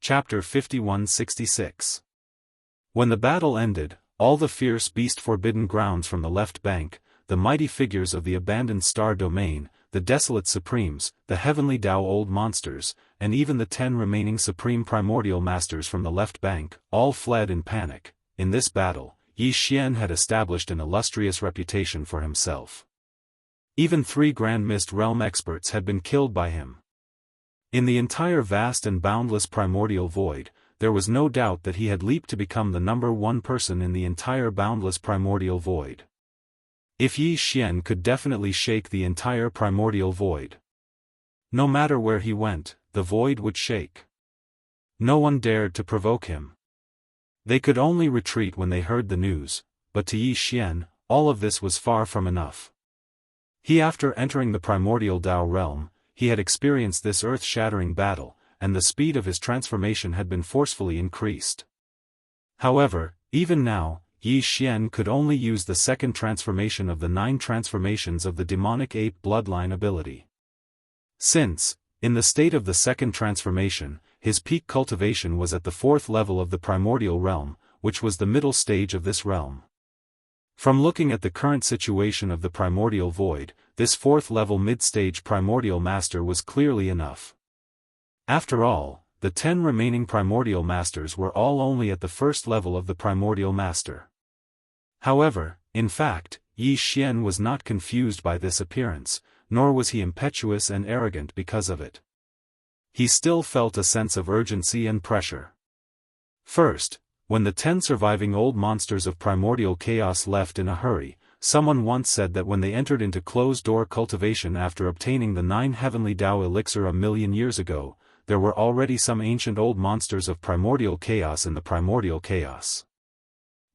Chapter 5166. When the battle ended, all the fierce beast-forbidden grounds from the left bank, the mighty figures of the abandoned star domain, the desolate supremes, the heavenly Dao old monsters, and even the 10 remaining supreme primordial masters from the left bank, all fled in panic. In this battle, Yi Xian had established an illustrious reputation for himself. Even 3 Grand Mist Realm experts had been killed by him. In the entire vast and boundless primordial void, there was no doubt that he had leaped to become the #1 person in the entire boundless primordial void. If Yi Xian could definitely shake the entire primordial void. No matter where he went, the void would shake. No one dared to provoke him. They could only retreat when they heard the news, but to Yi Xian, all of this was far from enough. After entering the primordial Dao realm, he had experienced this earth-shattering battle, and the speed of his transformation had been forcefully increased. However, even now, Yi Xian could only use the second transformation of the 9 transformations of the demonic ape bloodline ability. Since, in the state of the second transformation, his peak cultivation was at the 4th level of the primordial realm, which was the middle stage of this realm. From looking at the current situation of the primordial void, this 4th level mid-stage primordial master was clearly enough. After all, the 10 remaining primordial masters were all only at the 1st level of the primordial master. However, in fact, Yi Xian was not confused by this appearance, nor was he impetuous and arrogant because of it. He still felt a sense of urgency and pressure. First, when the 10 surviving old monsters of primordial chaos left in a hurry, someone once said that when they entered into closed-door cultivation after obtaining the 9 heavenly Dao elixir a million years ago, there were already some ancient old monsters of primordial chaos in the primordial chaos.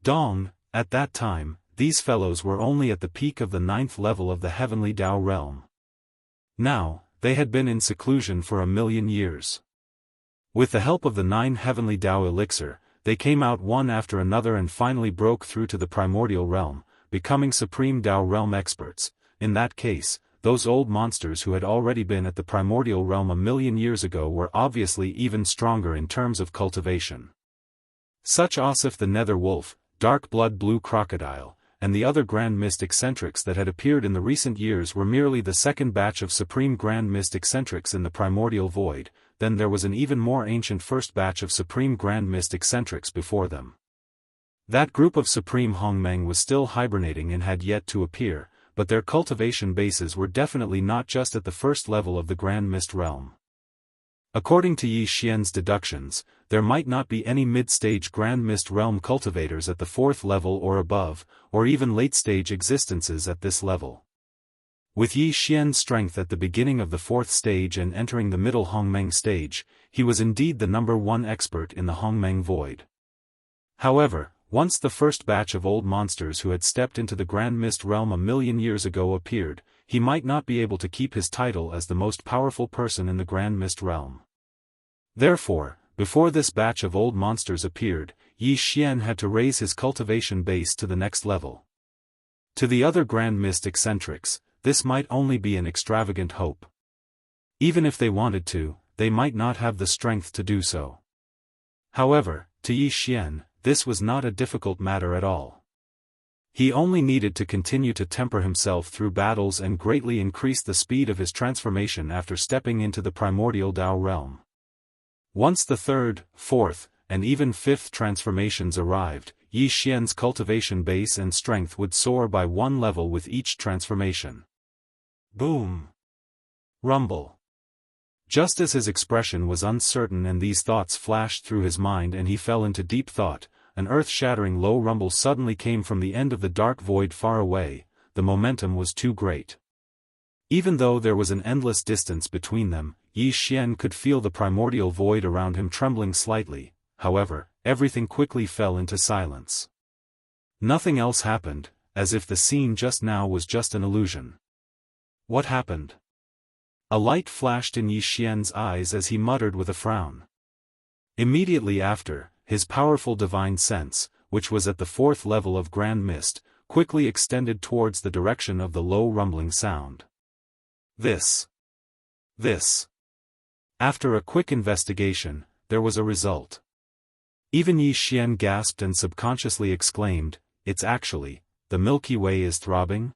Dong, at that time, these fellows were only at the peak of the 9th level of the heavenly Dao realm. Now, they had been in seclusion for a million years. With the help of the 9 heavenly Dao elixir, they came out one after another and finally broke through to the primordial realm, becoming supreme Dao realm experts. In that case, those old monsters who had already been at the primordial realm a million years ago were obviously even stronger in terms of cultivation. Such Osif the Nether Wolf, Dark Blood Blue Crocodile, and the other Grand Mist eccentrics that had appeared in the recent years were merely the second batch of supreme Grand Mist eccentrics in the primordial void. Then there was an even more ancient first batch of supreme Grand Mist eccentrics before them. That group of supreme Hongmeng was still hibernating and had yet to appear, but their cultivation bases were definitely not just at the 1st level of the Grand Mist realm. According to Yi Xian's deductions, there might not be any mid-stage Grand Mist realm cultivators at the 4th level or above, or even late-stage existences at this level. With Yi Xian's strength at the beginning of the 4th stage and entering the middle Hongmeng stage, he was indeed the #1 expert in the Hongmeng void. However, once the first batch of old monsters who had stepped into the Grand Mist realm a million years ago appeared, he might not be able to keep his title as the most powerful person in the Grand Mist realm. Therefore, before this batch of old monsters appeared, Yi Xian had to raise his cultivation base to the next level. To the other Grand Mist eccentrics, this might only be an extravagant hope. Even if they wanted to, they might not have the strength to do so. However, to Yi Xian, this was not a difficult matter at all. He only needed to continue to temper himself through battles and greatly increase the speed of his transformation after stepping into the primordial Dao realm. Once the 3rd, 4th, and even 5th transformations arrived, Yi Xian's cultivation base and strength would soar by 1 level with each transformation. Boom! Rumble! Just as his expression was uncertain and these thoughts flashed through his mind and he fell into deep thought, an earth-shattering low rumble suddenly came from the end of the dark void far away. The momentum was too great. Even though there was an endless distance between them, Yi Xian could feel the primordial void around him trembling slightly. However, everything quickly fell into silence. Nothing else happened, as if the scene just now was just an illusion. What happened? A light flashed in Yi Xian's eyes as he muttered with a frown. Immediately after, his powerful divine sense, which was at the 4th level of Grand Mist, quickly extended towards the direction of the low rumbling sound. This. After a quick investigation, there was a result. Even Yi Xian gasped and subconsciously exclaimed, "It's actually, the Milky Way is throbbing?"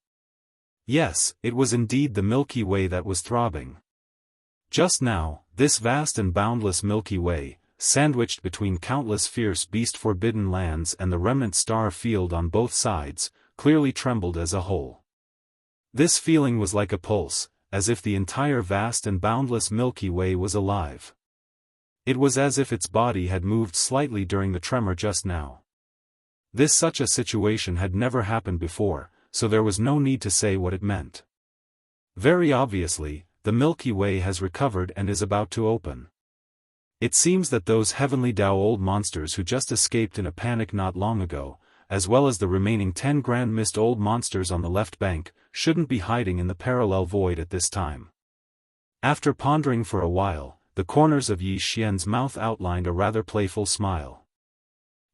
Yes, it was indeed the Milky Way that was throbbing. Just now, this vast and boundless Milky Way, sandwiched between countless fierce beast-forbidden lands and the remnant star field on both sides, clearly trembled as a whole. This feeling was like a pulse, as if the entire vast and boundless Milky Way was alive. It was as if its body had moved slightly during the tremor just now. Such a situation had never happened before, so there was no need to say what it meant. Very obviously, the Milky Way has recovered and is about to open. It seems that those heavenly Daoist monsters who just escaped in a panic not long ago, as well as the remaining 10 Grand Mist old monsters on the left bank, shouldn't be hiding in the parallel void at this time. After pondering for a while, the corners of Yi Xian's mouth outlined a rather playful smile.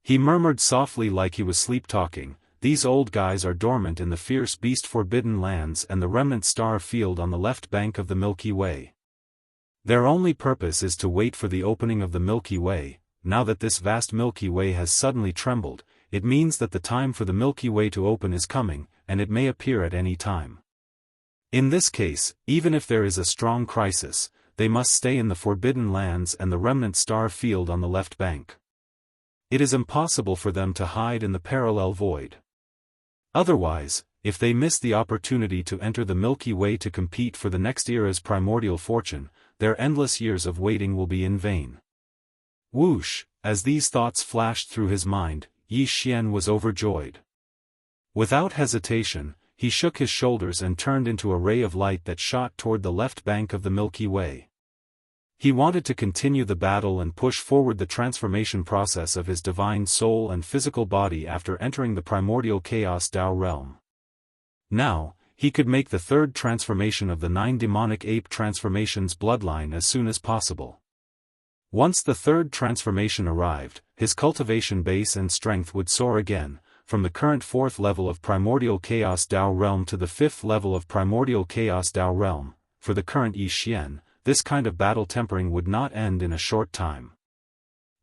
He murmured softly like he was sleep-talking, "These old guys are dormant in the fierce beast-forbidden lands and the remnant star field on the left bank of the Milky Way. Their only purpose is to wait for the opening of the Milky Way. Now that this vast Milky Way has suddenly trembled, it means that the time for the Milky Way to open is coming, and it may appear at any time. In this case, even if there is a strong crisis, they must stay in the forbidden lands and the remnant star field on the left bank. It is impossible for them to hide in the parallel void. Otherwise, if they miss the opportunity to enter the Milky Way to compete for the next era's primordial fortune, their endless years of waiting will be in vain." Whoosh, as these thoughts flashed through his mind, Yi Xian was overjoyed. Without hesitation, he shook his shoulders and turned into a ray of light that shot toward the left bank of the Milky Way. He wanted to continue the battle and push forward the transformation process of his divine soul and physical body after entering the primordial chaos Dao realm. Now, he could make the third transformation of the 9 demonic ape transformations bloodline as soon as possible. Once the third transformation arrived, his cultivation base and strength would soar again, from the current 4th level of primordial chaos Dao realm to the 5th level of primordial chaos Dao realm. For the current Yi Xian, this kind of battle tempering would not end in a short time.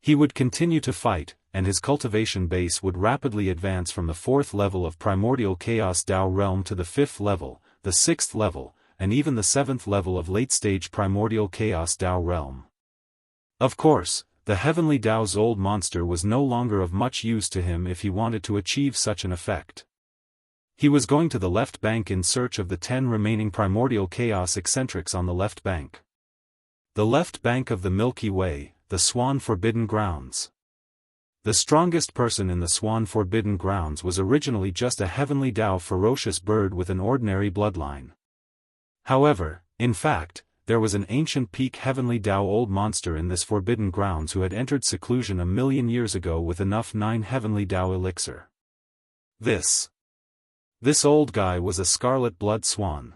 He would continue to fight, and his cultivation base would rapidly advance from the 4th level of primordial chaos Dao realm to the 5th level, the 6th level, and even the 7th level of late-stage primordial chaos Dao realm. Of course, the heavenly Dao's old monster was no longer of much use to him if he wanted to achieve such an effect. He was going to the left bank in search of the 10 remaining primordial chaos eccentrics on the left bank. The left bank of the Milky Way, the Swan Forbidden Grounds. The strongest person in the Swan Forbidden Grounds was originally just a heavenly Dao ferocious bird with an ordinary bloodline. However, in fact, there was an ancient peak heavenly Dao old monster in this Forbidden Grounds who had entered seclusion 1,000,000 years ago with enough 9 heavenly Dao elixir. This old guy was a scarlet blood swan.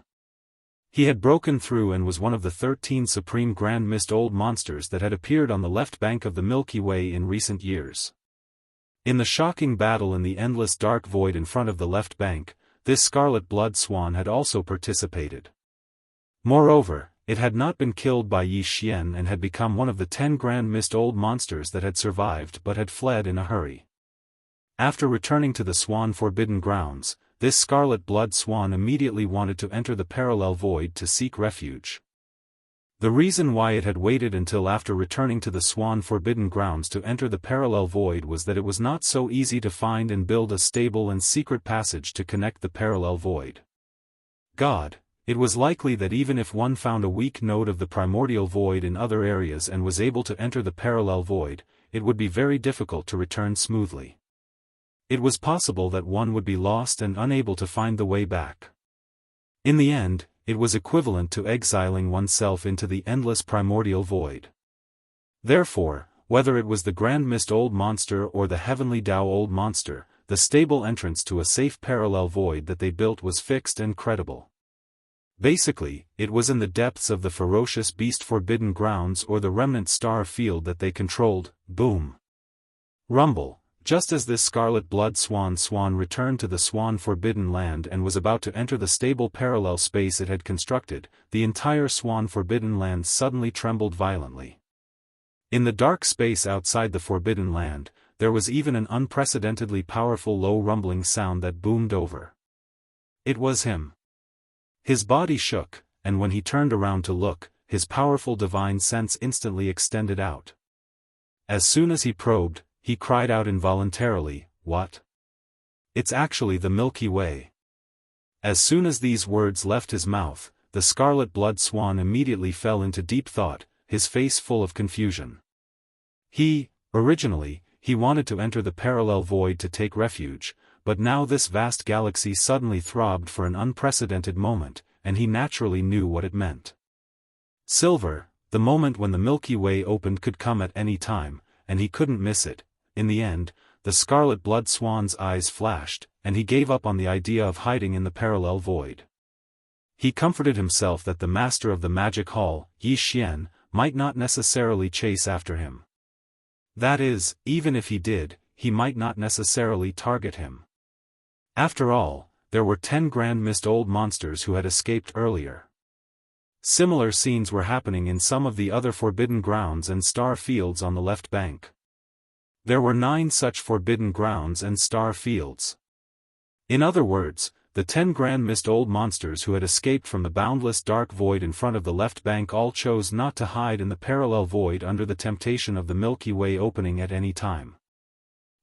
He had broken through and was one of the 13 supreme Grand Mist old monsters that had appeared on the left bank of the Milky Way in recent years. In the shocking battle in the endless dark void in front of the left bank, this scarlet blood swan had also participated. Moreover, it had not been killed by Yi Xian and had become one of the 10 Grand Mist old monsters that had survived but had fled in a hurry. After returning to the Swan Forbidden Grounds, this scarlet blood swan immediately wanted to enter the parallel void to seek refuge. The reason why it had waited until after returning to the Swan Forbidden Grounds to enter the parallel void was that it was not so easy to find and build a stable and secret passage to connect the parallel void. It was likely that even if one found a weak node of the primordial void in other areas and was able to enter the parallel void, it would be very difficult to return smoothly. It was possible that one would be lost and unable to find the way back. In the end, it was equivalent to exiling oneself into the endless primordial void. Therefore, whether it was the Grand Mist old monster or the heavenly Dao old monster, the stable entrance to a safe parallel void that they built was fixed and credible. Basically, it was in the depths of the ferocious beast forbidden grounds or the remnant star field that they controlled. Boom. Rumble. Just as this scarlet blood swan returned to the Swan Forbidden Land and was about to enter the stable parallel space it had constructed, the entire Swan Forbidden Land suddenly trembled violently. In the dark space outside the Forbidden Land, there was even an unprecedentedly powerful low rumbling sound that boomed over. It was him. His body shook, and when he turned around to look, his powerful divine sense instantly extended out. As soon as he probed, he cried out involuntarily, "What? It's actually the Milky Way." As soon as these words left his mouth, the scarlet blood swan immediately fell into deep thought, his face full of confusion. Originally, he wanted to enter the parallel void to take refuge, but now this vast galaxy suddenly throbbed for an unprecedented moment, and he naturally knew what it meant. Silver, the moment when the Milky Way opened could come at any time, and he couldn't miss it. In the end, the scarlet blood swan's eyes flashed, and he gave up on the idea of hiding in the parallel void. He comforted himself that the master of the magic hall, Yi Xian, might not necessarily chase after him. That is, even if he did, he might not necessarily target him. After all, there were 10 grand mist old monsters who had escaped earlier. Similar scenes were happening in some of the other forbidden grounds and star fields on the left bank. There were 9 such forbidden grounds and star fields. In other words, the 10 grand mist old monsters who had escaped from the boundless dark void in front of the left bank all chose not to hide in the parallel void under the temptation of the Milky Way opening at any time.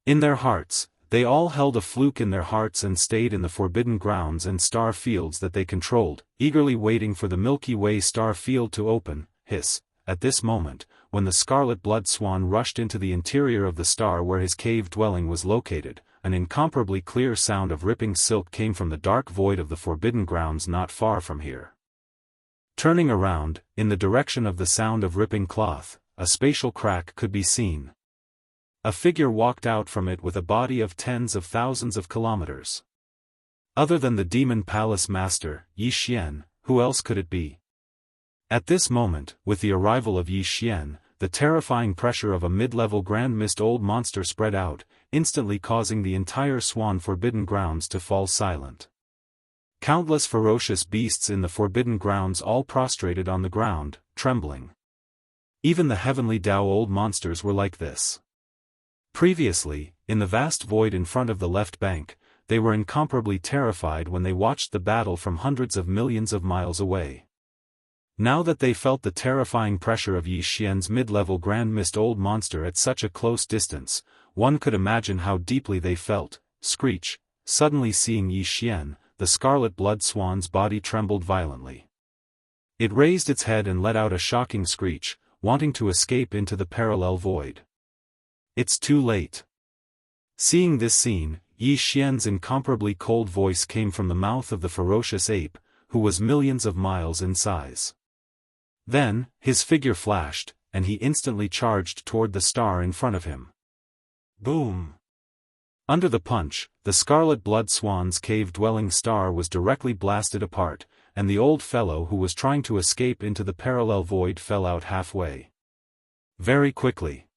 In their hearts, they all held a fluke in their hearts and stayed in the forbidden grounds and star fields that they controlled, eagerly waiting for the Milky Way star field to open. At this moment, when the scarlet blood swan rushed into the interior of the star where his cave dwelling was located, an incomparably clear sound of ripping silk came from the dark void of the forbidden grounds not far from here. Turning around, in the direction of the sound of ripping cloth, a spatial crack could be seen. A figure walked out from it with a body of tens of thousands of kilometers. Other than the Demon Palace Master, Yi Xian, who else could it be? At this moment, with the arrival of Yi Xian, the terrifying pressure of a mid-level Grand Mist Old monster spread out, instantly causing the entire Swan Forbidden Grounds to fall silent. Countless ferocious beasts in the Forbidden Grounds all prostrated on the ground, trembling. Even the heavenly Dao Old monsters were like this. Previously, in the vast void in front of the left bank, they were incomparably terrified when they watched the battle from hundreds of millions of miles away. Now that they felt the terrifying pressure of Yi Xian's mid-level Grand Mist Old monster at such a close distance, one could imagine how deeply they felt. Screech, suddenly seeing Yi Xian, the scarlet blood swan's body trembled violently. It raised its head and let out a shocking screech, wanting to escape into the parallel void. It's too late. Seeing this scene, Yi Xian's incomparably cold voice came from the mouth of the ferocious ape, who was millions of miles in size. Then, his figure flashed, and he instantly charged toward the star in front of him. Boom! Under the punch, the scarlet blood swan's cave-dwelling star was directly blasted apart, and the old fellow who was trying to escape into the parallel void fell out halfway. Very quickly.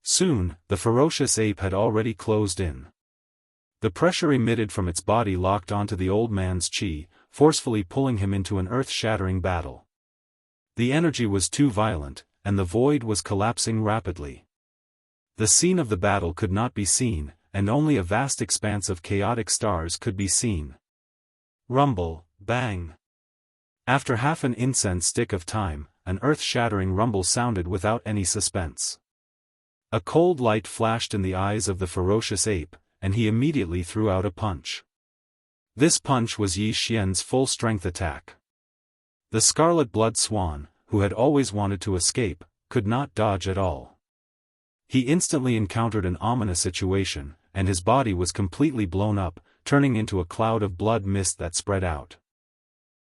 Soon, the ferocious ape had already closed in. The pressure emitted from its body locked onto the old man's chi, forcefully pulling him into an earth-shattering battle. The energy was too violent, and the void was collapsing rapidly. The scene of the battle could not be seen, and only a vast expanse of chaotic stars could be seen. Rumble, bang. After half an incense stick of time, an earth-shattering rumble sounded without any suspense. A cold light flashed in the eyes of the ferocious ape, and he immediately threw out a punch. This punch was Yi Xian's full-strength attack. The scarlet blood swan, who had always wanted to escape, could not dodge at all. He instantly encountered an ominous situation, and his body was completely blown up, turning into a cloud of blood mist that spread out.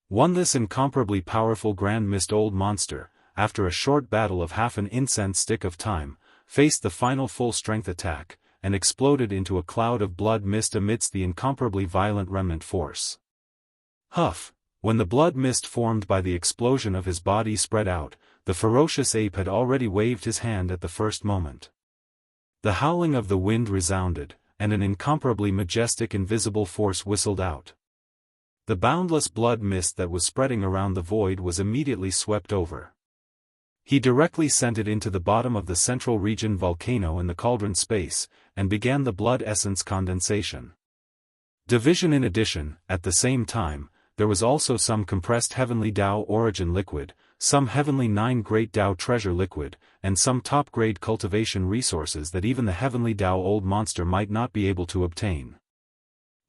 This incomparably powerful Grand Mist Old monster, after a short battle of half an incense stick of time, faced the final full-strength attack, and exploded into a cloud of blood mist amidst the incomparably violent remnant force. Huff! When the blood mist formed by the explosion of his body spread out, the ferocious ape had already waved his hand at the first moment. The howling of the wind resounded, and an incomparably majestic invisible force whistled out. The boundless blood mist that was spreading around the void was immediately swept over. He directly sent it into the bottom of the central region volcano in the cauldron space, and began the blood essence condensation. Division. In addition, at the same time, there was also some compressed heavenly Tao origin liquid, some heavenly 9 great Tao treasure liquid, and some top-grade cultivation resources that even the heavenly Tao old monster might not be able to obtain.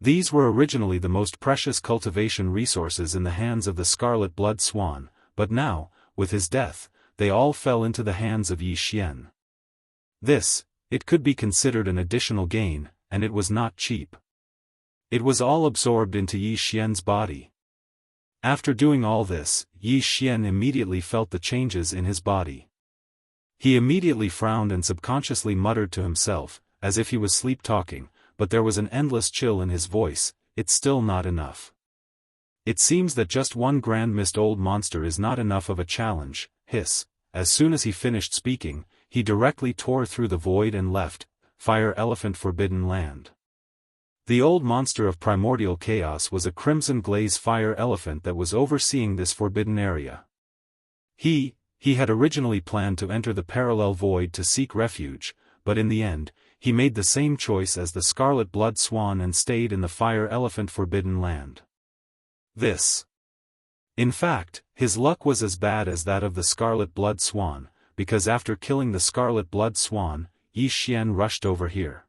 These were originally the most precious cultivation resources in the hands of the Scarlet Blood Swan, but now, with his death, they all fell into the hands of Yi Xian. This, it could be considered an additional gain, and it was not cheap. It was all absorbed into Yi Xian's body. After doing all this, Yi Xian immediately felt the changes in his body. He immediately frowned and subconsciously muttered to himself, as if he was sleep-talking, but there was an endless chill in his voice. It's still not enough. It seems that just one Grand Mist Old Monster is not enough of a challenge. Hiss. As soon as he finished speaking, he directly tore through the void and left, Fire Elephant Forbidden Land. The old monster of primordial chaos was a crimson glaze fire elephant that was overseeing this forbidden area. He had originally planned to enter the parallel void to seek refuge, but in the end, he made the same choice as the Scarlet Blood Swan and stayed in the Fire Elephant Forbidden Land. In fact, his luck was as bad as that of the Scarlet Blood Swan, because after killing the Scarlet Blood Swan, Yi Xian rushed over here.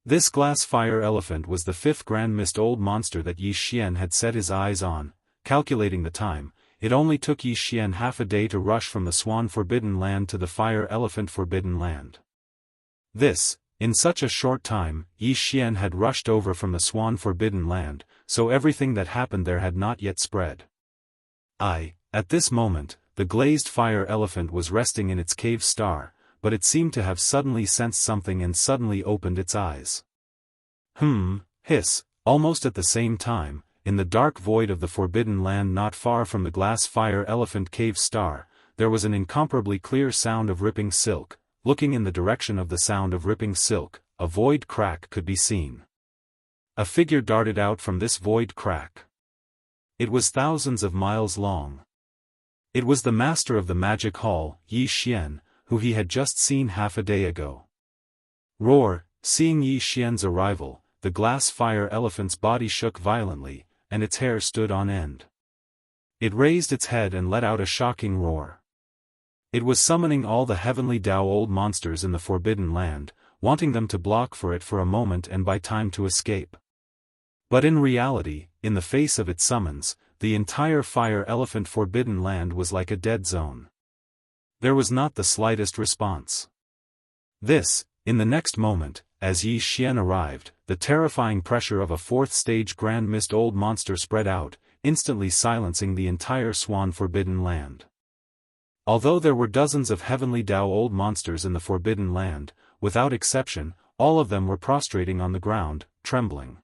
This glass fire elephant was the 5th Grand Mist Old monster that Yi Xian had set his eyes on. Calculating the time, it only took Yi Xian half a day to rush from the Swan Forbidden Land to the Fire Elephant Forbidden Land. In such a short time, Yi Xian had rushed over from the Swan Forbidden Land, so everything that happened there had not yet spread. At this moment, the glazed fire elephant was resting in its cave star, but it seemed to have suddenly sensed something and suddenly opened its eyes. Hiss. Almost at the same time, in the dark void of the Forbidden Land not far from the glass fire elephant cave star, there was an incomparably clear sound of ripping silk. Looking in the direction of the sound of ripping silk, a void crack could be seen. A figure darted out from this void crack. It was thousands of miles long. It was the master of the magic hall, Yi Xian, who he had just seen half a day ago. Roar! Seeing Yi Xian's arrival, the glass fire elephant's body shook violently, and its hair stood on end. It raised its head and let out a shocking roar. It was summoning all the heavenly Tao old monsters in the Forbidden Land, wanting them to block for it for a moment and buy time to escape. But in reality, in the face of its summons, the entire Fire Elephant Forbidden Land was like a dead zone. There was not the slightest response. In the next moment, as Yi Xian arrived, the terrifying pressure of a 4th-stage Grand Mist Old monster spread out, instantly silencing the entire Swan Forbidden Land. Although there were dozens of heavenly Tao old monsters in the Forbidden Land, without exception, all of them were prostrating on the ground, trembling.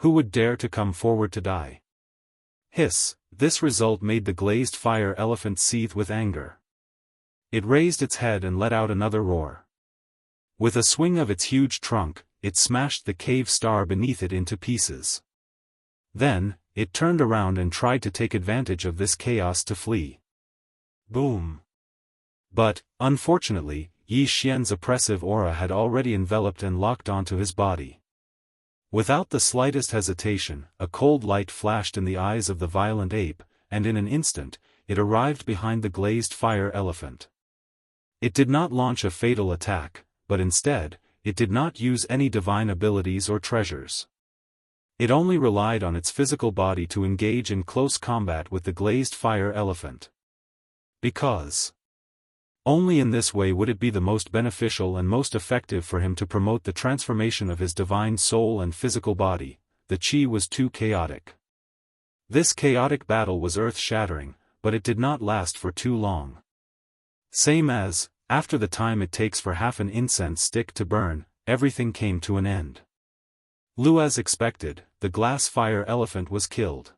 Who would dare to come forward to die? Hiss! This result made the glazed fire elephant seethe with anger. It raised its head and let out another roar. With a swing of its huge trunk, it smashed the cave star beneath it into pieces. Then, it turned around and tried to take advantage of this chaos to flee. Boom! But, unfortunately, Yi Xian's oppressive aura had already enveloped and locked onto his body. Without the slightest hesitation, a cold light flashed in the eyes of the violent ape, and in an instant, it arrived behind the glazed fire elephant. It did not launch a fatal attack, but instead, it did not use any divine abilities or treasures. It only relied on its physical body to engage in close combat with the glazed fire elephant. Because only in this way would it be the most beneficial and most effective for him to promote the transformation of his divine soul and physical body. The chi was too chaotic. This chaotic battle was earth-shattering, but it did not last for too long. Same as, after the time it takes for half an incense stick to burn, everything came to an end. As expected, the glass fire elephant was killed.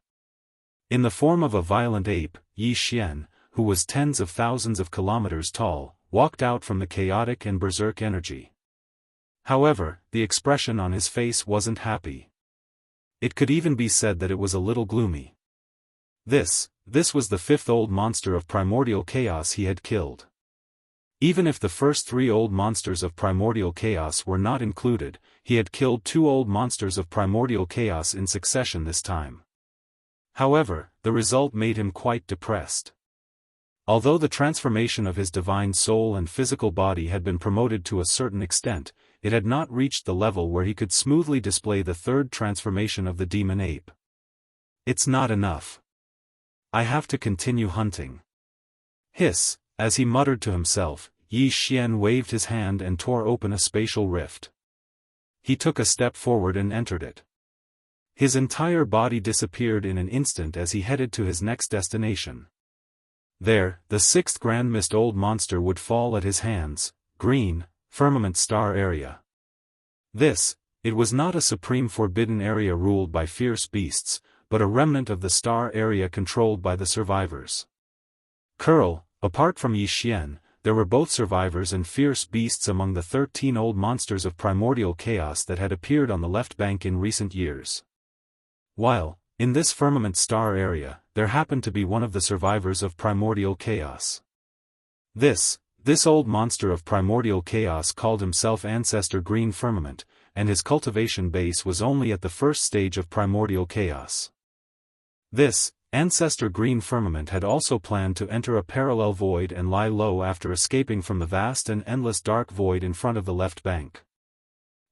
In the form of a violent ape, Yi Xian, who was tens of thousands of kilometers tall, walked out from the chaotic and berserk energy. However, the expression on his face wasn't happy. It could even be said that it was a little gloomy. This this was the fifth old monster of primordial chaos he had killed. Even if the first 3 old monsters of primordial chaos were not included, he had killed 2 old monsters of primordial chaos in succession this time. However, the result made him quite depressed. Although the transformation of his divine soul and physical body had been promoted to a certain extent, it had not reached the level where he could smoothly display the third transformation of the demon ape. It's not enough. I have to continue hunting. Hiss, as he muttered to himself, Yi Xian waved his hand and tore open a spatial rift. He took a step forward and entered it. His entire body disappeared in an instant as he headed to his next destination. There, the 6th Grand Mist Old Monster would fall at his hands, green, firmament star area. It was not a supreme forbidden area ruled by fierce beasts, but a remnant of the star area controlled by the survivors. Apart from Yi Xian, there were both survivors and fierce beasts among the 13 old monsters of primordial chaos that had appeared on the left bank in recent years. While, in this firmament star area, there happened to be one of the survivors of primordial chaos. This old monster of primordial chaos called himself Ancestor Green Firmament, and his cultivation base was only at the first stage of primordial chaos. This Ancestor Green Firmament had also planned to enter a parallel void and lie low after escaping from the vast and endless dark void in front of the left bank.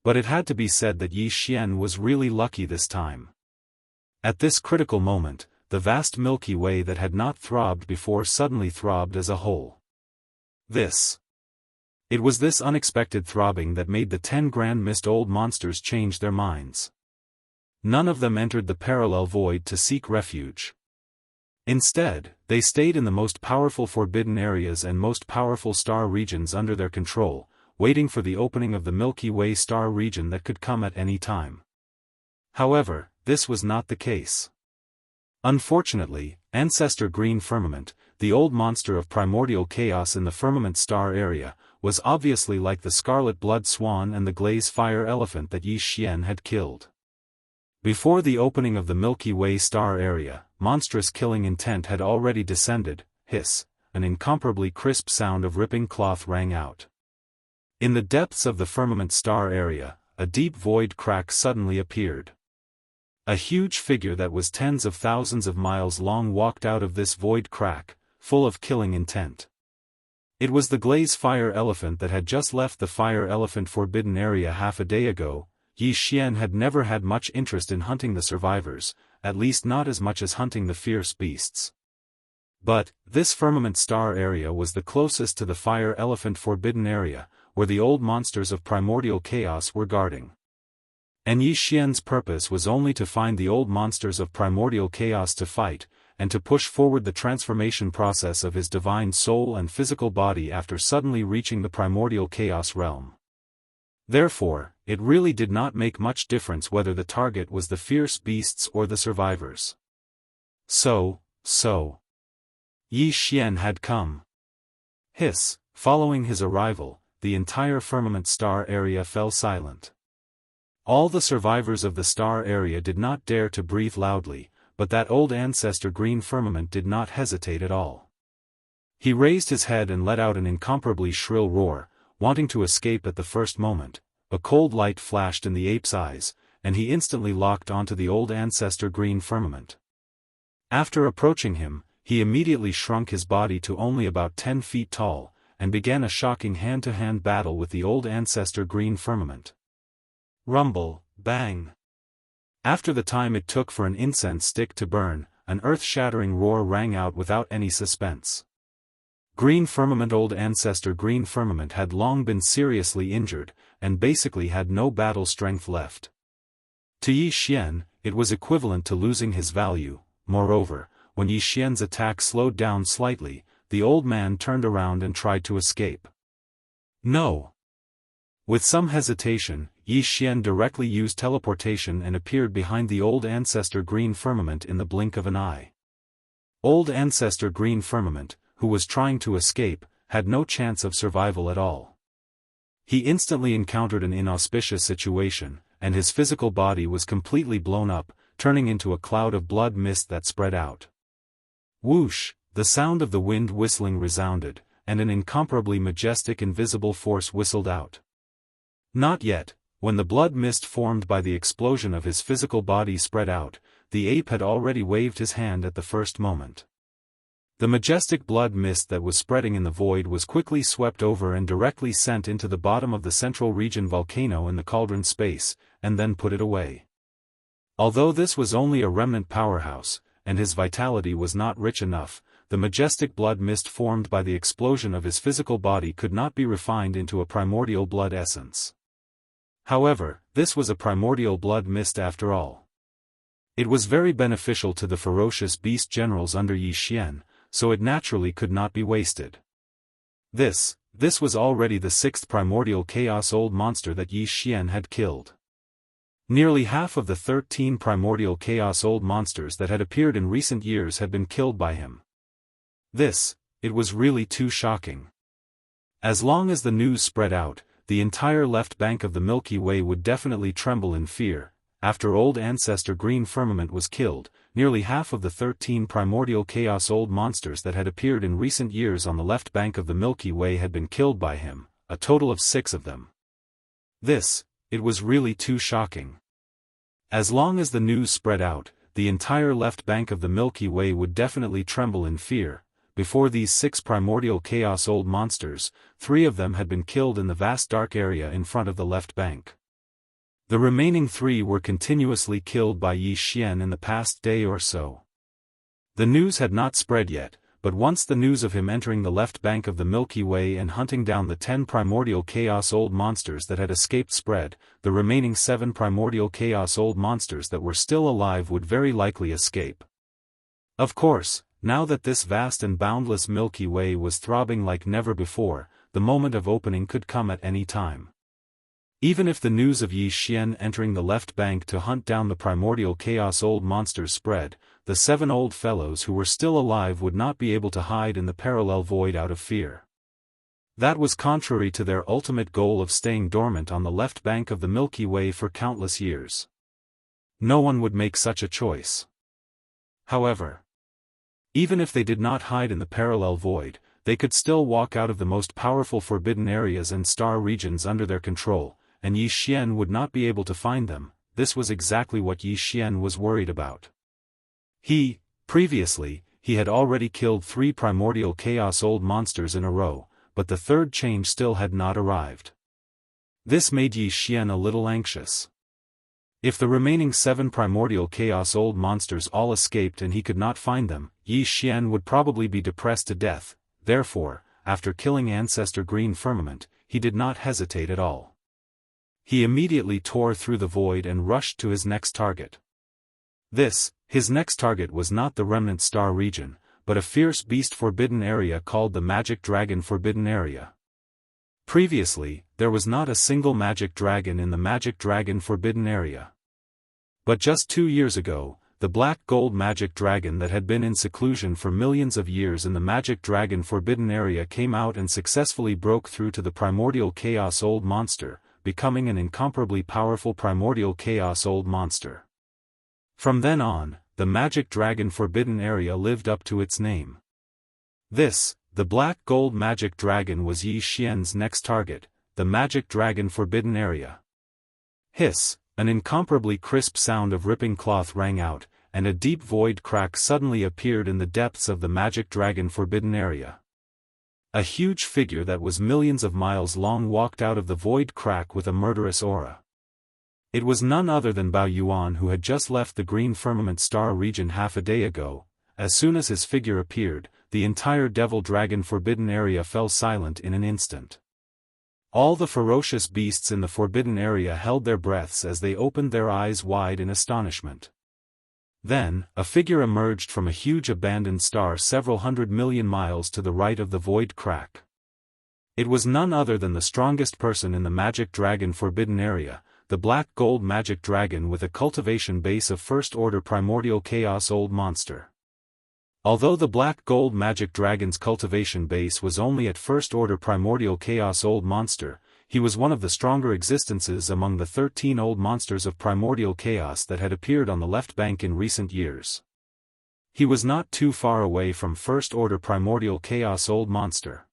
But it had to be said that Yi Xian was really lucky this time. At this critical moment, the vast Milky Way that had not throbbed before suddenly throbbed as a whole. It was this unexpected throbbing that made the 10 Grand Mist Old Monsters change their minds. None of them entered the parallel void to seek refuge. Instead, they stayed in the most powerful forbidden areas and most powerful star regions under their control, waiting for the opening of the Milky Way star region that could come at any time. However, this was not the case. Unfortunately, Ancestor Green Firmament, the old monster of primordial chaos in the firmament star area, was obviously like the scarlet blood swan and the glaze fire elephant that Yi Xian had killed. Before the opening of the Milky Way star area, monstrous killing intent had already descended. Hiss, an incomparably crisp sound of ripping cloth rang out. In the depths of the firmament star area, a deep void crack suddenly appeared. A huge figure that was tens of thousands of miles long walked out of this void crack, full of killing intent. It was the glaze fire elephant that had just left the fire elephant forbidden area half a day ago. Yi Xian had never had much interest in hunting the survivors, at least not as much as hunting the fierce beasts. But, this firmament star area was the closest to the fire elephant forbidden area, where the old monsters of primordial chaos were guarding. And Yi Xian's purpose was only to find the old monsters of primordial chaos to fight, and to push forward the transformation process of his divine soul and physical body after suddenly reaching the primordial chaos realm. Therefore, it really did not make much difference whether the target was the fierce beasts or the survivors. So, Yi Xian had come. Hiss, following his arrival, the entire firmament star area fell silent. All the survivors of the star area did not dare to breathe loudly, but that old Ancestor Green Firmament did not hesitate at all. He raised his head and let out an incomparably shrill roar, wanting to escape at the first moment. A cold light flashed in the ape's eyes, and he instantly locked onto the old Ancestor Green Firmament. After approaching him, he immediately shrunk his body to only about 10 feet tall, and began a shocking hand-to-hand battle with the old Ancestor Green Firmament. Rumble, bang. After the time it took for an incense stick to burn, an earth-shattering roar rang out without any suspense. Green Firmament Old Ancestor Green Firmament had long been seriously injured, and basically had no battle strength left. To Yi Xian, it was equivalent to losing his value. Moreover, when Yi Xian's attack slowed down slightly, the old man turned around and tried to escape. No. With some hesitation, Yi Xian directly used teleportation and appeared behind the old Ancestor Green Firmament in the blink of an eye. Old Ancestor Green Firmament, who was trying to escape, had no chance of survival at all. He instantly encountered an inauspicious situation, and his physical body was completely blown up, turning into a cloud of blood mist that spread out. Whoosh, the sound of the wind whistling resounded, and an incomparably majestic invisible force whistled out. Not yet. When the blood mist formed by the explosion of his physical body spread out, the ape had already waved his hand at the first moment. The majestic blood mist that was spreading in the void was quickly swept over and directly sent into the bottom of the central region volcano in the cauldron space, and then put it away. Although this was only a remnant powerhouse, and his vitality was not rich enough, the majestic blood mist formed by the explosion of his physical body could not be refined into a primordial blood essence. However, this was a primordial blood mist after all. It was very beneficial to the ferocious beast generals under Yi Xian, so it naturally could not be wasted. This was already the 6th primordial chaos old monster that Yi Xian had killed. Nearly half of the 13 primordial chaos old monsters that had appeared in recent years had been killed by him. It was really too shocking. As long as the news spread out, the entire left bank of the Milky Way would definitely tremble in fear. After old ancestor Green Firmament was killed, nearly half of the 13 primordial chaos old monsters that had appeared in recent years on the left bank of the Milky Way had been killed by him, a total of 6 of them. It was really too shocking. As long as the news spread out, the entire left bank of the Milky Way would definitely tremble in fear. Before these 6 primordial chaos old monsters, 3 of them had been killed in the vast dark area in front of the left bank. The remaining 3 were continuously killed by Yi Xian in the past day or so. The news had not spread yet, but once the news of him entering the left bank of the Milky Way and hunting down the 10 primordial chaos old monsters that had escaped spread, the remaining 7 primordial chaos old monsters that were still alive would very likely escape. Of course, now that this vast and boundless Milky Way was throbbing like never before, the moment of opening could come at any time. Even if the news of Yi Xian entering the left bank to hunt down the primordial chaos old monsters spread, the 7 old fellows who were still alive would not be able to hide in the parallel void out of fear. That was contrary to their ultimate goal of staying dormant on the left bank of the Milky Way for countless years. No one would make such a choice. However, even if they did not hide in the parallel void, they could still walk out of the most powerful forbidden areas and star regions under their control, and Yi Xian would not be able to find them. This was exactly what Yi Xian was worried about. Previously, he had already killed 3 primordial chaos old monsters in a row, but the 3rd change still had not arrived. This made Yi Xian a little anxious. If the remaining 7 primordial chaos old monsters all escaped and he could not find them, Yi Xian would probably be depressed to death. Therefore, after killing Ancestor Green Firmament, he did not hesitate at all. He immediately tore through the void and rushed to his next target. His next target was not the Remnant Star region, but a fierce beast forbidden area called the Magic Dragon Forbidden Area. Previously, there was not a single magic dragon in the Magic Dragon Forbidden Area. But just 2 years ago, the black gold magic dragon that had been in seclusion for millions of years in the Magic Dragon Forbidden Area came out and successfully broke through to the primordial chaos old monster, becoming an incomparably powerful primordial chaos old monster. From then on, the Magic Dragon Forbidden Area lived up to its name. The black gold magic dragon was Yi Xian's next target, the Magic Dragon Forbidden Area. Hiss! An incomparably crisp sound of ripping cloth rang out, and a deep void crack suddenly appeared in the depths of the Magic Dragon Forbidden Area. A huge figure that was millions of miles long walked out of the void crack with a murderous aura. It was none other than Bao Yuan, who had just left the Green Firmament Star region half a day ago. As soon as his figure appeared, the entire Devil Dragon Forbidden Area fell silent in an instant. All the ferocious beasts in the Forbidden Area held their breaths as they opened their eyes wide in astonishment. Then, a figure emerged from a huge abandoned star several 100 million miles to the right of the void crack. It was none other than the strongest person in the Magic Dragon Forbidden Area, the black gold magic dragon with a cultivation base of first-order primordial chaos old monster. Although the black gold magic dragon's cultivation base was only at first-order primordial chaos old monster, he was one of the stronger existences among the 13 old monsters of primordial chaos that had appeared on the left bank in recent years. He was not too far away from first-order primordial chaos old monster.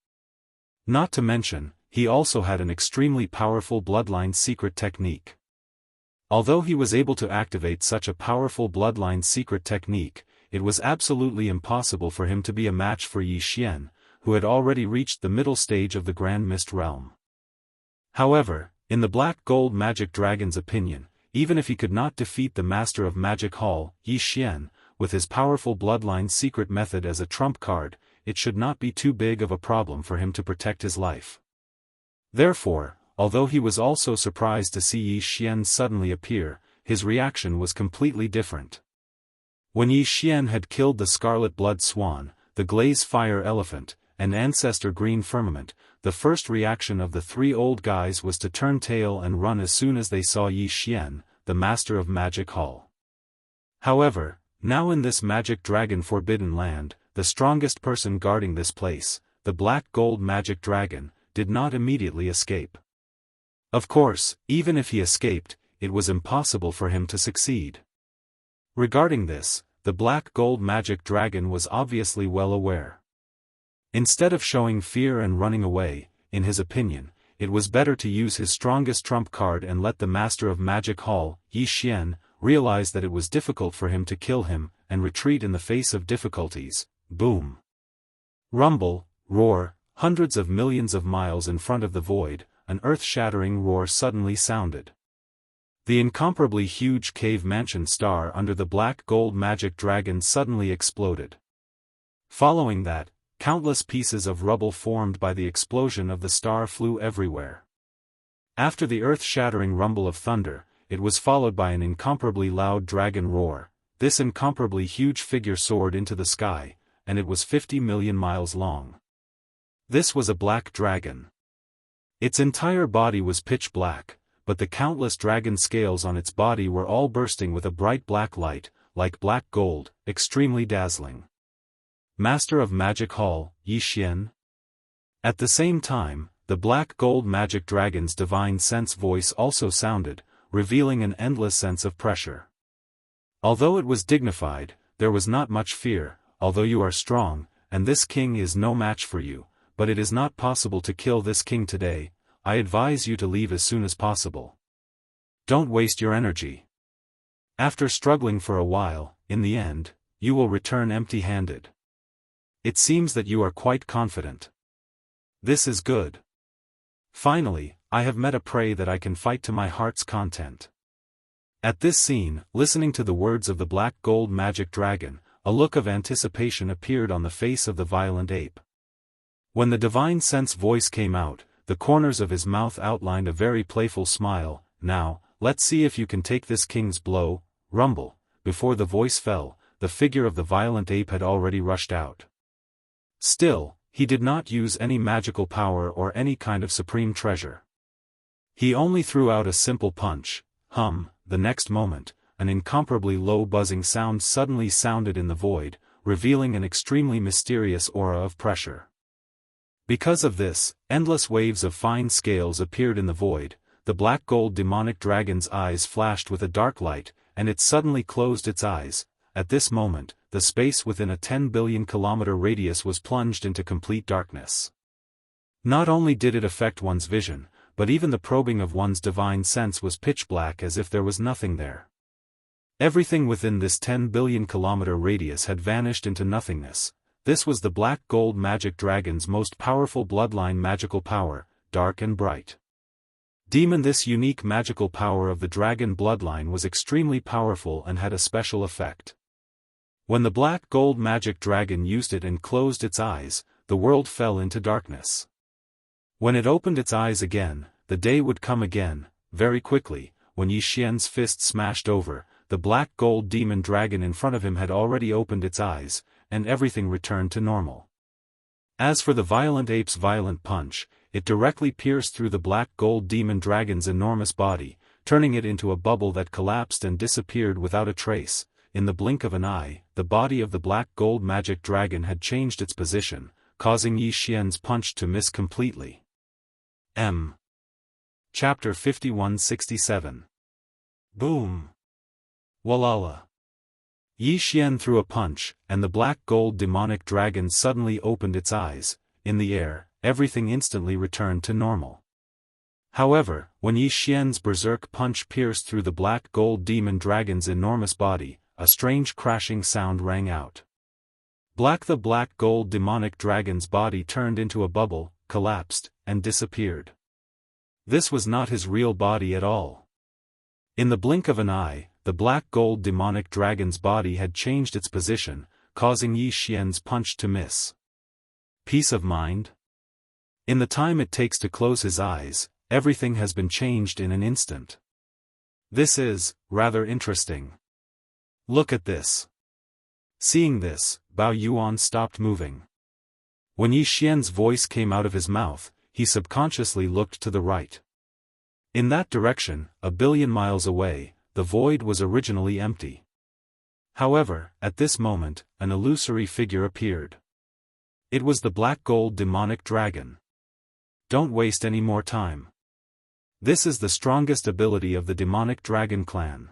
Not to mention, he also had an extremely powerful bloodline secret technique. Although he was able to activate such a powerful bloodline secret technique, it was absolutely impossible for him to be a match for Yi Xian, who had already reached the middle stage of the Grand Mist realm. However, in the Black Gold Magic Dragon's opinion, even if he could not defeat the Master of Magic Hall, Yi Xian, with his powerful bloodline secret method as a trump card, it should not be too big of a problem for him to protect his life. Therefore, although he was also surprised to see Yi Xian suddenly appear, his reaction was completely different. When Yi Xian had killed the Scarlet Blood Swan, the Glaze Fire Elephant, and Ancestor Green Firmament, the first reaction of the three old guys was to turn tail and run as soon as they saw Yi Xian, the Master of Magic Hall. However, now in this Magic Dragon Forbidden Land, the strongest person guarding this place, the Black Gold Magic Dragon, did not immediately escape. Of course, even if he escaped, it was impossible for him to succeed. Regarding this, the Black Gold Magic Dragon was obviously well aware. Instead of showing fear and running away, in his opinion, it was better to use his strongest trump card and let the Master of Magic Hall, Yi Xian, realize that it was difficult for him to kill him, and retreat in the face of difficulties. Boom! Rumble, roar, hundreds of millions of miles in front of the void, an earth-shattering roar suddenly sounded. The incomparably huge cave mansion star under the Black Gold Magic Dragon suddenly exploded. Following that, countless pieces of rubble formed by the explosion of the star flew everywhere. After the earth-shattering rumble of thunder, it was followed by an incomparably loud dragon roar. This incomparably huge figure soared into the sky, and it was 50 million miles long. This was a black dragon. Its entire body was pitch black, but the countless dragon scales on its body were all bursting with a bright black light, like black gold, extremely dazzling. Master of Magic Hall, Yi Xian? At the same time, the Black Gold Magic Dragon's divine sense voice also sounded, revealing an endless sense of pressure. Although it was dignified, there was not much fear. Although you are strong, and this king is no match for you, but it is not possible to kill this king today. I advise you to leave as soon as possible. Don't waste your energy. After struggling for a while, in the end, you will return empty-handed. It seems that you are quite confident. This is good. Finally, I have met a prey that I can fight to my heart's content. At this scene, listening to the words of the Black Gold Magic Dragon, a look of anticipation appeared on the face of the violent ape. When the divine sense voice came out, the corners of his mouth outlined a very playful smile. Now, let's see if you can take this king's blow. Rumble. Before the voice fell, the figure of the violent ape had already rushed out. Still, he did not use any magical power or any kind of supreme treasure. He only threw out a simple punch. The next moment, an incomparably low buzzing sound suddenly sounded in the void, revealing an extremely mysterious aura of pressure. Because of this, endless waves of fine scales appeared in the void. The black gold demonic dragon's eyes flashed with a dark light, and it suddenly closed its eyes. At this moment, the space within a 10 billion kilometer radius was plunged into complete darkness. Not only did it affect one's vision, but even the probing of one's divine sense was pitch black, as if there was nothing there. Everything within this 10 billion kilometer radius had vanished into nothingness. This was the Black Gold Magic Dragon's most powerful bloodline magical power, dark and bright. Demon. This unique magical power of the dragon bloodline was extremely powerful and had a special effect. When the Black Gold Magic Dragon used it and closed its eyes, the world fell into darkness. When it opened its eyes again, the day would come again, very quickly. When Yi Xian's fist smashed over, the black gold demon dragon in front of him had already opened its eyes, and everything returned to normal. As for the violent ape's violent punch, it directly pierced through the black gold demon dragon's enormous body, turning it into a bubble that collapsed and disappeared without a trace. In the blink of an eye, the body of the black gold magic dragon had changed its position, causing Yi Xian's punch to miss completely. Chapter 5167. Boom! Walala. Yi Xian threw a punch, and the black gold demonic dragon suddenly opened its eyes. In the air, everything instantly returned to normal. However, when Yi Xian's berserk punch pierced through the black gold demon dragon's enormous body, a strange crashing sound rang out. The black gold demonic dragon's body turned into a bubble, collapsed, and disappeared. This was not his real body at all. In the blink of an eye, the black gold demonic dragon's body had changed its position, causing Yi Xian's punch to miss. Peace of mind? In the time it takes to close his eyes, everything has been changed in an instant. This is, rather interesting. Look at this. Seeing this, Bao Yuan stopped moving. When Yi Xian's voice came out of his mouth, he subconsciously looked to the right. In that direction, 1 billion miles away, the void was originally empty. However, at this moment, an illusory figure appeared. It was the black gold demonic dragon. Don't waste any more time. This is the strongest ability of the demonic dragon clan.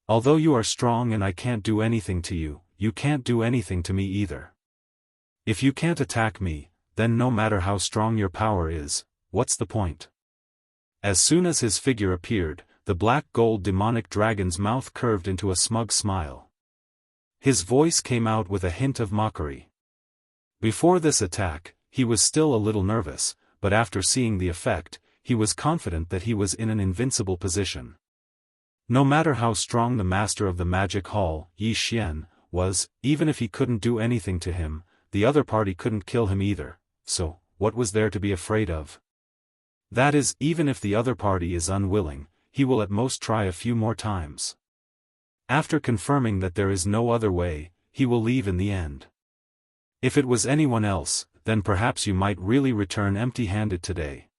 Although you are strong and I can't do anything to you, you can't do anything to me either. If you can't attack me, then no matter how strong your power is, what's the point? As soon as his figure appeared, the black gold demonic dragon's mouth curved into a smug smile. His voice came out with a hint of mockery. Before this attack, he was still a little nervous, but after seeing the effect, he was confident that he was in an invincible position. No matter how strong the master of the magic hall, Yi Xian, was, even if he couldn't do anything to him, the other party couldn't kill him either, so, what was there to be afraid of? That is, even if the other party is unwilling, he will at most try a few more times. After confirming that there is no other way, he will leave in the end. If it was anyone else, then perhaps you might really return empty-handed today.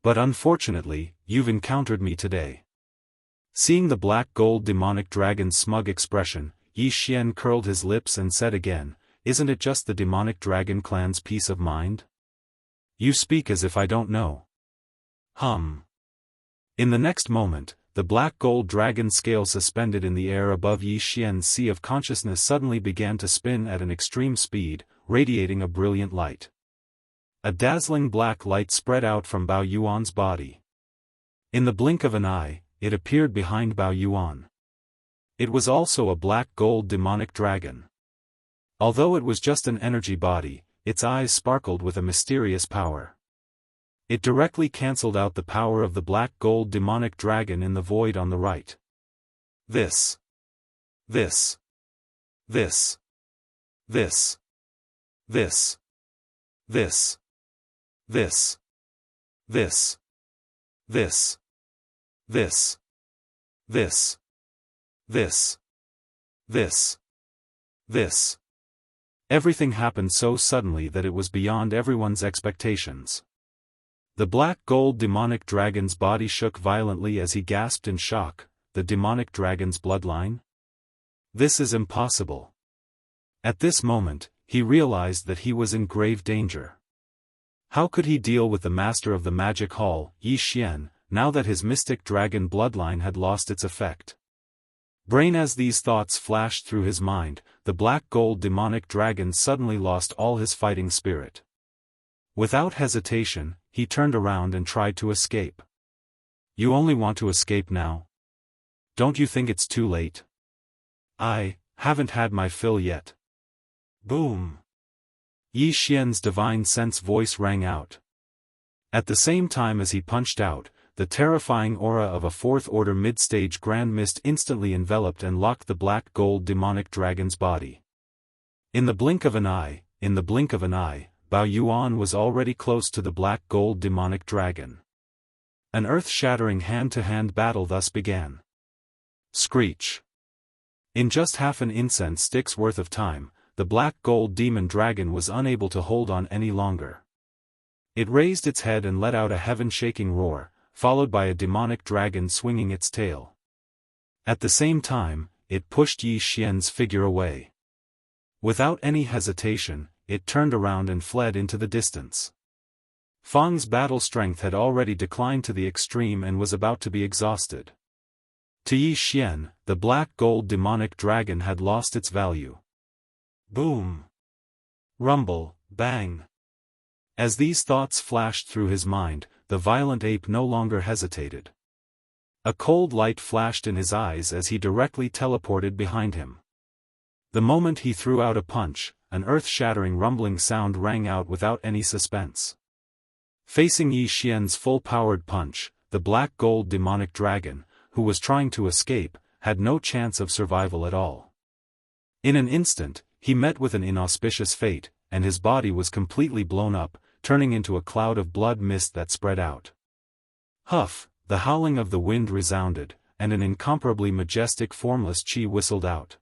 But unfortunately, you've encountered me today. Seeing the black gold demonic dragon's smug expression, Yi Xian curled his lips and said again, "Isn't it just the demonic dragon clan's peace of mind? You speak as if I don't know." In the next moment, the black gold dragon scale suspended in the air above Yi Xian's sea of consciousness suddenly began to spin at an extreme speed, radiating a brilliant light. A dazzling black light spread out from Bao Yuan's body. In the blink of an eye, it appeared behind Bao Yuan. It was also a black gold demonic dragon. Although it was just an energy body, its eyes sparkled with a mysterious power. It directly cancelled out the power of the black gold demonic dragon in the void on the right. This. Everything happened so suddenly that it was beyond everyone's expectations. The black gold demonic dragon's body shook violently as he gasped in shock. The demonic dragon's bloodline? This is impossible. At this moment, he realized that he was in grave danger. How could he deal with the master of the magic hall, Yi Xian, now that his mystic dragon bloodline had lost its effect? As these thoughts flashed through his mind, the black gold demonic dragon suddenly lost all his fighting spirit. Without hesitation, he turned around and tried to escape. You only want to escape now? Don't you think it's too late? I haven't had my fill yet. Boom! Yi Xian's divine sense voice rang out. At the same time as he punched out, the terrifying aura of a fourth-order mid-stage grand mist instantly enveloped and locked the black gold demonic dragon's body. In the blink of an eye, Bao Yuan was already close to the black gold demonic dragon. An earth-shattering hand-to-hand battle thus began. Screech! In just half an incense stick's worth of time, the black gold demon dragon was unable to hold on any longer. It raised its head and let out a heaven-shaking roar, followed by a demonic dragon swinging its tail. At the same time, it pushed Yi Xian's figure away. Without any hesitation, it turned around and fled into the distance. Fang's battle strength had already declined to the extreme and was about to be exhausted. To Yi Xian, the black gold demonic dragon had lost its value. Boom! Rumble, bang! As these thoughts flashed through his mind, the violent ape no longer hesitated. A cold light flashed in his eyes as he directly teleported behind him. The moment he threw out a punch, an earth-shattering rumbling sound rang out without any suspense. Facing Yi Xian's full-powered punch, the black gold demonic dragon, who was trying to escape, had no chance of survival at all. In an instant, he met with an inauspicious fate, and his body was completely blown up, turning into a cloud of blood mist that spread out. Huff! The howling of the wind resounded, and an incomparably majestic formless chi whistled out.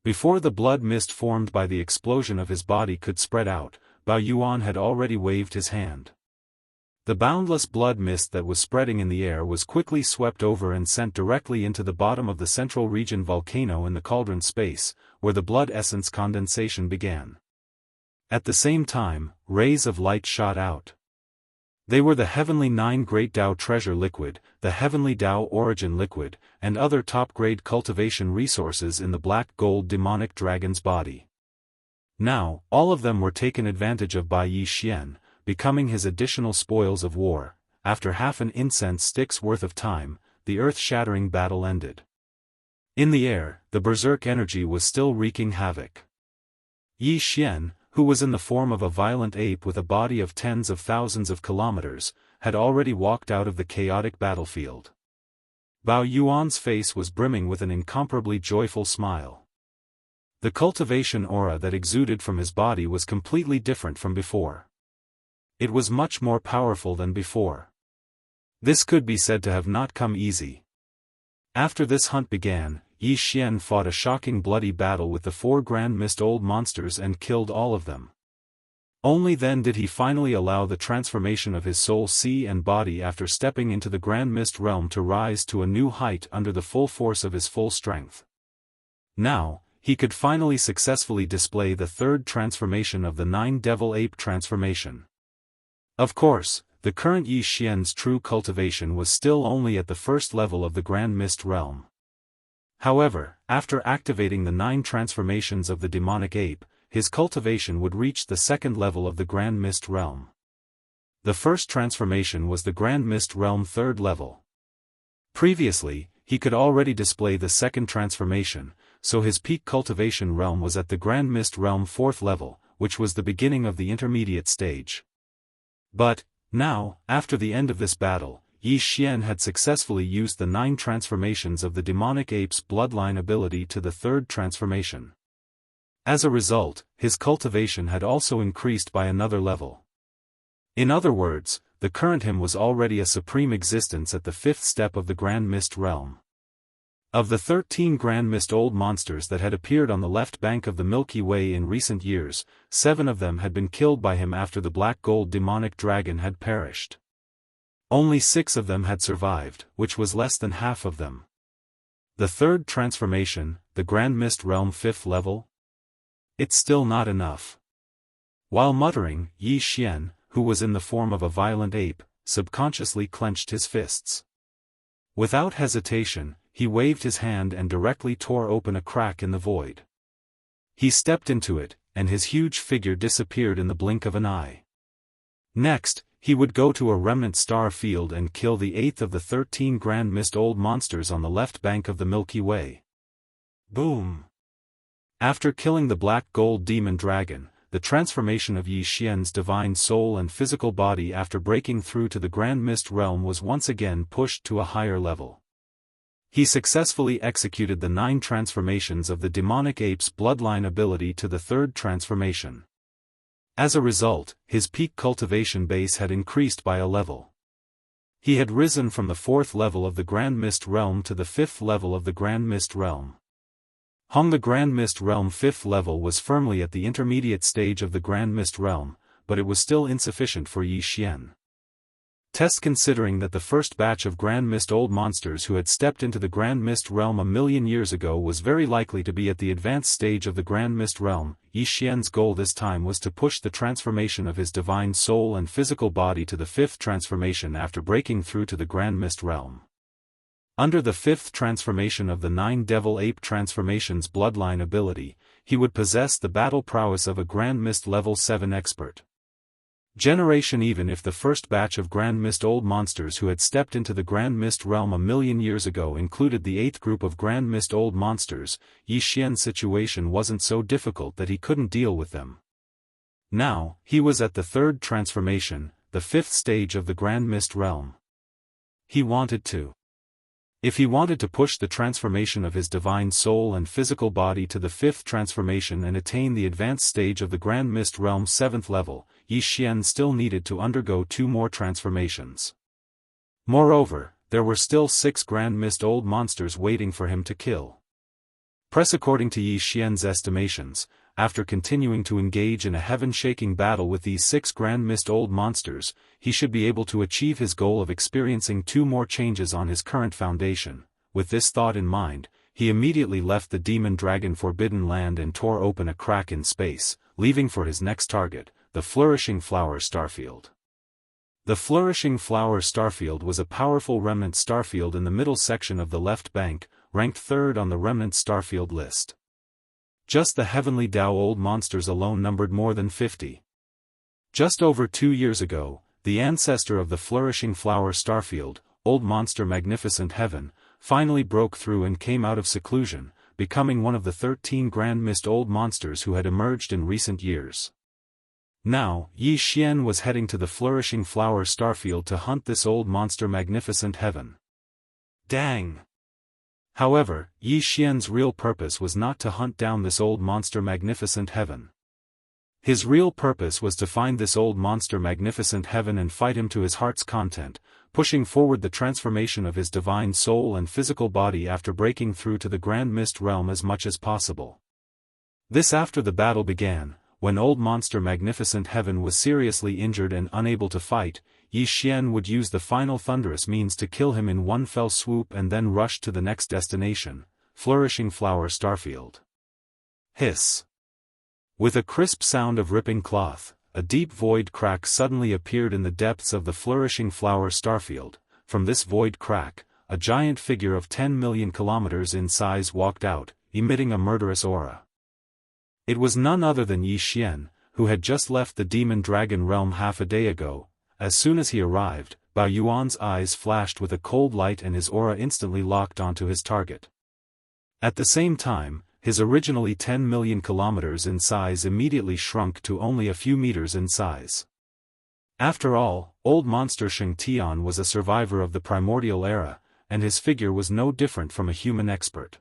Before the blood mist formed by the explosion of his body could spread out, Bao Yuan had already waved his hand. The boundless blood mist that was spreading in the air was quickly swept over and sent directly into the bottom of the central region volcano in the cauldron space, where the blood essence condensation began. At the same time, rays of light shot out. They were the heavenly 9 Great Dao Treasure Liquid, the heavenly Dao Origin Liquid, and other top-grade cultivation resources in the black gold demonic dragon's body. Now, all of them were taken advantage of by Yi Xian, becoming his additional spoils of war. After half an incense stick's worth of time, the earth-shattering battle ended. In the air, the berserk energy was still wreaking havoc. Yi Xian, who was in the form of a violent ape with a body of tens of thousands of kilometers, had already walked out of the chaotic battlefield. Bao Yuan's face was brimming with an incomparably joyful smile. The cultivation aura that exuded from his body was completely different from before. It was much more powerful than before. This could be said to have not come easy. After this hunt began, Yi Xian fought a shocking bloody battle with the 4 Grand Mist Old Monsters and killed all of them. Only then did he finally allow the transformation of his soul sea and body after stepping into the Grand Mist realm to rise to a new height under the full force of his full strength. Now, he could finally successfully display the 3rd transformation of the 9 Devil Ape transformation. Of course, the current Yi Xian's true cultivation was still only at the 1st level of the Grand Mist realm. However, after activating the 9 transformations of the demonic ape, his cultivation would reach the 2nd level of the Grand Mist realm. The 1st transformation was the Grand Mist realm 3rd level. Previously, he could already display the 2nd transformation, so his peak cultivation realm was at the Grand Mist realm 4th level, which was the beginning of the intermediate stage. But, now, after the end of this battle, Yi Xian had successfully used the 9 transformations of the demonic ape's bloodline ability to the 3rd transformation. As a result, his cultivation had also increased by another level. In other words, the current him was already a supreme existence at the 5th step of the Grand Mist realm. Of the 13 Grand Mist Old Monsters that had appeared on the left bank of the Milky Way in recent years, 7 of them had been killed by him after the black gold demonic dragon had perished. Only 6 of them had survived, which was less than half of them. The 3rd transformation, the Grand Mist realm 5th level? It's still not enough. While muttering, Yi Xian, who was in the form of a violent ape, subconsciously clenched his fists. Without hesitation, he waved his hand and directly tore open a crack in the void. He stepped into it, and his huge figure disappeared in the blink of an eye. Next, he would go to a remnant star field and kill the 8th of the 13 Grand Mist Old Monsters on the left bank of the Milky Way. Boom! After killing the black gold demon dragon, the transformation of Yi Xian's divine soul and physical body after breaking through to the Grand Mist realm was once again pushed to a higher level. He successfully executed the 9 transformations of the demonic ape's bloodline ability to the 3rd transformation. As a result, his peak cultivation base had increased by a level. He had risen from the 4th level of the Grand Mist realm to the 5th level of the Grand Mist realm. The Grand Mist realm 5th level was firmly at the intermediate stage of the Grand Mist realm, but it was still insufficient for Yi Xian. Considering that the first batch of Grand Mist Old Monsters who had stepped into the Grand Mist realm a million years ago was very likely to be at the advanced stage of the Grand Mist realm, Yi Xian's goal this time was to push the transformation of his divine soul and physical body to the 5th transformation after breaking through to the Grand Mist realm. Under the fifth transformation of the 9 Devil Ape Transformations bloodline ability, he would possess the battle prowess of a Grand Mist level 7 expert. Generation. Even if the first batch of Grand Mist old monsters who had stepped into the Grand Mist realm a million years ago included the 8th group of Grand Mist old monsters, Yi Xian's situation wasn't so difficult that he couldn't deal with them. Now, he was at the 3rd transformation, the 5th stage of the Grand Mist realm. If he wanted to push the transformation of his divine soul and physical body to the 5th transformation and attain the advanced stage of the Grand Mist realm 7th level, Yi Xian still needed to undergo 2 more transformations. Moreover, there were still 6 Grand Mist old monsters waiting for him to kill. According to Yi Xian's estimations, after continuing to engage in a heaven-shaking battle with these 6 Grand Mist old monsters, he should be able to achieve his goal of experiencing 2 more changes on his current foundation. With this thought in mind, he immediately left the Demon Dragon Forbidden Land and tore open a crack in space, leaving for his next target, the Flourishing Flower Starfield. The Flourishing Flower Starfield was a powerful remnant starfield in the middle section of the left bank, ranked 3rd on the remnant starfield list. Just the Heavenly Dao old monsters alone numbered more than 50. Just over 2 years ago, the ancestor of the Flourishing Flower Starfield, Old Monster Magnificent Heaven, finally broke through and came out of seclusion, becoming one of the 13 Grand Mist old monsters who had emerged in recent years. Now, Yi Xian was heading to the Flourishing Flower Starfield to hunt this old monster Magnificent Heaven. Dang! However, Yi Xian's real purpose was not to hunt down this old monster Magnificent Heaven. His real purpose was to find this old monster Magnificent Heaven and fight him to his heart's content, pushing forward the transformation of his divine soul and physical body after breaking through to the Grand Mist realm as much as possible. This after the battle began, when old monster Magnificent Heaven was seriously injured and unable to fight, Yi Xian would use the final thunderous means to kill him in one fell swoop and then rush to the next destination, Flourishing Flower Starfield. Hiss. With a crisp sound of ripping cloth, a deep void crack suddenly appeared in the depths of the Flourishing Flower Starfield. From this void crack, a giant figure of 10 million kilometers in size walked out, emitting a murderous aura. It was none other than Yi Xian, who had just left the Demon Dragon realm half a day ago. As soon as he arrived, Bao Yuan's eyes flashed with a cold light and his aura instantly locked onto his target. At the same time, his originally 10 million kilometers in size immediately shrunk to only a few meters in size. After all, old monster Xianxia was a survivor of the primordial era, and his figure was no different from a human expert.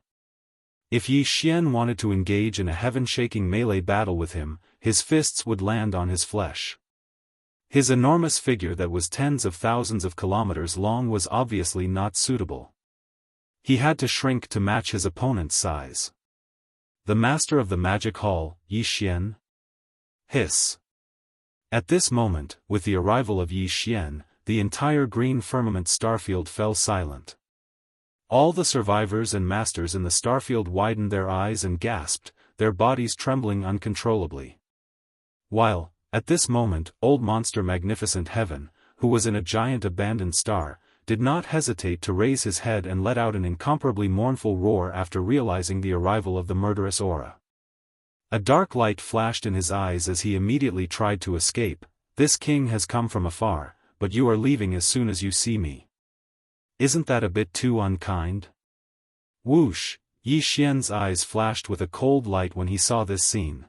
If Yi Xian wanted to engage in a heaven-shaking melee battle with him, his fists would land on his flesh. His enormous figure that was tens of thousands of kilometers long was obviously not suitable. He had to shrink to match his opponent's size. The master of the magic hall, Yi Xian? Hiss. At this moment, with the arrival of Yi Xian, the entire green firmament starfield fell silent. All the survivors and masters in the starfield widened their eyes and gasped, their bodies trembling uncontrollably. While, at this moment, old monster Magnificent Heaven, who was in a giant abandoned star, did not hesitate to raise his head and let out an incomparably mournful roar after realizing the arrival of the murderous aura. A dark light flashed in his eyes as he immediately tried to escape. This king has come from afar, but you are leaving as soon as you see me. Isn't that a bit too unkind? Whoosh! Yi Xian's eyes flashed with a cold light when he saw this scene.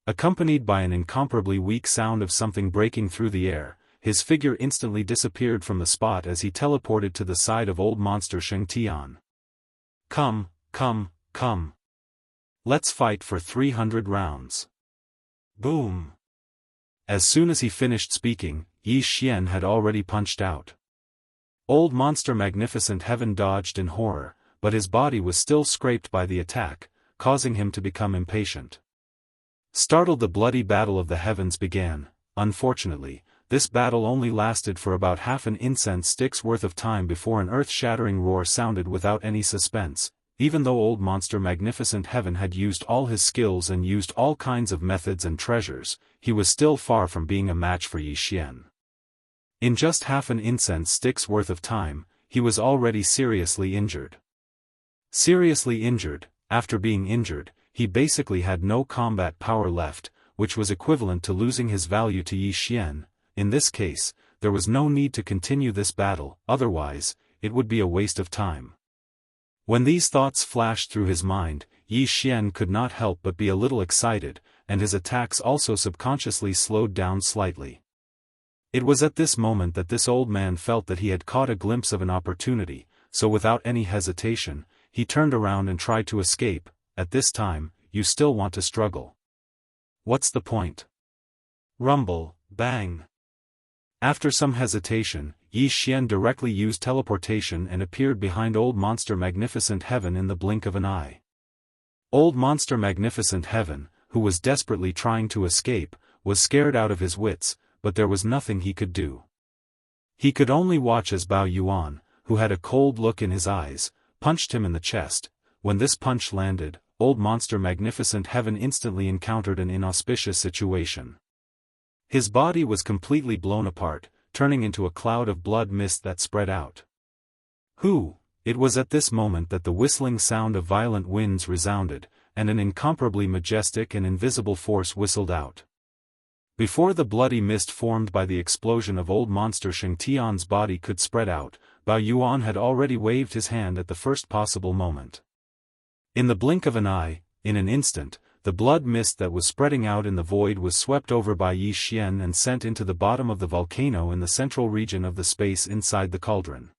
Accompanied by an incomparably weak sound of something breaking through the air, his figure instantly disappeared from the spot as he teleported to the side of old monster Xianxia. Come. Let's fight for 300 rounds. Boom. As soon as he finished speaking, Yi Xian had already punched out. Old monster Magnificent Heaven dodged in horror, but his body was still scraped by the attack, causing him to become impatient. Startled, the bloody battle of the heavens began. Unfortunately, this battle only lasted for about half an incense stick's worth of time before an earth-shattering roar sounded without any suspense. Even though old monster Magnificent Heaven had used all his skills and used all kinds of methods and treasures, he was still far from being a match for Yi Xian. In just half an incense stick's worth of time, he was already seriously injured. Seriously injured, after being injured, he basically had no combat power left, which was equivalent to losing his value to Yi Xian. In this case, there was no need to continue this battle, otherwise, it would be a waste of time. When these thoughts flashed through his mind, Yi Xian could not help but be a little excited, and his attacks also subconsciously slowed down slightly. It was at this moment that this old man felt that he had caught a glimpse of an opportunity, so without any hesitation, he turned around and tried to escape. At this time, you still want to struggle. What's the point? Rumble, bang. After some hesitation, Yi Xian directly used teleportation and appeared behind Old Monster Magnificent Heaven in the blink of an eye. Old Monster Magnificent Heaven, who was desperately trying to escape, was scared out of his wits, but there was nothing he could do. He could only watch as Bao Yuan, who had a cold look in his eyes, punched him in the chest. When this punch landed, Old Monster Magnificent Heaven instantly encountered an inauspicious situation. His body was completely blown apart, turning into a cloud of blood mist that spread out. It was at this moment that the whistling sound of violent winds resounded, and an incomparably majestic and invisible force whistled out. Before the bloody mist formed by the explosion of Old Monster Xianxia's body could spread out, Bao Yuan had already waved his hand at the first possible moment. In the blink of an eye, in an instant, the blood mist that was spreading out in the void was swept over by Yi Xian and sent into the bottom of the volcano in the central region of the space inside the cauldron.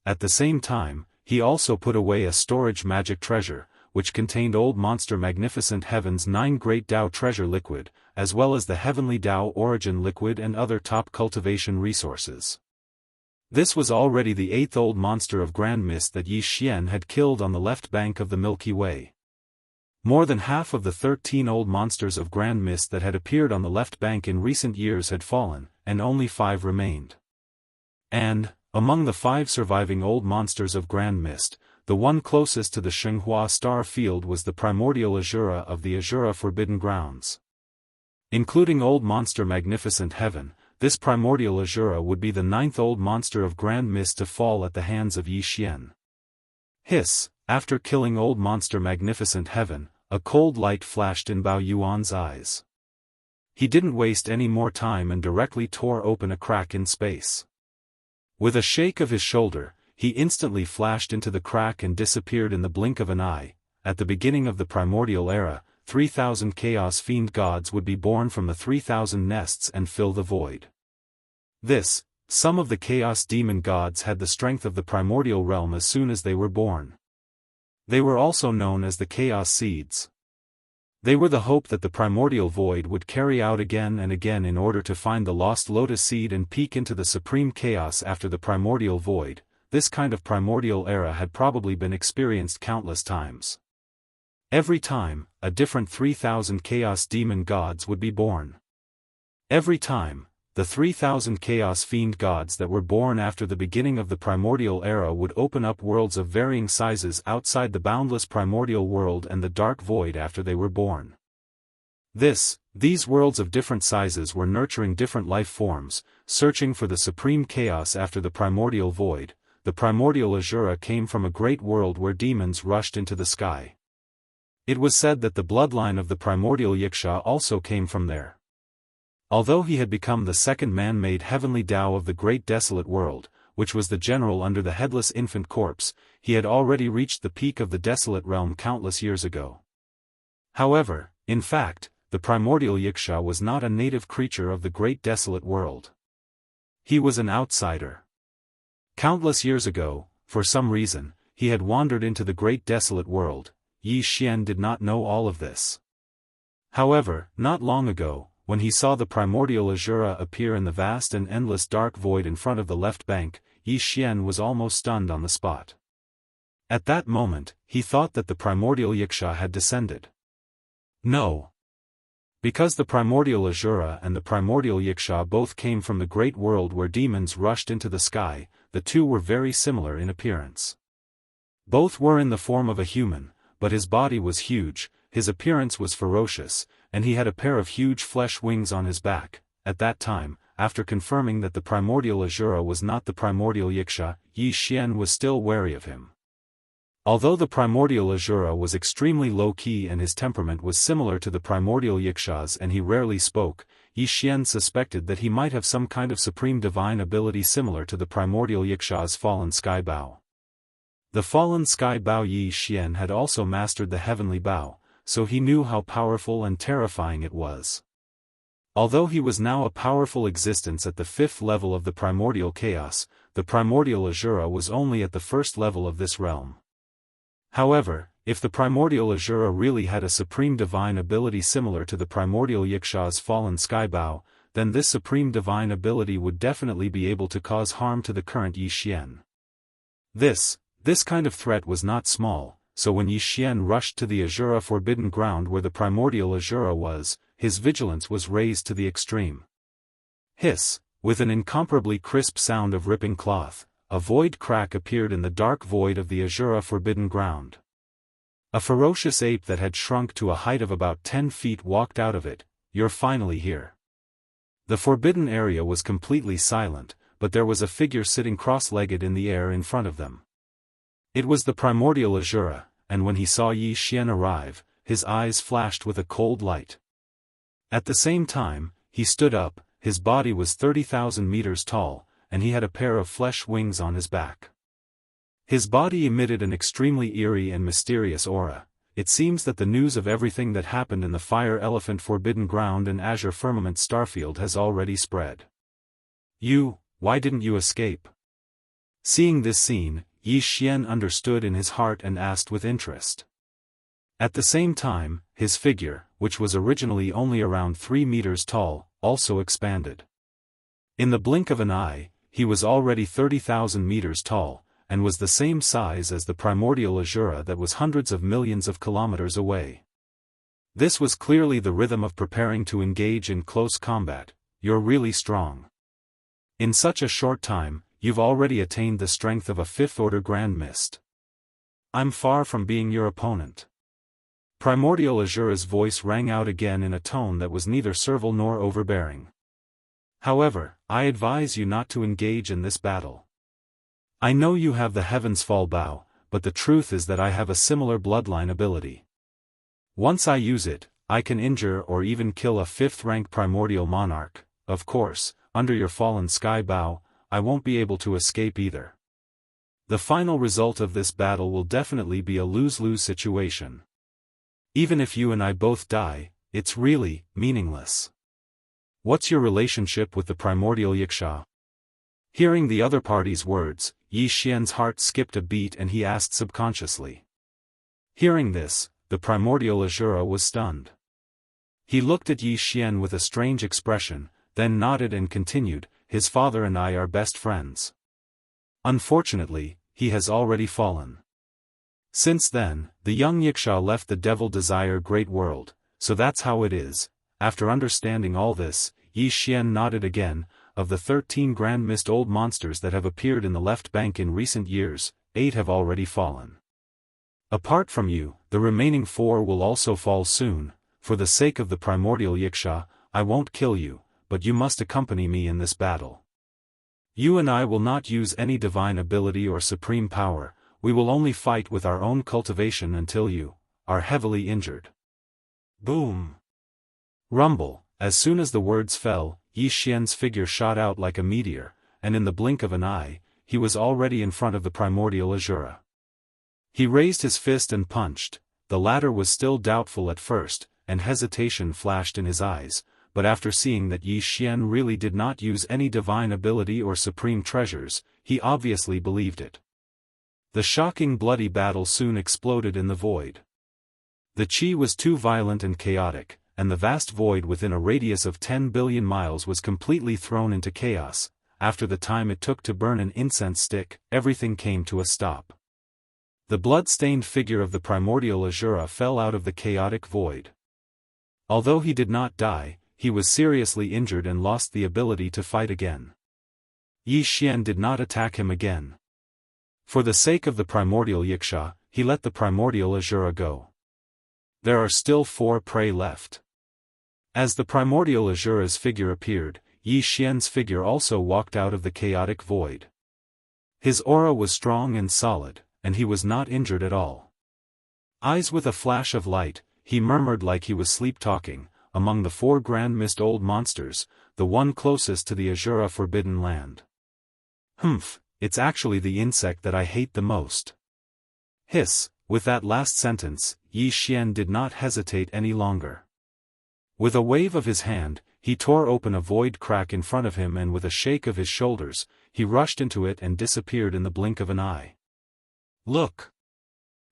At the same time, he also put away a storage magic treasure, which contained Old Monster Magnificent Heaven's 9 Great Dao Treasure Liquid, as well as the Heavenly Dao Origin Liquid and other top cultivation resources. This was already the 8th Old Monster of Grand Mist that Yi Xian had killed on the left bank of the Milky Way. More than half of the 13 Old Monsters of Grand Mist that had appeared on the left bank in recent years had fallen, and only 5 remained. And, among the 5 surviving Old Monsters of Grand Mist, the one closest to the Shenghua star field was the primordial Azura of the Azura Forbidden Grounds. Including Old Monster Magnificent Heaven, this primordial Azura would be the 9th Old Monster of Grand Mist to fall at the hands of Yi Xian. After killing Old Monster Magnificent Heaven, a cold light flashed in Bao Yuan's eyes. He didn't waste any more time and directly tore open a crack in space. With a shake of his shoulder, he instantly flashed into the crack and disappeared in the blink of an eye. At the beginning of the primordial era, 3,000 Chaos Fiend gods would be born from the 3,000 nests and fill the void. Some of the Chaos Demon gods had the strength of the primordial realm as soon as they were born. They were also known as the Chaos Seeds. They were the hope that the primordial void would carry out again and again in order to find the lost lotus seed and peek into the supreme chaos after the primordial void. This kind of primordial era had probably been experienced countless times. Every time, a different 3,000 Chaos Demon gods would be born. Every time, the 3,000 Chaos Fiend gods that were born after the beginning of the primordial era would open up worlds of varying sizes outside the boundless primordial world and the dark void after they were born. These worlds of different sizes were nurturing different life forms, searching for the supreme chaos after the primordial void. The primordial Azura came from a great world where demons rushed into the sky. It was said that the bloodline of the primordial Yiksha also came from there. Although he had become the second man-made heavenly Tao of the great desolate world, which was the general under the headless infant corpse, he had already reached the peak of the desolate realm countless years ago. However, in fact, the primordial Yiksha was not a native creature of the great desolate world. He was an outsider. Countless years ago, for some reason, he had wandered into the great desolate world. Yi Xian did not know all of this. However, not long ago, when he saw the primordial Azura appear in the vast and endless dark void in front of the left bank, Yi Xian was almost stunned on the spot. At that moment, he thought that the primordial Yiksha had descended. No. Because the primordial Azura and the primordial Yiksha both came from the great world where demons rushed into the sky, the two were very similar in appearance. Both were in the form of a human, but his body was huge, his appearance was ferocious, and he had a pair of huge flesh wings on his back. At that time, after confirming that the primordial Azura was not the primordial Yixia, Yi Xian was still wary of him. Although the primordial Azura was extremely low-key and his temperament was similar to the primordial Yixia's and he rarely spoke, Yi Xian suspected that he might have some kind of supreme divine ability similar to the primordial Yixia's fallen sky bow. The fallen sky bow Yi Xian had also mastered the heavenly bow, so he knew how powerful and terrifying it was. Although he was now a powerful existence at the 5th level of the primordial chaos, the primordial Azura was only at the 1st level of this realm. However, if the primordial Azura really had a supreme divine ability similar to the primordial Yixia's fallen sky bow, then this supreme divine ability would definitely be able to cause harm to the current Yi Xian. This kind of threat was not small, so when Yi Xian rushed to the Azura forbidden ground where the primordial Azura was, his vigilance was raised to the extreme. Hiss! With an incomparably crisp sound of ripping cloth, a void crack appeared in the dark void of the Azura forbidden ground. A ferocious ape that had shrunk to a height of about 10 feet walked out of it. "You're finally here." The forbidden area was completely silent, but there was a figure sitting cross-legged in the air in front of them. It was the primordial Azura, and when he saw Yi Xian arrive, his eyes flashed with a cold light. At the same time, he stood up. His body was 30,000 meters tall, and he had a pair of flesh wings on his back. His body emitted an extremely eerie and mysterious aura. It seems that the news of everything that happened in the Fire Elephant Forbidden Ground and Azure Firmament Starfield has already spread. Why didn't you escape?" Seeing this scene, Yi Xian understood in his heart and asked with interest. At the same time, his figure, which was originally only around 3 meters tall, also expanded. In the blink of an eye, he was already 30,000 meters tall, and was the same size as the primordial Azura that was hundreds of millions of kilometers away. This was clearly the rhythm of preparing to engage in close combat. "You're really strong. In such a short time, you've already attained the strength of a 5th-order Grand Mist. I'm far from being your opponent." Primordial Azura's voice rang out again in a tone that was neither servile nor overbearing. "However, I advise you not to engage in this battle. I know you have the Heaven's Fall bow, but the truth is that I have a similar bloodline ability. Once I use it, I can injure or even kill a 5th-rank primordial monarch. Of course, under your fallen sky bow, I won't be able to escape either. The final result of this battle will definitely be a lose-lose situation. Even if you and I both die, it's really meaningless. What's your relationship with the primordial Yixia?" Hearing the other party's words, Yi Xian's heart skipped a beat and he asked subconsciously. Hearing this, the primordial Azura was stunned. He looked at Yi Xian with a strange expression, then nodded and continued, "His father and I are best friends. Unfortunately, he has already fallen. Since then, the young Yixia left the Devil Desire Great World, so that's how it is." After understanding all this, Yi Xian nodded again. "Of the 13 Grand Mist old monsters that have appeared in the left bank in recent years, 8 have already fallen. Apart from you, the remaining 4 will also fall soon. For the sake of the primordial Yixia, I won't kill you, but you must accompany me in this battle. You and I will not use any divine ability or supreme power, we will only fight with our own cultivation until you are heavily injured." Boom! Rumble! As soon as the words fell, Yi Xian's figure shot out like a meteor, and in the blink of an eye, he was already in front of the primordial Azura. He raised his fist and punched. The latter was still doubtful at first, and hesitation flashed in his eyes, but after seeing that Yi Xian really did not use any divine ability or supreme treasures, he obviously believed it. The shocking bloody battle soon exploded in the void. The qi was too violent and chaotic, and the vast void within a radius of 10 billion miles was completely thrown into chaos. After the time it took to burn an incense stick, everything came to a stop. The blood-stained figure of the primordial Azura fell out of the chaotic void. Although he did not die, he was seriously injured and lost the ability to fight again. Yi Xian did not attack him again. For the sake of the primordial Yixia, he let the primordial Azura go. There are still 4 prey left. As the primordial Azura's figure appeared, Yi Xian's figure also walked out of the chaotic void. His aura was strong and solid, and he was not injured at all. Eyes with a flash of light, he murmured like he was sleep-talking, among the 4 grand mist old monsters, the one closest to the Azura Forbidden Land. Humph, it's actually the insect that I hate the most. Hiss, with that last sentence, Yi Xian did not hesitate any longer. With a wave of his hand, he tore open a void crack in front of him, and with a shake of his shoulders, he rushed into it and disappeared in the blink of an eye. Look!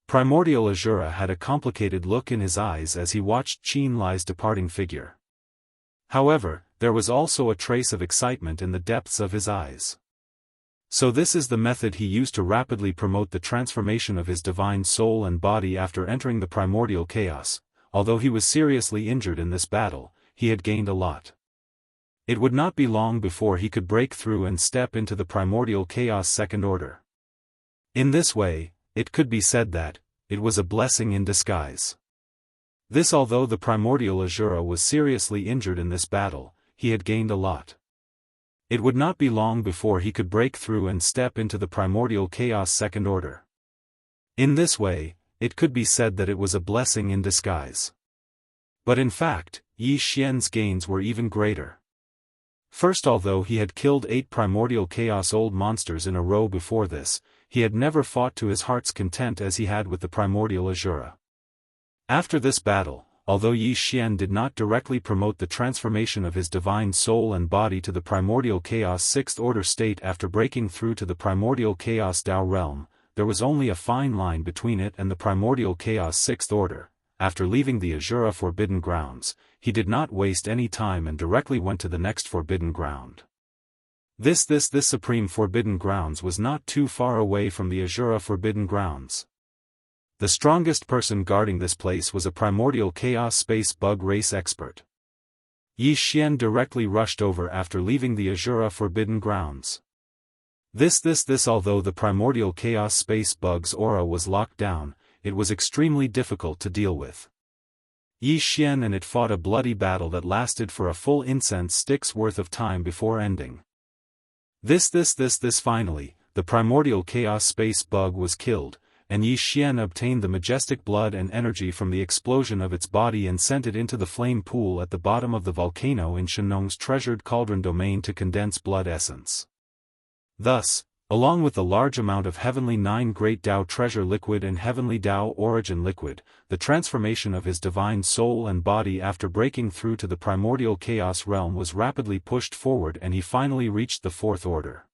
Primordial Azura had a complicated look in his eyes as he watched Qin Li's departing figure. However, there was also a trace of excitement in the depths of his eyes. So this is the method he used to rapidly promote the transformation of his divine soul and body after entering the primordial chaos. Although he was seriously injured in this battle, he had gained a lot. It would not be long before he could break through and step into the primordial chaos second order. In this way, it could be said that it was a blessing in disguise. This, although the primordial Azura was seriously injured in this battle, he had gained a lot. It would not be long before he could break through and step into the primordial chaos second order. In this way, it could be said that it was a blessing in disguise. But in fact, Yi Xian's gains were even greater. First, although he had killed 8 primordial chaos old monsters in a row before this, he had never fought to his heart's content as he had with the primordial Azura. After this battle, although Yi Xian did not directly promote the transformation of his divine soul and body to the primordial chaos 6th order state after breaking through to the primordial chaos Dao realm, there was only a fine line between it and the primordial chaos 6th order. After leaving the Azura Forbidden Grounds, he did not waste any time and directly went to the next Forbidden Ground. This Supreme Forbidden Grounds was not too far away from the Azura Forbidden Grounds. The strongest person guarding this place was a primordial chaos space bug race expert. Yi Xian directly rushed over after leaving the Azura Forbidden Grounds. Although the primordial chaos space bug's aura was locked down, it was extremely difficult to deal with. Yi Xian and it fought a bloody battle that lasted for a full incense stick's worth of time before ending. Finally, the primordial chaos space bug was killed, and Yi Xian obtained the majestic blood and energy from the explosion of its body and sent it into the flame pool at the bottom of the volcano in Shenong's treasured cauldron domain to condense blood essence. Thus, along with the large amount of Heavenly 9 Great Dao Treasure Liquid and Heavenly Dao Origin Liquid, the transformation of his divine soul and body after breaking through to the primordial chaos realm was rapidly pushed forward, and he finally reached the 4th order.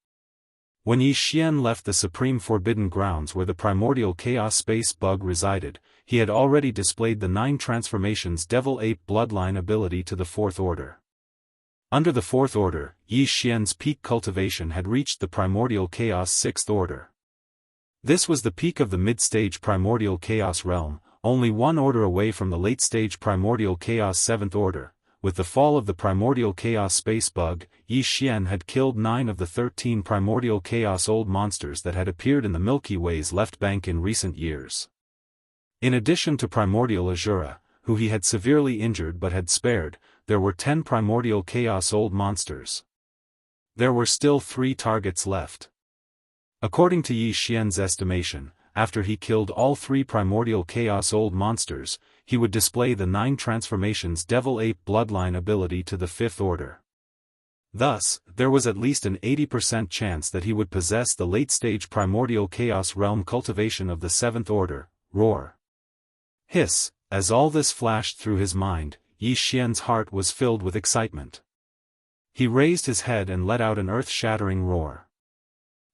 When Yi Xian left the Supreme Forbidden Grounds where the primordial chaos space bug resided, he had already displayed the 9 transformations Devil Ape Bloodline ability to the 4th order. Under the 4th order, Yi Xian's peak cultivation had reached the primordial chaos 6th order. This was the peak of the mid-stage primordial chaos realm, only 1 order away from the late-stage primordial chaos 7th order. With the fall of the primordial chaos space bug, Yi Xian had killed 9 of the 13 primordial chaos old monsters that had appeared in the Milky Way's left bank in recent years. In addition to primordial Azura, who he had severely injured but had spared, there were 10 primordial chaos old monsters. There were still 3 targets left. According to Yi Xian's estimation, after he killed all 3 primordial chaos old monsters, he would display the 9 transformations Devil Ape Bloodline ability to the 5th order. Thus, there was at least an 80% chance that he would possess the late-stage primordial chaos realm cultivation of the 7th order, Roar. Hiss, as all this flashed through his mind, Yi Xian's heart was filled with excitement. He raised his head and let out an earth-shattering roar.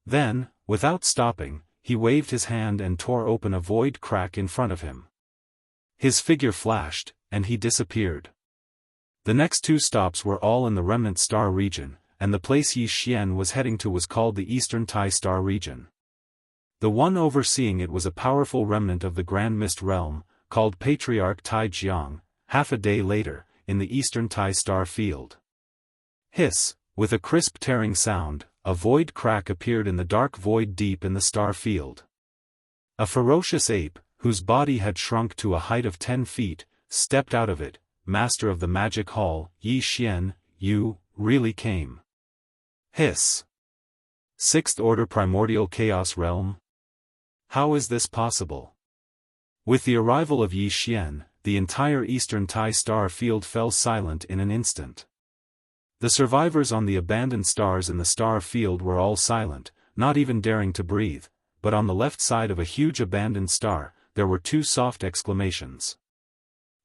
Then, without stopping, he waved his hand and tore open a void crack in front of him. His figure flashed, and he disappeared. The next 2 stops were all in the Remnant Star region, and the place Yi Xian was heading to was called the Eastern Tai Star region. The one overseeing it was a powerful remnant of the Grand Mist realm, called Patriarch Tai Jiang. Half a day later, in the Eastern Tai Star field. Hiss, with a crisp tearing sound, a void crack appeared in the dark void deep in the star field. A ferocious ape, whose body had shrunk to a height of 10 feet, stepped out of it, master of the magic hall, Yi Xian, Yu, really came. Hiss. Sixth Order Primordial Chaos Realm? How is this possible? With the arrival of Yi Xian, the entire Eastern Tai star field fell silent in an instant. The survivors on the abandoned stars in the star field were all silent, not even daring to breathe, but on the left side of a huge abandoned star, there were two soft exclamations.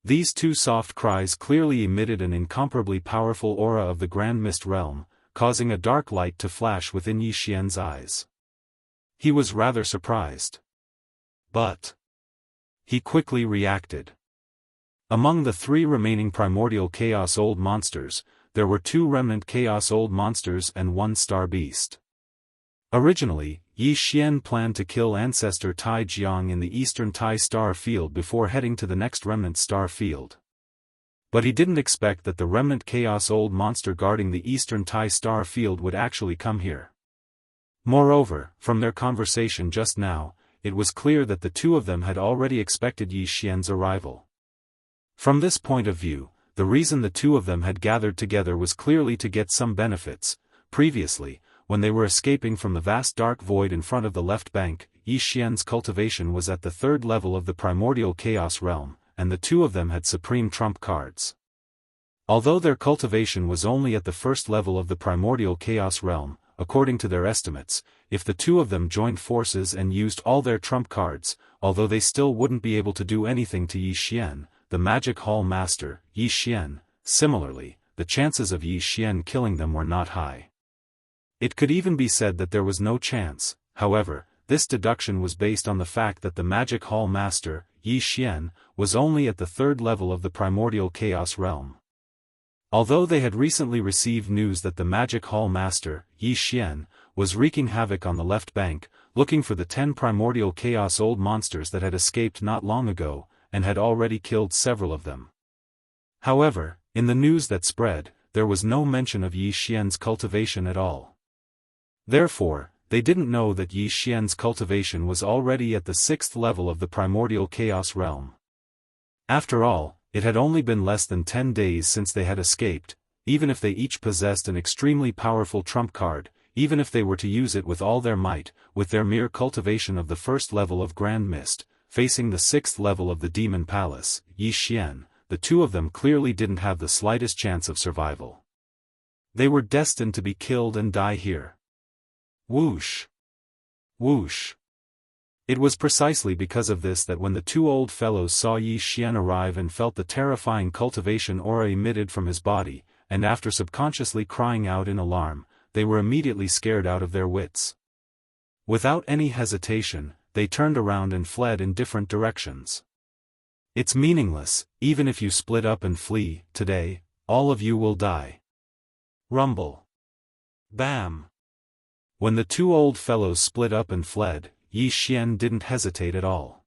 These two soft cries clearly emitted an incomparably powerful aura of the Grand Mist realm, causing a dark light to flash within Yi Xian's eyes. He was rather surprised. But he quickly reacted. Among the three remaining primordial Chaos Old Monsters, there were two remnant Chaos Old Monsters and one Star Beast. Originally, Yi Xian planned to kill Ancestor Tai Jiang in the Eastern Tai star field before heading to the next remnant star field. But he didn't expect that the remnant Chaos Old Monster guarding the Eastern Tai star field would actually come here. Moreover, from their conversation just now, it was clear that the two of them had already expected Yi Xian's arrival. From this point of view, the reason the two of them had gathered together was clearly to get some benefits. Previously, when they were escaping from the vast dark void in front of the left bank, Yi Xian's cultivation was at the third level of the primordial chaos realm, and the two of them had supreme trump cards. Although their cultivation was only at the first level of the primordial chaos realm, according to their estimates, if the two of them joined forces and used all their trump cards, although they still wouldn't be able to do anything to Yi Xian, the magic hall master, Yi Xian. Similarly, the chances of Yi Xian killing them were not high. It could even be said that there was no chance. However, this deduction was based on the fact that the magic hall master, Yi Xian, was only at the third level of the primordial chaos realm. Although they had recently received news that the magic hall master, Yi Xian, was wreaking havoc on the left bank, looking for the 10 primordial chaos old monsters that had escaped not long ago, and had already killed several of them. However, in the news that spread, there was no mention of Yi Xian's cultivation at all. Therefore, they didn't know that Yi Xian's cultivation was already at the 6th level of the primordial chaos realm. After all, it had only been less than 10 days since they had escaped. Even if they each possessed an extremely powerful trump card, even if they were to use it with all their might, with their mere cultivation of the first level of Grand Mist, facing the 6th level of the Demon Palace, Yi Xian, the two of them clearly didn't have the slightest chance of survival. They were destined to be killed and die here. Whoosh! Whoosh! It was precisely because of this that when the two old fellows saw Yi Xian arrive and felt the terrifying cultivation aura emitted from his body, and after subconsciously crying out in alarm, they were immediately scared out of their wits. Without any hesitation, they turned around and fled in different directions. It's meaningless, even if you split up and flee. Today, all of you will die. Rumble. Bam. When the two old fellows split up and fled, Yi Xian didn't hesitate at all.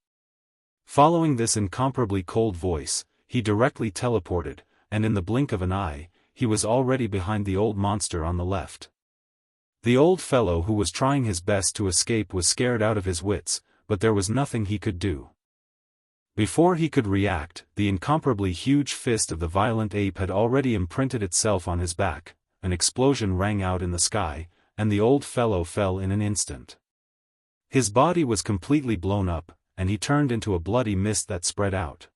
Following this incomparably cold voice, he directly teleported, and in the blink of an eye, he was already behind the old monster on the left. The old fellow who was trying his best to escape was scared out of his wits, but there was nothing he could do. Before he could react, the incomparably huge fist of the violent ape had already imprinted itself on his back. An explosion rang out in the sky, and the old fellow fell in an instant. His body was completely blown up, and he turned into a bloody mist that spread out.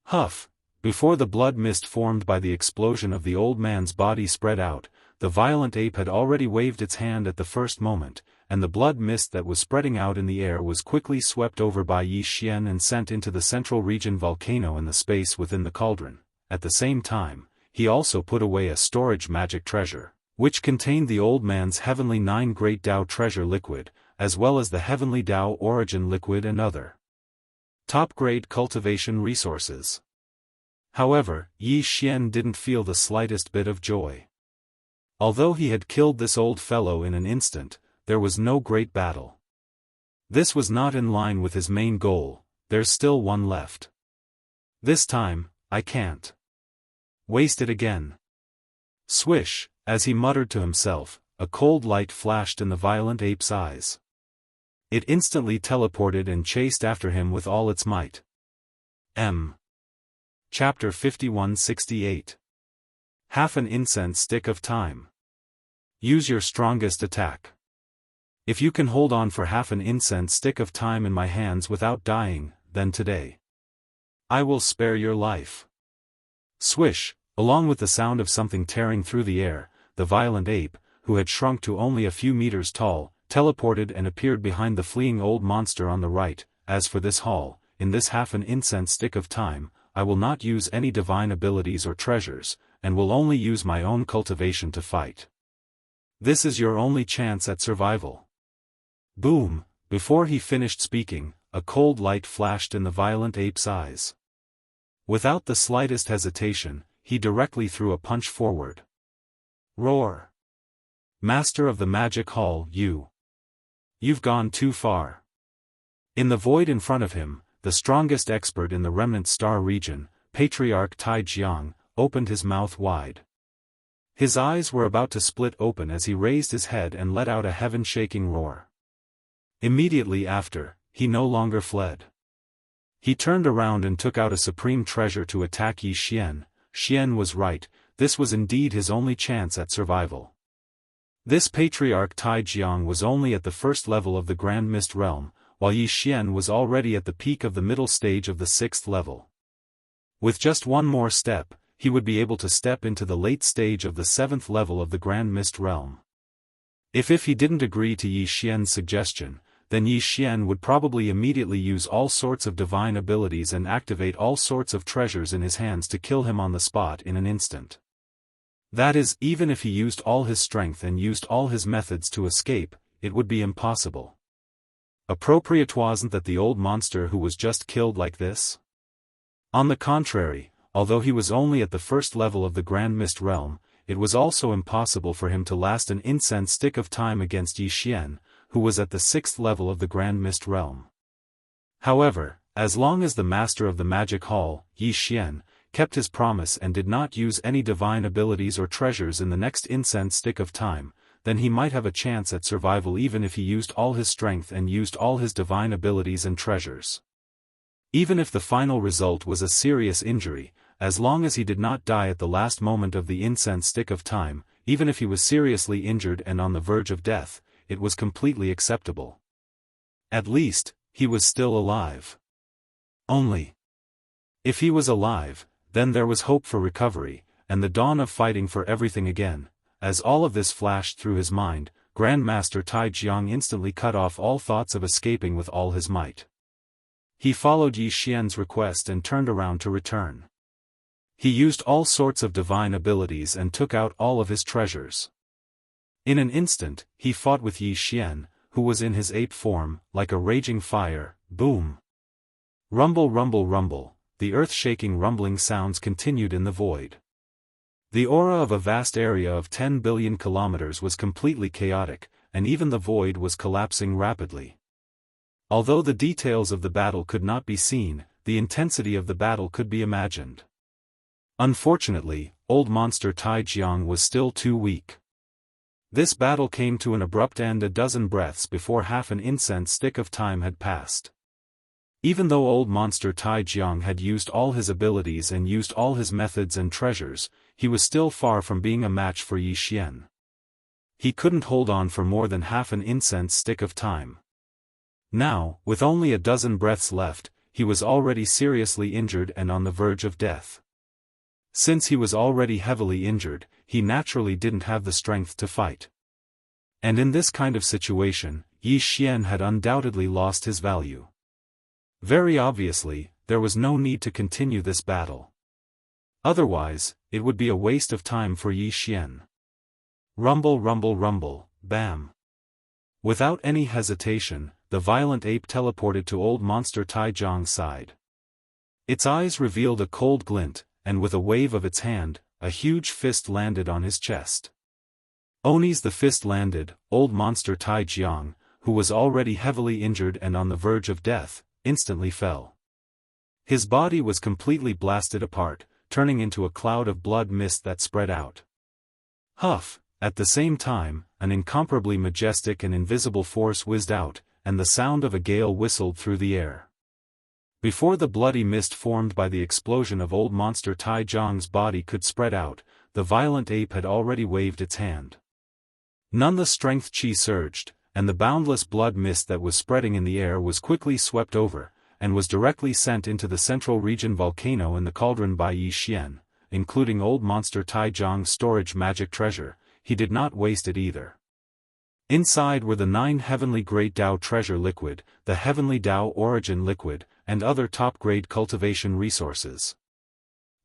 Huff! Before the blood mist formed by the explosion of the old man's body spread out, the violent ape had already waved its hand at the first moment, and the blood mist that was spreading out in the air was quickly swept over by Yi Xian and sent into the central region volcano in the space within the cauldron. At the same time, he also put away a storage magic treasure, which contained the old man's heavenly 9 great Dao treasure liquid, as well as the heavenly Dao origin liquid and other top-grade cultivation resources. However, Yi Xian didn't feel the slightest bit of joy. Although he had killed this old fellow in an instant, there was no great battle. This was not in line with his main goal. There's still one left. This time, I can't waste it again. Swish, as he muttered to himself, a cold light flashed in the violent ape's eyes. It instantly teleported and chased after him with all its might. Chapter 5168. Half an incense stick of time. Use your strongest attack. If you can hold on for half an incense stick of time in my hands without dying, then today I will spare your life. Swish, along with the sound of something tearing through the air, the violent ape, who had shrunk to only a few meters tall, teleported and appeared behind the fleeing old monster on the right. As for this haul, in this half an incense stick of time, I will not use any divine abilities or treasures, and will only use my own cultivation to fight. This is your only chance at survival. Boom! Before he finished speaking, a cold light flashed in the violent ape's eyes. Without the slightest hesitation, he directly threw a punch forward. Roar! Master of the Magic Hall, you've gone too far. In the void in front of him, the strongest expert in the Remnant Star region, Patriarch Tai Jiang, opened his mouth wide. His eyes were about to split open as he raised his head and let out a heaven-shaking roar. Immediately after, he no longer fled. He turned around and took out a supreme treasure to attack Yi Xian. Xian was right, this was indeed his only chance at survival. This Patriarch Tai Jiang was only at the first level of the Grand Mist Realm, while Yi Xian was already at the peak of the middle stage of the 6th level. With just one more step, he would be able to step into the late stage of the 7th level of the Grand Mist Realm. If he didn't agree to Yi Xian's suggestion, then Yi Xian would probably immediately use all sorts of divine abilities and activate all sorts of treasures in his hands to kill him on the spot in an instant. That is, even if he used all his strength and used all his methods to escape, it would be impossible. Appropriate wasn't that the old monster who was just killed like this? On the contrary, although he was only at the first level of the Grand Mist Realm, it was also impossible for him to last an incense stick of time against Yi Xian, who was at the 6th level of the Grand Mist Realm. However, as long as the Master of the Magic Hall, Yi Xian, kept his promise and did not use any divine abilities or treasures in the next incense stick of time, then he might have a chance at survival even if he used all his strength and used all his divine abilities and treasures. Even if the final result was a serious injury, as long as he did not die at the last moment of the incense stick of time, even if he was seriously injured and on the verge of death, it was completely acceptable. At least, he was still alive. Only if he was alive, then there was hope for recovery, and the dawn of fighting for everything again. As all of this flashed through his mind, Grandmaster Tai Jiang instantly cut off all thoughts of escaping with all his might. He followed Yi Xian's request and turned around to return. He used all sorts of divine abilities and took out all of his treasures. In an instant, he fought with Yi Xian, who was in his ape form, like a raging fire. Boom! Rumble, rumble, rumble, the earth-shaking rumbling sounds continued in the void. The aura of a vast area of 10 billion kilometers was completely chaotic, and even the void was collapsing rapidly. Although the details of the battle could not be seen, the intensity of the battle could be imagined. Unfortunately, old monster Tai Jiang was still too weak. This battle came to an abrupt end a dozen breaths before half an incense stick of time had passed. Even though old monster Tai Jiang had used all his abilities and used all his methods and treasures, he was still far from being a match for Yi Xian. He couldn't hold on for more than half an incense stick of time. Now, with only a dozen breaths left, he was already seriously injured and on the verge of death. Since he was already heavily injured, he naturally didn't have the strength to fight. And in this kind of situation, Yi Xian had undoubtedly lost his value. Very obviously, there was no need to continue this battle. Otherwise, it would be a waste of time for Yi Xian. Rumble, rumble, rumble, bam. Without any hesitation, the violent ape teleported to old monster Tai Jiang's side. Its eyes revealed a cold glint, and with a wave of its hand, a huge fist landed on his chest. Oni's the fist landed, old monster Tai Jiang, who was already heavily injured and on the verge of death, instantly fell. His body was completely blasted apart, turning into a cloud of blood mist that spread out. Huff! At the same time, an incomparably majestic and invisible force whizzed out, and the sound of a gale whistled through the air. Before the bloody mist formed by the explosion of old monster Tai Jiang's body could spread out, the violent ape had already waved its hand. None the strength chi surged, and the boundless blood mist that was spreading in the air was quickly swept over, and was directly sent into the central region volcano in the cauldron by Yi Xian, including old monster Taijiang's storage magic treasure. He did not waste it either. Inside were the 9 heavenly great Dao treasure liquid, the heavenly Dao origin liquid, and other top-grade cultivation resources.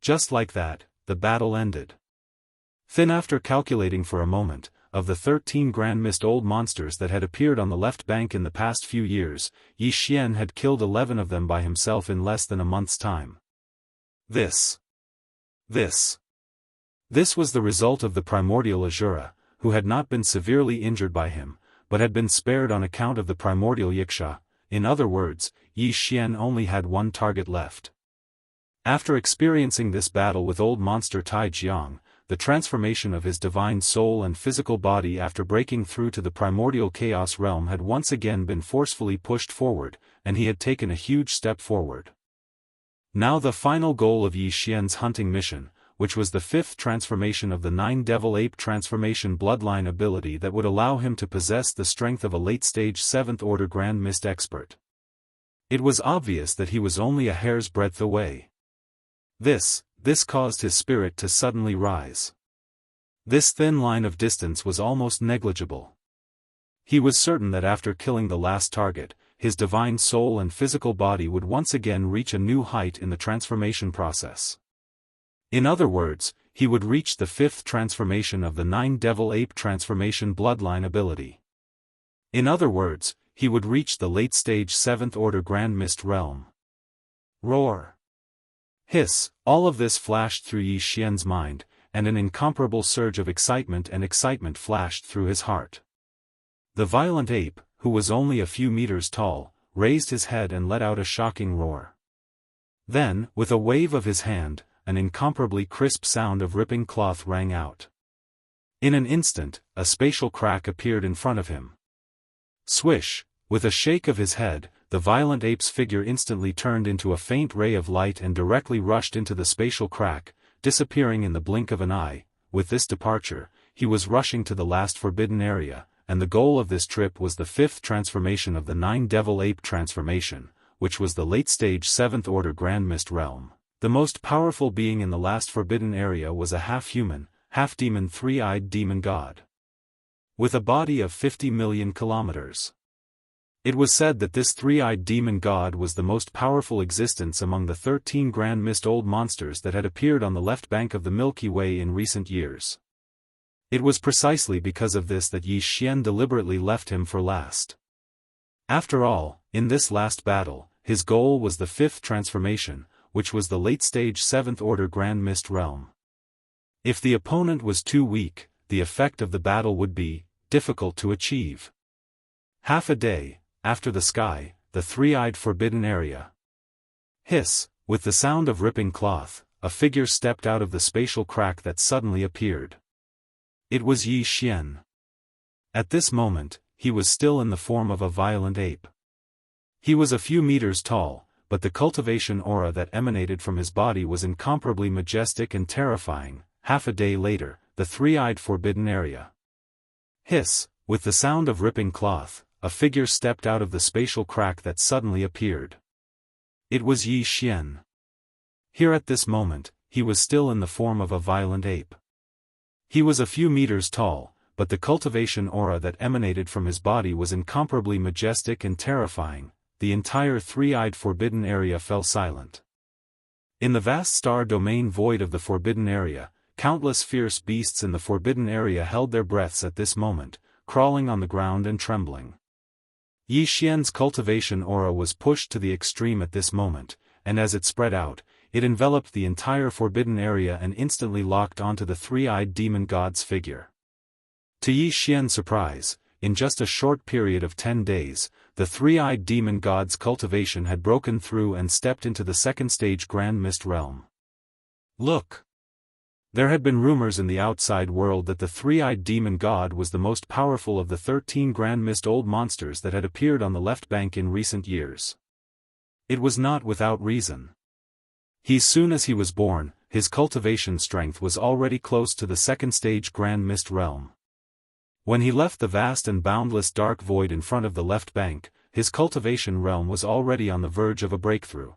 Just like that, the battle ended. Then after calculating for a moment, of the 13 grand mist old monsters that had appeared on the left bank in the past few years, Yi Xian had killed 11 of them by himself in less than a month's time. This was the result of the primordial Azura, who had not been severely injured by him, but had been spared on account of the primordial Yiksha. In other words, Yi Xian only had one target left. After experiencing this battle with old monster Taijiang, the transformation of his divine soul and physical body after breaking through to the primordial chaos realm had once again been forcefully pushed forward, and he had taken a huge step forward. Now the final goal of Yi Xian's hunting mission, which was the 5th transformation of the 9 Devil Ape transformation bloodline ability that would allow him to possess the strength of a late-stage 7th Order Grand Mist expert. It was obvious that he was only a hair's breadth away. This caused his spirit to suddenly rise. This thin line of distance was almost negligible. He was certain that after killing the last target, his divine soul and physical body would once again reach a new height in the transformation process. In other words, he would reach the 5th transformation of the 9 Devil Ape transformation bloodline ability. In other words, he would reach the late-stage 7th Order Grand Mist realm. Roar! Hiss! All of this flashed through Yi Xian's mind, and an incomparable surge of excitement flashed through his heart. The violent ape, who was only a few meters tall, raised his head and let out a shocking roar. Then, with a wave of his hand, an incomparably crisp sound of ripping cloth rang out. In an instant, a spatial crack appeared in front of him. Swish! With a shake of his head, the violent ape's figure instantly turned into a faint ray of light and directly rushed into the spatial crack, disappearing in the blink of an eye. With this departure, he was rushing to the last forbidden area, and the goal of this trip was the 5th transformation of the 9 Devil Ape transformation, which was the late-stage 7th Order Grand Mist realm. The most powerful being in the last forbidden area was a half-human, half-demon 3-eyed demon god. With a body of 50 million kilometers. It was said that this 3-eyed demon god was the most powerful existence among the 13 Grand Mist old monsters that had appeared on the left bank of the Milky Way in recent years. It was precisely because of this that Yi Xian deliberately left him for last. After all, in this last battle, his goal was the 5th transformation, which was the late-stage 7th Order Grand Mist realm. If the opponent was too weak, the effect of the battle would be difficult to achieve. Half a day, after the sky, the 3-eyed forbidden area. Hiss! With the sound of ripping cloth, a figure stepped out of the spatial crack that suddenly appeared. It was Yi Xian. At this moment, he was still in the form of a violent ape. He was a few meters tall, but the cultivation aura that emanated from his body was incomparably majestic and terrifying. Half a day later, the 3-eyed forbidden area. Hiss! With the sound of ripping cloth, a figure stepped out of the spatial crack that suddenly appeared. It was Yi Xian. Here at this moment, he was still in the form of a violent ape. He was a few meters tall, but the cultivation aura that emanated from his body was incomparably majestic and terrifying. The entire 3-eyed forbidden area fell silent. In the vast star domain void of the forbidden area, countless fierce beasts in the forbidden area held their breaths at this moment, crawling on the ground and trembling. Yi Xian's cultivation aura was pushed to the extreme at this moment, and as it spread out, it enveloped the entire forbidden area and instantly locked onto the 3-eyed demon god's figure. To Yi Xian's surprise, in just a short period of 10 days, the 3-eyed demon god's cultivation had broken through and stepped into the 2nd stage Grand Mist realm. Look! There had been rumors in the outside world that the 3-eyed demon god was the most powerful of the 13 Grand Mist old monsters that had appeared on the left bank in recent years. It was not without reason. Soon as he was born, his cultivation strength was already close to the second stage Grand Mist realm. When he left the vast and boundless dark void in front of the left bank, his cultivation realm was already on the verge of a breakthrough.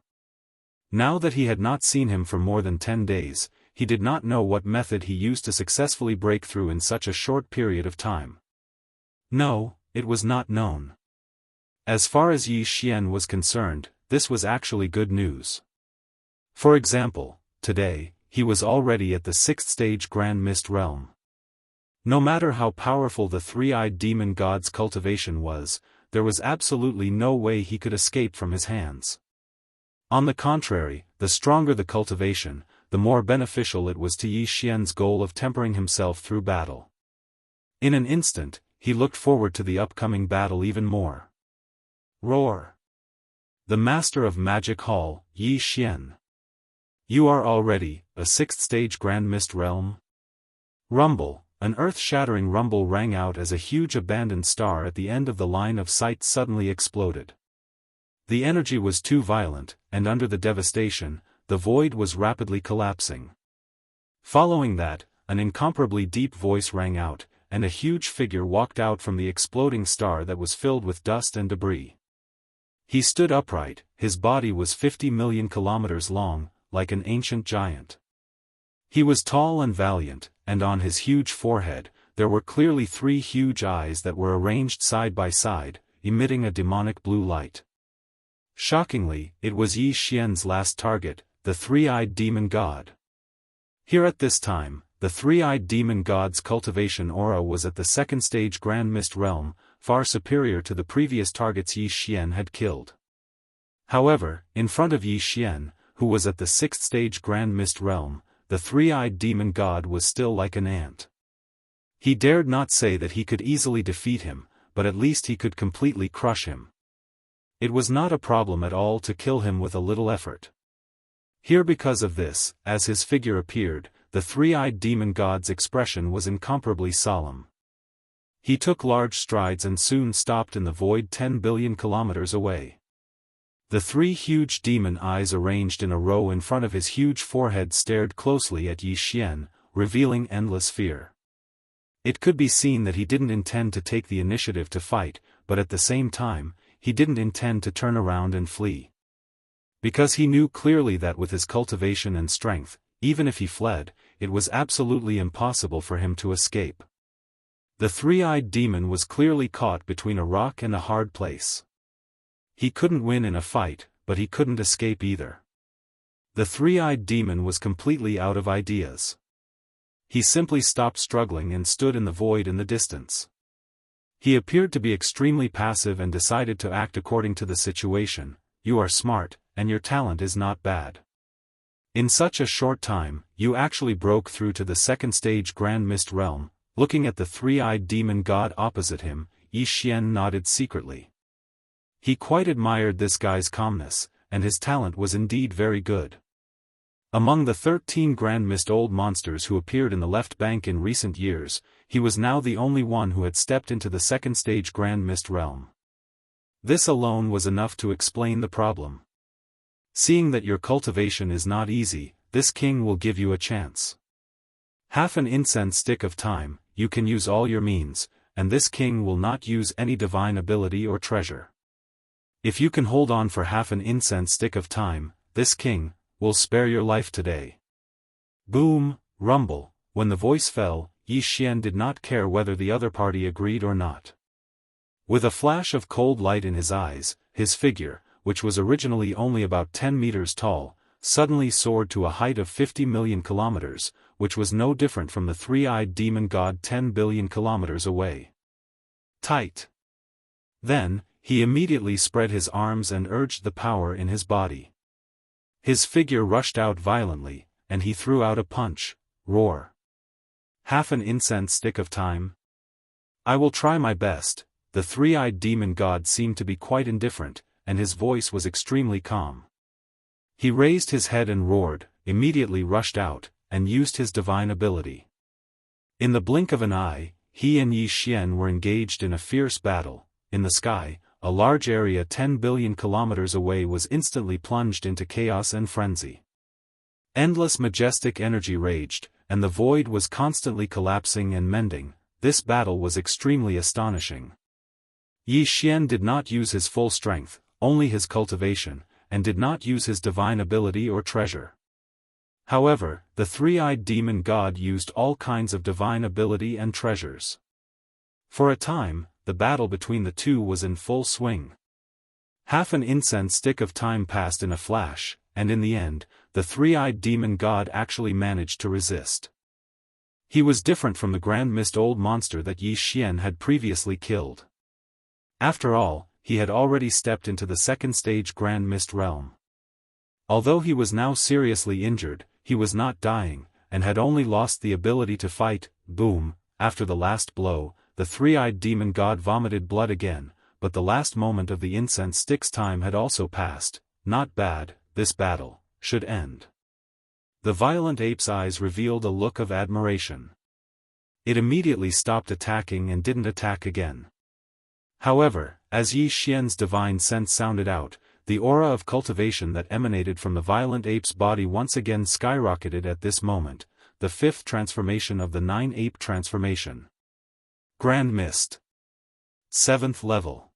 Now that he had not seen him for more than 10 days, he did not know what method he used to successfully break through in such a short period of time. No, it was not known. As far as Yi Xian was concerned, this was actually good news. For example, today, he was already at the 6th stage Grand Mist realm. No matter how powerful the three-eyed demon god's cultivation was, there was absolutely no way he could escape from his hands. On the contrary, the stronger the cultivation, the more beneficial it was to Yi Xian's goal of tempering himself through battle. In an instant, he looked forward to the upcoming battle even more. Roar! The Master of Magic Hall, Yi Xian. You are already, a 6th stage Grand Mist realm? Rumble! An earth-shattering rumble rang out as a huge abandoned star at the end of the line of sight suddenly exploded. The energy was too violent, and under the devastation, the void was rapidly collapsing. Following that, an incomparably deep voice rang out, and a huge figure walked out from the exploding star that was filled with dust and debris. He stood upright, his body was 50 million kilometers long, like an ancient giant. He was tall and valiant, and on his huge forehead, there were clearly 3 huge eyes that were arranged side by side, emitting a demonic blue light. Shockingly, it was Yi Xian's last target, the three-eyed demon god. Here at this time, the three-eyed demon god's cultivation aura was at the 2nd stage Grand Mist realm, far superior to the previous targets Yi Xian had killed. However, in front of Yi Xian, who was at the 6th stage Grand Mist realm, the three-eyed demon god was still like an ant. He dared not say that he could easily defeat him, but at least he could completely crush him. It was not a problem at all to kill him with a little effort. Here because of this, as his figure appeared, the three-eyed demon god's expression was incomparably solemn. He took large strides and soon stopped in the void 10 billion kilometers away. The 3 huge demon eyes arranged in a row in front of his huge forehead stared closely at Yi Xian, revealing endless fear. It could be seen that he didn't intend to take the initiative to fight, but at the same time, he didn't intend to turn around and flee. Because he knew clearly that with his cultivation and strength, even if he fled, it was absolutely impossible for him to escape. The three-eyed demon was clearly caught between a rock and a hard place. He couldn't win in a fight, but he couldn't escape either. The three-eyed demon was completely out of ideas. He simply stopped struggling and stood in the void in the distance. He appeared to be extremely passive and decided to act according to the situation. You are smart, and your talent is not bad. In such a short time, you actually broke through to the 2nd stage Grand Mist realm. Looking at the three-eyed demon god opposite him, Yi Xian nodded secretly. He quite admired this guy's calmness, and his talent was indeed very good. Among the 13 Grand Mist old monsters who appeared in the left bank in recent years, he was now the only one who had stepped into the 2nd stage Grand Mist realm. This alone was enough to explain the problem. Seeing that your cultivation is not easy, this king will give you a chance. Half an incense stick of time, you can use all your means, and this king will not use any divine ability or treasure. If you can hold on for half an incense stick of time, this king will spare your life today. Boom, rumble, when the voice fell, Yi Xian did not care whether the other party agreed or not. With a flash of cold light in his eyes, his figure, which was originally only about 10 meters tall, suddenly soared to a height of 50 million kilometers, which was no different from the three-eyed demon god 10 billion kilometers away. Tight. Then, he immediately spread his arms and urged the power in his body. His figure rushed out violently, and he threw out a punch. Roar. Half an incense stick of time? I will try my best. The three-eyed demon god seemed to be quite indifferent, and his voice was extremely calm. He raised his head and roared, immediately rushed out, and used his divine ability. In the blink of an eye, he and Yi Xian were engaged in a fierce battle. In the sky, a large area 10 billion kilometers away was instantly plunged into chaos and frenzy. Endless majestic energy raged, and the void was constantly collapsing and mending. This battle was extremely astonishing. Yi Xian did not use his full strength, only his cultivation, and did not use his divine ability or treasure. However, the three-eyed demon god used all kinds of divine ability and treasures. For a time, the battle between the two was in full swing. Half an incense stick of time passed in a flash, and in the end, the three-eyed demon god actually managed to resist. He was different from the Grand Mist old monster that Yi Xian had previously killed. After all, he had already stepped into the second stage Grand Mist realm. Although he was now seriously injured, he was not dying, and had only lost the ability to fight. Boom! After the last blow, the three-eyed demon god vomited blood again, but the last moment of the incense stick's time had also passed. Not bad, this battle should end. The violent ape's eyes revealed a look of admiration. It immediately stopped attacking and didn't attack again. However, as Yi Xian's divine sense sounded out, the aura of cultivation that emanated from the violent ape's body once again skyrocketed at this moment, the fifth transformation of the 9-ape transformation. Grand Mist. 7th level.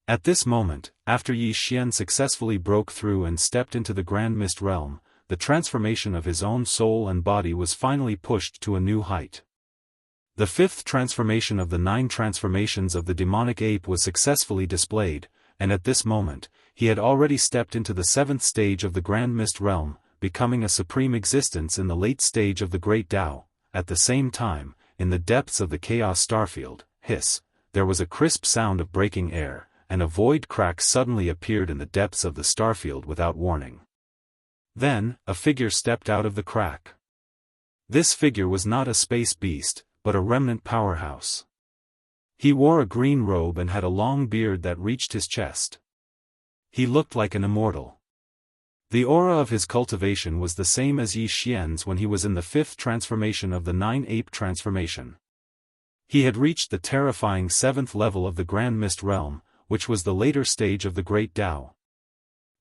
At this moment, after Yi Xian successfully broke through and stepped into the Grand Mist realm, the transformation of his own soul and body was finally pushed to a new height. The fifth transformation of the 9 transformations of the demonic ape was successfully displayed, and at this moment, he had already stepped into the 7th stage of the Grand Mist realm, becoming a supreme existence in the late stage of the Great Tao. At the same time, in the depths of the Chaos Starfield, there was a crisp sound of breaking air, and a void crack suddenly appeared in the depths of the starfield without warning. Then, a figure stepped out of the crack. This figure was not a space beast, but a remnant powerhouse. He wore a green robe and had a long beard that reached his chest. He looked like an immortal. The aura of his cultivation was the same as Yi Xian's when he was in the 5th transformation of the 9-ape transformation. He had reached the terrifying 7th level of the Grand Mist realm, which was the later stage of the Great Tao.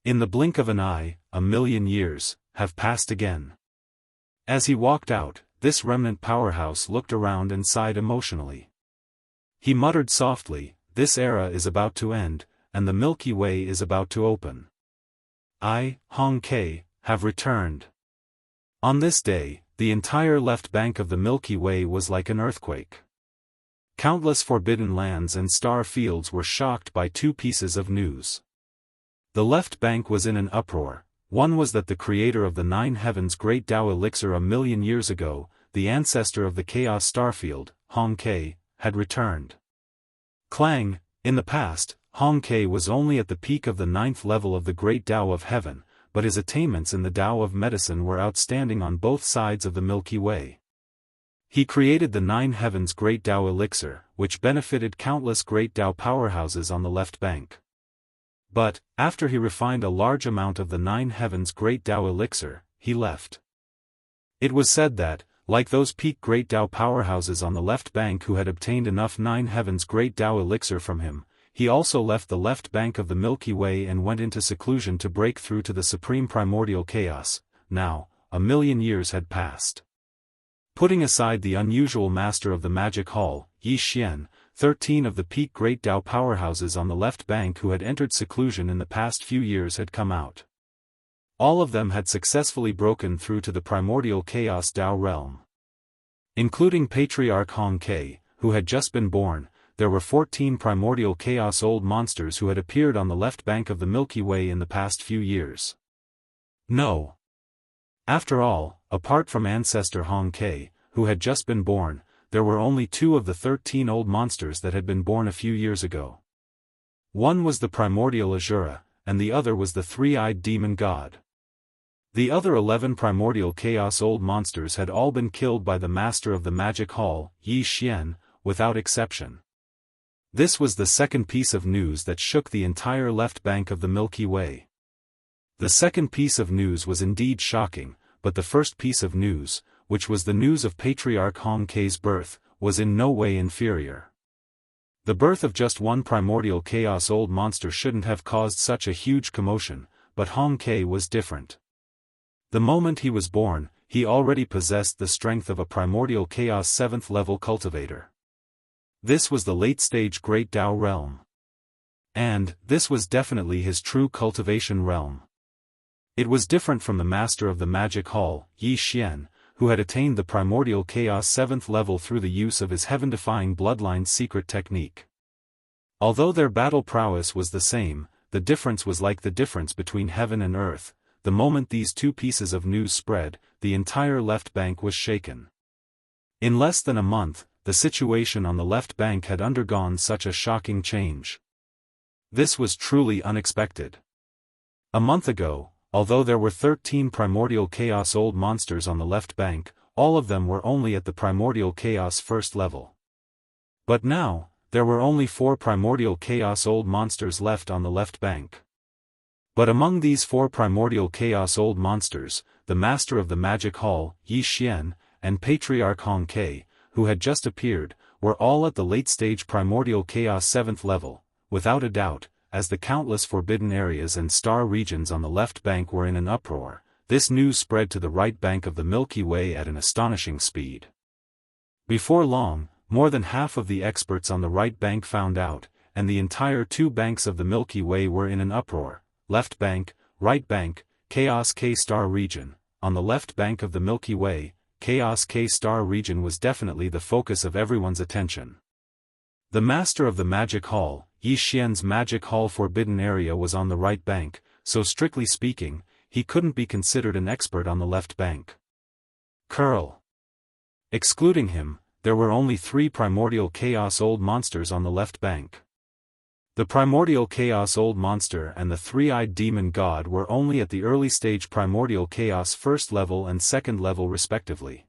In the blink of an eye, 1,000,000 years have passed again. As he walked out, this remnant powerhouse looked around and sighed emotionally. He muttered softly, "This era is about to end, and the Milky Way is about to open. I, Hong Ke, have returned." On this day, the entire left bank of the Milky Way was like an earthquake. Countless forbidden lands and star fields were shocked by 2 pieces of news. The left bank was in an uproar. One was that the creator of the 9 heavens Great Tao elixir 1,000,000 years ago, the ancestor of the Chaos Starfield, Hong Ke, had returned. Clang! In the past, Hong Ke was only at the peak of the 9th level of the Great Tao of Heaven, but his attainments in the Tao of Medicine were outstanding on both sides of the Milky Way. He created the 9 heavens Great Tao elixir, which benefited countless Great Tao powerhouses on the left bank. But, after he refined a large amount of the 9 heavens Great Tao elixir, he left. It was said that, like those peak Great Tao powerhouses on the left bank who had obtained enough 9 heavens Great Tao elixir from him, he also left the left bank of the Milky Way and went into seclusion to break through to the supreme primordial chaos. Now, 1,000,000 years had passed. Putting aside the unusual master of the magic hall, Yi Xian, 13 of the peak Great Tao powerhouses on the left bank who had entered seclusion in the past few years had come out. All of them had successfully broken through to the primordial chaos Tao realm. Including Patriarch Hong Ke, who had just been born, there were 14 primordial chaos old monsters who had appeared on the left bank of the Milky Way in the past few years. No. After all, apart from ancestor Hong Ke, who had just been born, there were only 2 of the 13 old monsters that had been born a few years ago. One was the primordial Azura, and the other was the 3-eyed demon god. The other 11 primordial chaos old monsters had all been killed by the master of the magic hall, Yi Xian, without exception. This was the second piece of news that shook the entire left bank of the Milky Way. The second piece of news was indeed shocking, but the first piece of news, which was the news of Patriarch Hong Ke's birth, was in no way inferior. The birth of just one primordial chaos old monster shouldn't have caused such a huge commotion, but Hong Ke was different. The moment he was born, he already possessed the strength of a primordial chaos 7th level cultivator. This was the late-stage Great Dao realm. And, this was definitely his true cultivation realm. It was different from the master of the magic hall, Yi Xian, who had attained the primordial chaos 7th level through the use of his heaven-defying bloodline secret technique. Although their battle prowess was the same, the difference was like the difference between heaven and earth. The moment these two pieces of news spread, the entire left bank was shaken. In less than a month, the situation on the left bank had undergone such a shocking change. This was truly unexpected. A month ago, although there were 13 primordial chaos old monsters on the left bank, all of them were only at the primordial chaos 1st level. But now, there were only 4 primordial chaos old monsters left on the left bank. But among these 4 primordial chaos old monsters, the master of the magic hall, Yi Xian, and Patriarch Hong Ke, who had just appeared, were all at the late-stage primordial chaos 7th level, without a doubt. As the countless forbidden areas and star regions on the left bank were in an uproar, this news spread to the right bank of the Milky Way at an astonishing speed. Before long, more than half of the experts on the right bank found out, and the entire 2 banks of the Milky Way were in an uproar. Left bank, right bank, Chaos K-star region. On the left bank of the Milky Way, Chaos K-star region was definitely the focus of everyone's attention. The master of the magic hall, Yi Xian's magic hall forbidden area was on the right bank, so strictly speaking, he couldn't be considered an expert on the left bank. Curl. Excluding him, there were only 3 primordial chaos old monsters on the left bank. The primordial chaos old monster and the 3-eyed demon god were only at the early stage primordial chaos 1st level and 2nd level respectively.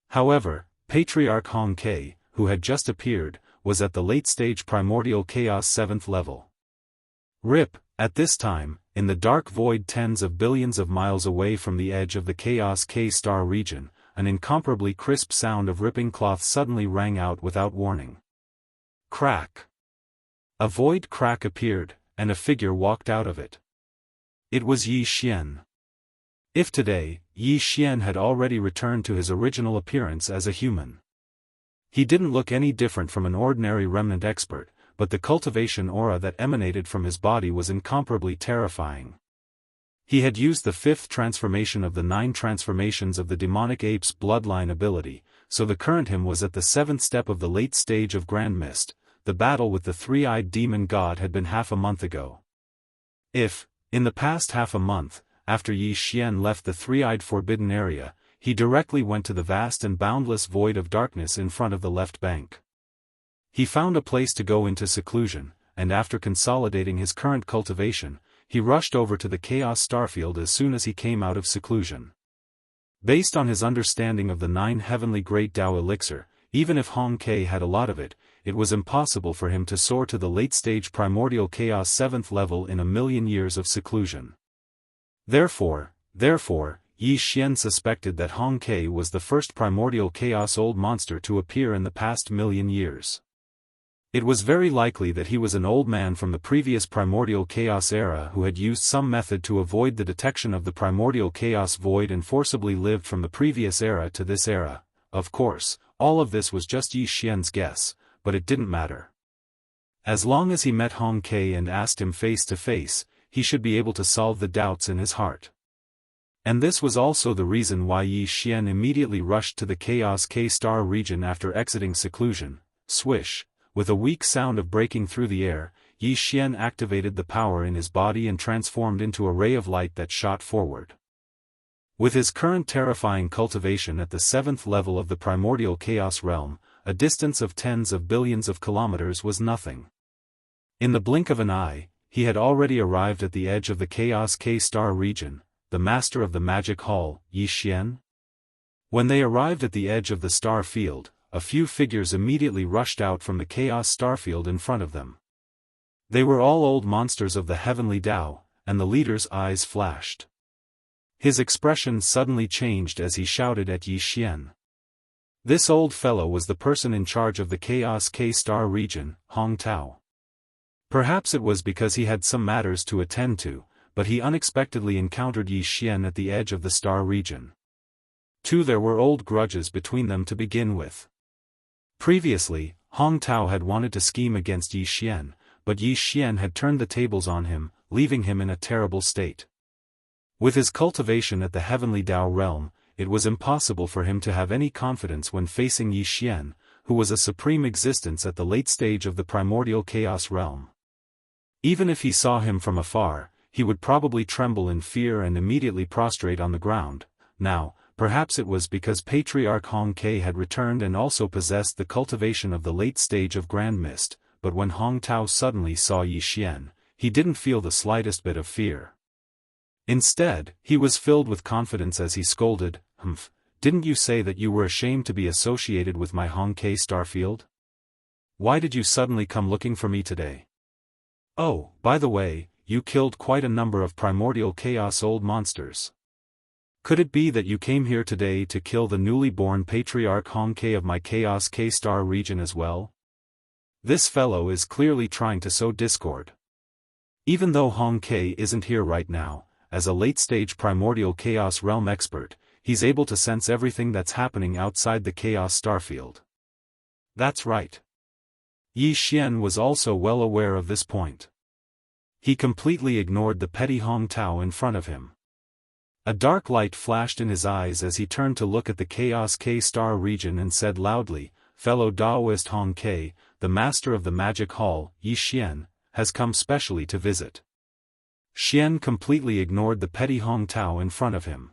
However, Patriarch Hong Ke, who had just appeared, was at the late-stage primordial chaos 7th level. RIP, at this time, in the dark void tens of billions of miles away from the edge of the Chaos K-star region, an incomparably crisp sound of ripping cloth suddenly rang out without warning. Crack. A void crack appeared, and a figure walked out of it. It was Yi Xian. If today, Yi Xian had already returned to his original appearance as a human. He didn't look any different from an ordinary remnant expert, but the cultivation aura that emanated from his body was incomparably terrifying. He had used the 5th transformation of the 9 transformations of the demonic ape's bloodline ability, so the current him was at the 7th step of the late stage of Grand Mist. The battle with the 3-eyed demon god had been half a month ago. If, in the past half a month, after Yi Xian left the 3-eyed forbidden area, he directly went to the vast and boundless void of darkness in front of the left bank. He found a place to go into seclusion, and after consolidating his current cultivation, he rushed over to the Chaos Starfield as soon as he came out of seclusion. Based on his understanding of the 9 heavenly Great Dao elixir, even if Hong Ke had a lot of it, it was impossible for him to soar to the late-stage primordial chaos 7th level in a million years of seclusion. Therefore, Yi Xian suspected that Hong Ke was the first primordial chaos old monster to appear in the past million years. It was very likely that he was an old man from the previous primordial chaos era who had used some method to avoid the detection of the primordial chaos void and forcibly lived from the previous era to this era. Of course, all of this was just Yi Xian's guess, but it didn't matter. As long as he met Hong Ke and asked him face to face, he should be able to solve the doubts in his heart. And this was also the reason why Yi Xian immediately rushed to the Chaos K-star region after exiting seclusion. Swish, with a weak sound of breaking through the air, Yi Xian activated the power in his body and transformed into a ray of light that shot forward. With his current terrifying cultivation at the 7th level of the primordial chaos realm, a distance of tens of billions of kilometers was nothing. In the blink of an eye, he had already arrived at the edge of the Chaos K-star region. The master of the magic hall, Yi Xian? When they arrived at the edge of the star field, a few figures immediately rushed out from the chaos starfield in front of them. They were all old monsters of the heavenly Dao, and the leader's eyes flashed. His expression suddenly changed as he shouted at Yi Xian. This old fellow was the person in charge of the Chaos K-star region, Hong Tao. Perhaps it was because he had some matters to attend to, but he unexpectedly encountered Yi Xian at the edge of the star region. There were old grudges between them to begin with. Previously, Hong Tao had wanted to scheme against Yi Xian, but Yi Xian had turned the tables on him, leaving him in a terrible state. With his cultivation at the heavenly Dao realm, it was impossible for him to have any confidence when facing Yi Xian, who was a supreme existence at the late stage of the primordial chaos realm. Even if he saw him from afar, he would probably tremble in fear and immediately prostrate on the ground. Now, perhaps it was because Patriarch Hong Ke had returned and also possessed the cultivation of the late stage of Grand Mist, but when Hong Tao suddenly saw Yi Xian, he didn't feel the slightest bit of fear. Instead, he was filled with confidence as he scolded, "Humph, didn't you say that you were ashamed to be associated with my Hong Ke starfield? Why did you suddenly come looking for me today? Oh, by the way, you killed quite a number of primordial chaos old monsters. Could it be that you came here today to kill the newly born Patriarch Hong Ke of my Chaos K-Star region as well? This fellow is clearly trying to sow discord. Even though Hong Ke isn't here right now, as a late-stage primordial chaos realm expert, he's able to sense everything that's happening outside the chaos starfield." That's right. Yi Xian was also well aware of this point. He completely ignored the petty Hong Tao in front of him. A dark light flashed in his eyes as he turned to look at the Chaos K-Star region and said loudly, "Fellow Daoist Hong Ke, the master of the magic hall, Yi Xian, has come specially to visit." Xian completely ignored the petty Hong Tao in front of him.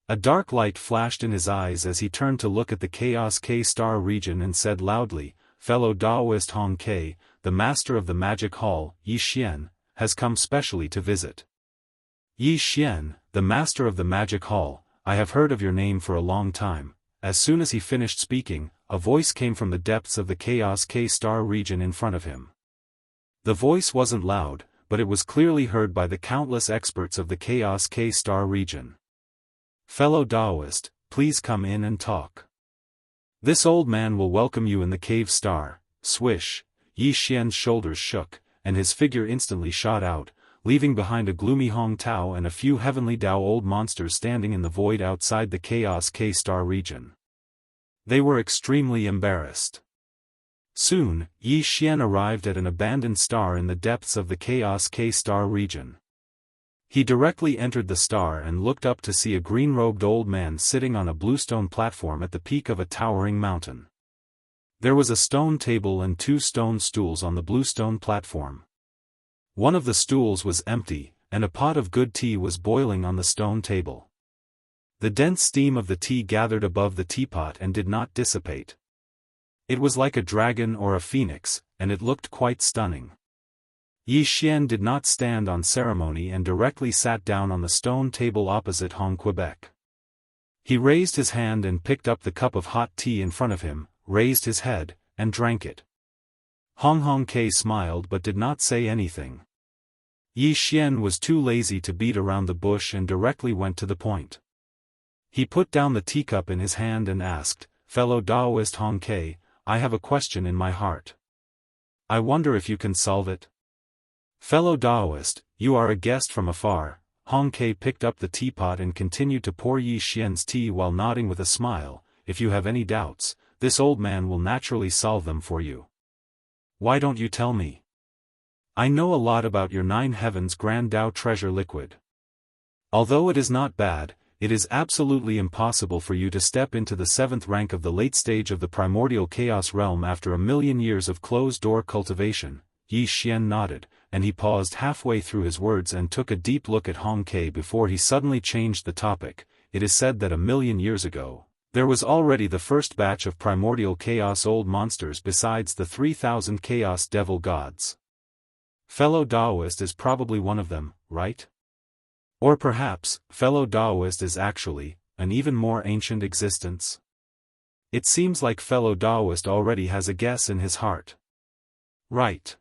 A dark light flashed in his eyes as he turned to look at the Chaos K-Star region and said loudly, "Fellow Daoist Hong Ke, the master of the magic hall, Yi Xian, has come specially to visit." "Yi Xian, the master of the magic hall, I have heard of your name for a long time." As soon as he finished speaking, a voice came from the depths of the Chaos K-Star region in front of him. The voice wasn't loud, but it was clearly heard by the countless experts of the Chaos K-Star region. "Fellow Daoist, please come in and talk. This old man will welcome you in the cave star." Swish, Yi Xian's shoulders shook, and his figure instantly shot out, leaving behind a gloomy Hong Tao and a few heavenly Dao old monsters standing in the void outside the Chaos K-Star region. They were extremely embarrassed. Soon, Yi Xian arrived at an abandoned star in the depths of the Chaos K-Star region. He directly entered the star and looked up to see a green-robed old man sitting on a bluestone platform at the peak of a towering mountain. There was a stone table and 2 stone stools on the bluestone platform. One of the stools was empty, and a pot of good tea was boiling on the stone table. The dense steam of the tea gathered above the teapot and did not dissipate. It was like a dragon or a phoenix, and it looked quite stunning. Yi Xian did not stand on ceremony and directly sat down on the stone table opposite Hong Quebec. He raised his hand and picked up the cup of hot tea in front of him, raised his head, and drank it. Hong Ke smiled but did not say anything. Yi Xian was too lazy to beat around the bush and directly went to the point. He put down the teacup in his hand and asked, "Fellow Daoist Hong Ke, I have a question in my heart. I wonder if you can solve it." "Fellow Daoist, you are a guest from afar." Hong Ke picked up the teapot and continued to pour Yi Xian's tea while nodding with a smile. "If you have any doubts, this old man will naturally solve them for you. Why don't you tell me? I know a lot about your 9 heavens Grand Dao treasure liquid. Although it is not bad, it is absolutely impossible for you to step into the 7th rank of the late stage of the primordial chaos realm after 1,000,000 years of closed-door cultivation." Yi Xian nodded, and he paused halfway through his words and took a deep look at Hong Ke before he suddenly changed the topic. "It is said that 1,000,000 years ago, there was already the first batch of primordial chaos old monsters besides the 3,000 chaos devil gods. Fellow Daoist is probably one of them, right? Or perhaps, fellow Daoist is actually an even more ancient existence? It seems like fellow Daoist already has a guess in his heart. Right?"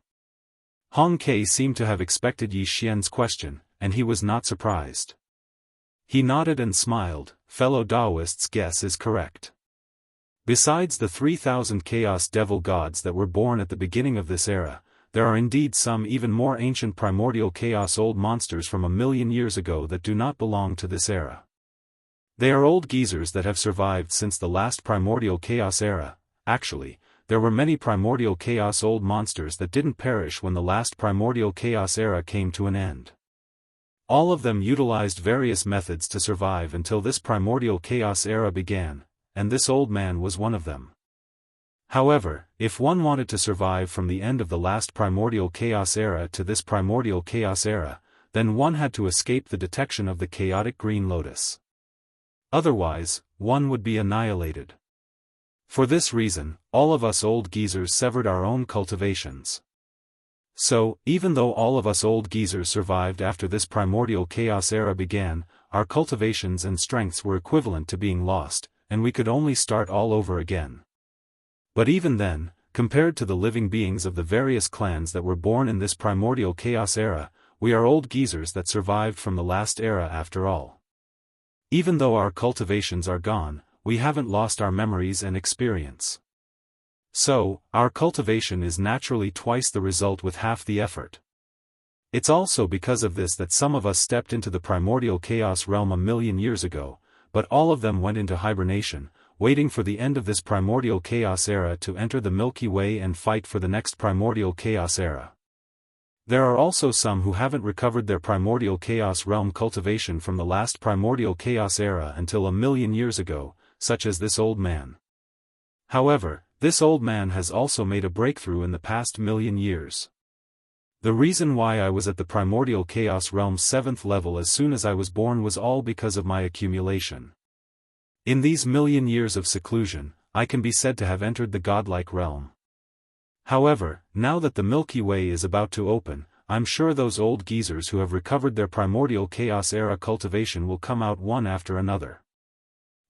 Hong Ke seemed to have expected Yi Xian's question, and he was not surprised. He nodded and smiled. "Fellow Daoist's guess is correct. Besides the 3,000 chaos devil gods that were born at the beginning of this era, there are indeed some even more ancient primordial chaos old monsters from 1,000,000 years ago that do not belong to this era. They are old geezers that have survived since the last primordial chaos era. Actually, there were many primordial chaos old monsters that didn't perish when the last primordial chaos era came to an end. All of them utilized various methods to survive until this primordial chaos era began, and this old man was one of them. However, if one wanted to survive from the end of the last primordial chaos era to this primordial chaos era, then one had to escape the detection of the chaotic green lotus. Otherwise, one would be annihilated. For this reason, all of us old geezers severed our own cultivations. So, even though all of us old geezers survived after this primordial chaos era began, our cultivations and strengths were equivalent to being lost, and we could only start all over again. But even then, compared to the living beings of the various clans that were born in this primordial chaos era, we are old geezers that survived from the last era after all. Even though our cultivations are gone, we haven't lost our memories and experience. So, our cultivation is naturally twice the result with half the effort. It's also because of this that some of us stepped into the primordial chaos realm 1,000,000 years ago, but all of them went into hibernation, waiting for the end of this primordial chaos era to enter the Milky Way and fight for the next primordial chaos era. There are also some who haven't recovered their primordial chaos realm cultivation from the last primordial chaos era until 1,000,000 years ago, such as this old man. However, this old man has also made a breakthrough in the past 1,000,000 years. The reason why I was at the primordial chaos realm's 7th level as soon as I was born was all because of my accumulation. In these 1,000,000 years of seclusion, I can be said to have entered the godlike realm. However, now that the Milky Way is about to open, I'm sure those old geezers who have recovered their primordial chaos era cultivation will come out one after another.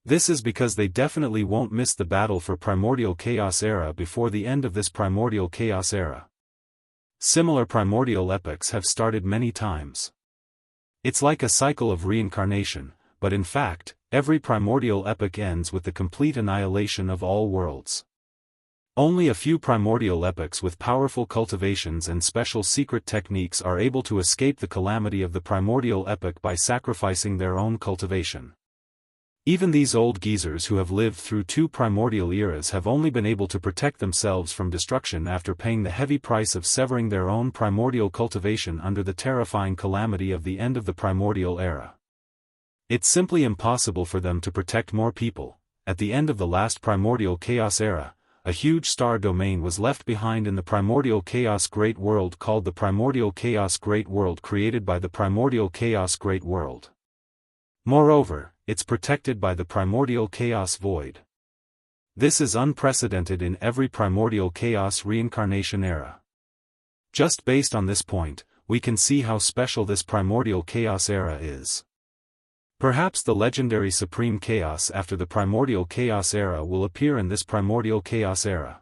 This is because they definitely won't miss the battle for primordial chaos era before the end of this primordial chaos era. Similar primordial epochs have started many times. It's like a cycle of reincarnation, but in fact, every primordial epoch ends with the complete annihilation of all worlds. Only a few primordial epochs with powerful cultivations and special secret techniques are able to escape the calamity of the primordial epoch by sacrificing their own cultivation. Even these old geezers who have lived through 2 primordial eras have only been able to protect themselves from destruction after paying the heavy price of severing their own primordial cultivation under the terrifying calamity of the end of the primordial era. It's simply impossible for them to protect more people. At the end of the last primordial chaos era, a huge star domain was left behind in the primordial chaos great world called the primordial chaos great world created by the primordial chaos great world. Moreover, it's protected by the primordial chaos void. This is unprecedented in every primordial chaos reincarnation era. Just based on this point, we can see how special this primordial chaos era is. Perhaps the legendary supreme chaos after the primordial chaos era will appear in this primordial chaos era.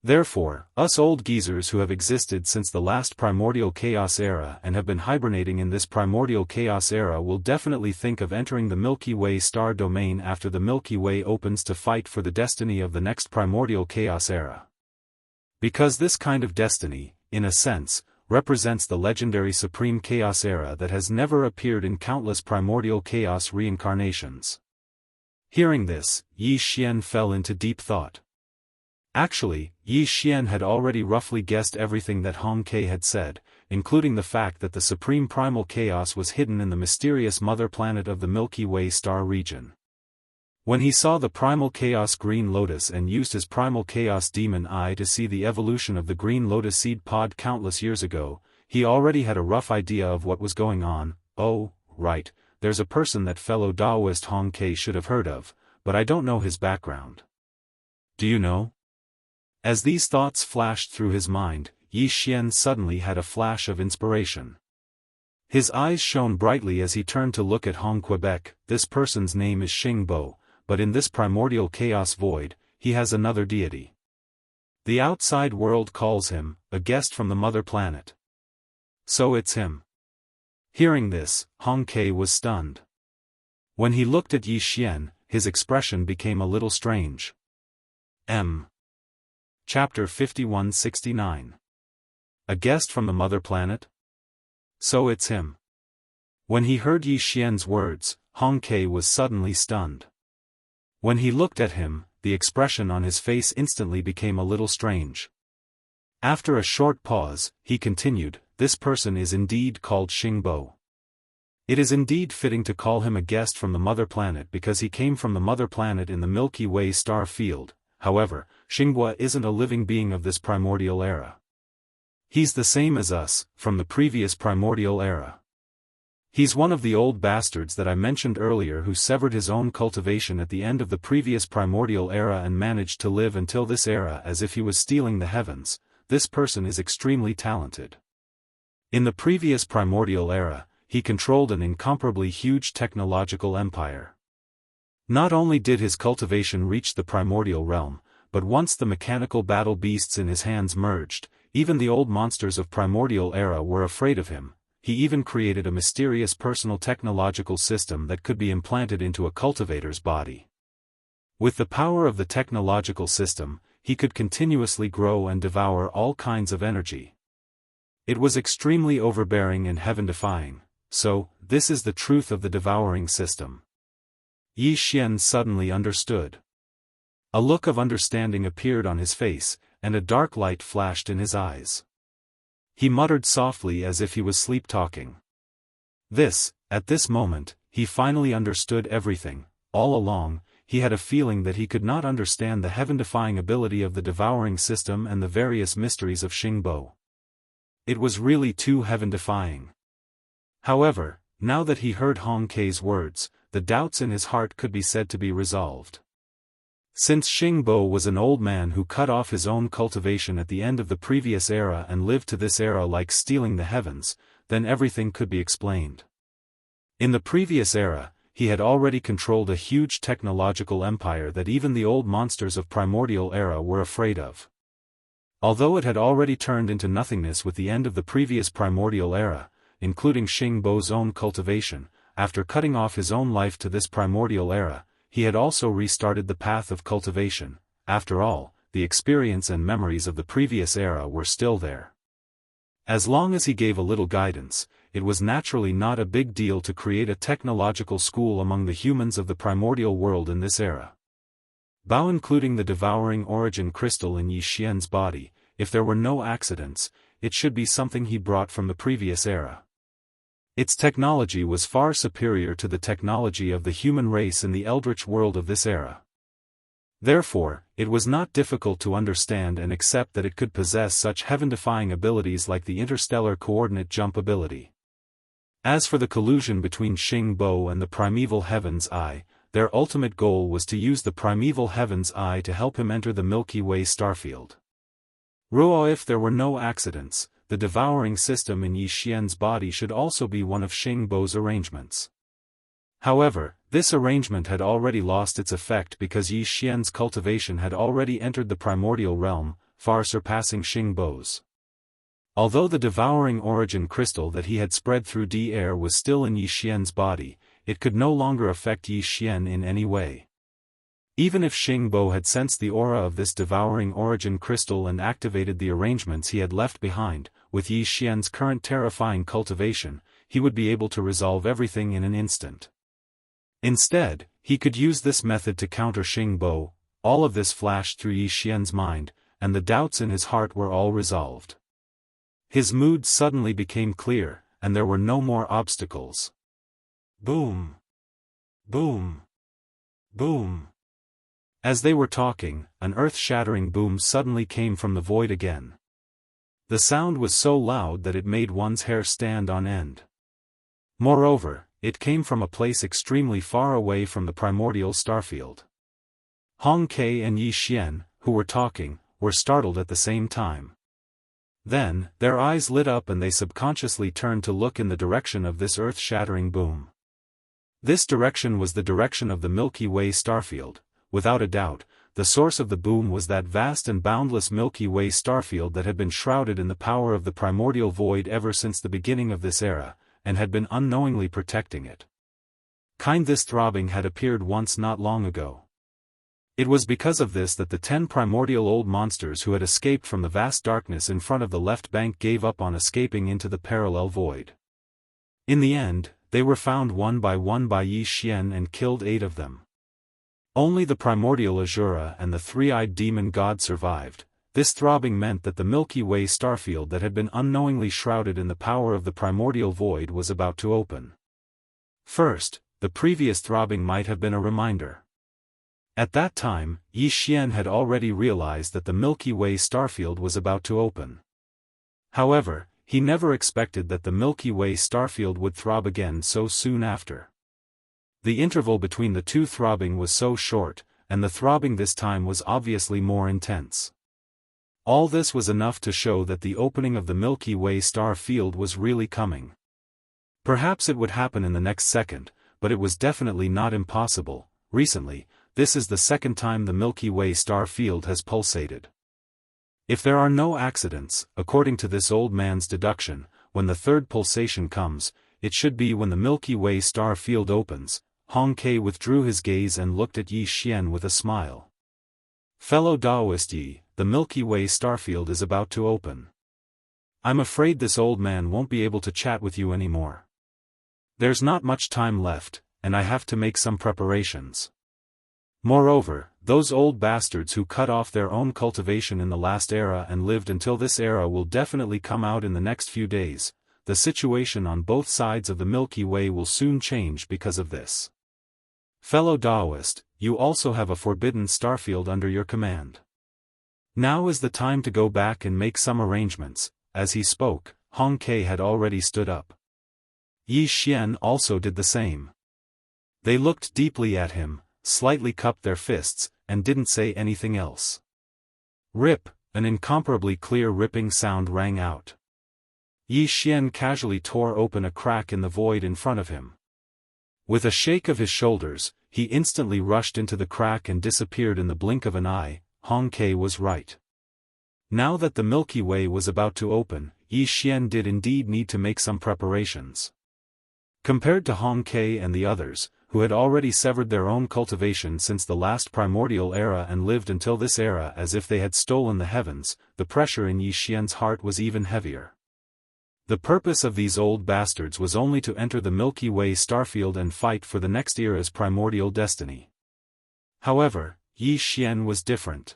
Therefore, us old geezers who have existed since the last primordial chaos era and have been hibernating in this primordial chaos era will definitely think of entering the Milky Way star domain after the Milky Way opens to fight for the destiny of the next primordial chaos era. Because this kind of destiny, in a sense, represents the legendary supreme chaos era that has never appeared in countless primordial chaos reincarnations. Hearing this, Yi Xian fell into deep thought. Actually, Yi Xian had already roughly guessed everything that Hong Ke had said, including the fact that the supreme primal chaos was hidden in the mysterious mother planet of the Milky Way star region. When he saw the primal chaos green lotus and used his primal chaos demon eye to see the evolution of the green lotus seed pod countless years ago, he already had a rough idea of what was going on. Oh, right, there's a person that fellow Daoist Hong Ke should have heard of, but I don't know his background. Do you know? As these thoughts flashed through his mind, Yi Xian suddenly had a flash of inspiration. His eyes shone brightly as he turned to look at Hong Quebec. This person's name is Xing Bo, but in this primordial chaos void, he has another deity. The outside world calls him, a guest from the mother planet. So it's him. Hearing this, Hong Ke was stunned. When he looked at Yi Xian, his expression became a little strange. Chapter 5169. A guest from the mother planet? So it's him. When he heard Yi Xian's words, Hong Ke was suddenly stunned. When he looked at him, the expression on his face instantly became a little strange. After a short pause, he continued, "This person is indeed called Xingbo. It is indeed fitting to call him a guest from the mother planet because he came from the mother planet in the Milky Way star field. However, Xingbo isn't a living being of this primordial era. He's the same as us, from the previous primordial era. He's one of the old bastards that I mentioned earlier who severed his own cultivation at the end of the previous primordial era and managed to live until this era as if he was stealing the heavens. This person is extremely talented. In the previous primordial era, he controlled an incomparably huge technological empire. Not only did his cultivation reach the primordial realm, but once the mechanical battle beasts in his hands merged, even the old monsters of primordial era were afraid of him. He even created a mysterious personal technological system that could be implanted into a cultivator's body. With the power of the technological system, he could continuously grow and devour all kinds of energy. It was extremely overbearing and heaven-defying. So, this is the truth of the devouring system. Yi Xian suddenly understood. A look of understanding appeared on his face, and a dark light flashed in his eyes. He muttered softly as if he was sleep-talking. At this moment, he finally understood everything. All along, he had a feeling that he could not understand the heaven-defying ability of the devouring system and the various mysteries of Xingbo. It was really too heaven-defying. However, now that he heard Hong Ke's words, the doubts in his heart could be said to be resolved. Since Xingbo was an old man who cut off his own cultivation at the end of the previous era and lived to this era like stealing the heavens, then everything could be explained. In the previous era, he had already controlled a huge technological empire that even the old monsters of primordial era were afraid of. Although it had already turned into nothingness with the end of the previous primordial era, including Xingbo's own cultivation, after cutting off his own life to this primordial era, he had also restarted the path of cultivation. After all, the experience and memories of the previous era were still there. As long as he gave a little guidance, it was naturally not a big deal to create a technological school among the humans of the primordial world in this era. Bao including the devouring origin crystal in Yi Xian's body, if there were no accidents, it should be something he brought from the previous era. Its technology was far superior to the technology of the human race in the eldritch world of this era. Therefore, it was not difficult to understand and accept that it could possess such heaven-defying abilities like the interstellar coordinate jump ability. As for the collusion between Xingbo and the primeval Heaven's Eye, their ultimate goal was to use the primeval Heaven's Eye to help him enter the Milky Way starfield. If there were no accidents, the devouring system in Yi Xian's body should also be one of Xingbo's arrangements. However, this arrangement had already lost its effect because Yi Xian's cultivation had already entered the primordial realm, far surpassing Xingbo's. Although the devouring origin crystal that he had spread through the air was still in Yi Xian's body, it could no longer affect Yi Xian in any way. Even if Xingbo had sensed the aura of this devouring origin crystal and activated the arrangements he had left behind, with Yi Xian's current terrifying cultivation, he would be able to resolve everything in an instant. Instead, he could use this method to counter Xingbo. All of this flashed through Yi Xian's mind, and the doubts in his heart were all resolved. His mood suddenly became clear, and there were no more obstacles. Boom! Boom! Boom! As they were talking, an earth-shattering boom suddenly came from the void again. The sound was so loud that it made one's hair stand on end. Moreover, it came from a place extremely far away from the primordial starfield. Hong Ke and Yi Xian, who were talking, were startled at the same time. Then, their eyes lit up and they subconsciously turned to look in the direction of this earth-shattering boom. This direction was the direction of the Milky Way starfield. Without a doubt, the source of the boom was that vast and boundless Milky Way starfield that had been shrouded in the power of the primordial void ever since the beginning of this era, and had been unknowingly protecting it. This throbbing had appeared once not long ago. It was because of this that the 10 primordial old monsters who had escaped from the vast darkness in front of the left bank gave up on escaping into the parallel void. In the end, they were found one by Yi Xian and killed 8 of them. Only the primordial Azura and the three-eyed demon god survived. This throbbing meant that the Milky Way starfield that had been unknowingly shrouded in the power of the primordial void was about to open. First, the previous throbbing might have been a reminder. At that time, Yi Xian had already realized that the Milky Way starfield was about to open. However, he never expected that the Milky Way starfield would throb again so soon after. The interval between the two throbbing was so short, and the throbbing this time was obviously more intense. All this was enough to show that the opening of the Milky Way star field was really coming. Perhaps it would happen in the next second, but it was definitely not impossible. Recently, this is the second time the Milky Way star field has pulsated. If there are no accidents, according to this old man's deduction, when the third pulsation comes, it should be when the Milky Way star field opens. Hong Ke withdrew his gaze and looked at Yi Xian with a smile. Fellow Daoist Yi, the Milky Way starfield is about to open. I'm afraid this old man won't be able to chat with you anymore. There's not much time left, and I have to make some preparations. Moreover, those old bastards who cut off their own cultivation in the last era and lived until this era will definitely come out in the next few days. The situation on both sides of the Milky Way will soon change because of this. Fellow Daoist, you also have a forbidden starfield under your command. Now is the time to go back and make some arrangements. As he spoke, Hong Ke had already stood up. Yi Xian also did the same. They looked deeply at him, slightly cupped their fists, and didn't say anything else. Rip, an incomparably clear ripping sound rang out. Yi Xian casually tore open a crack in the void in front of him. With a shake of his shoulders, he instantly rushed into the crack and disappeared in the blink of an eye. Hong Ke was right. Now that the Milky Way was about to open, Yi Xian did indeed need to make some preparations. Compared to Hong Ke and the others, who had already severed their own cultivation since the last primordial era and lived until this era as if they had stolen the heavens, the pressure in Yi Xian's heart was even heavier. The purpose of these old bastards was only to enter the Milky Way starfield and fight for the next era's primordial destiny. However, Yi Xian was different.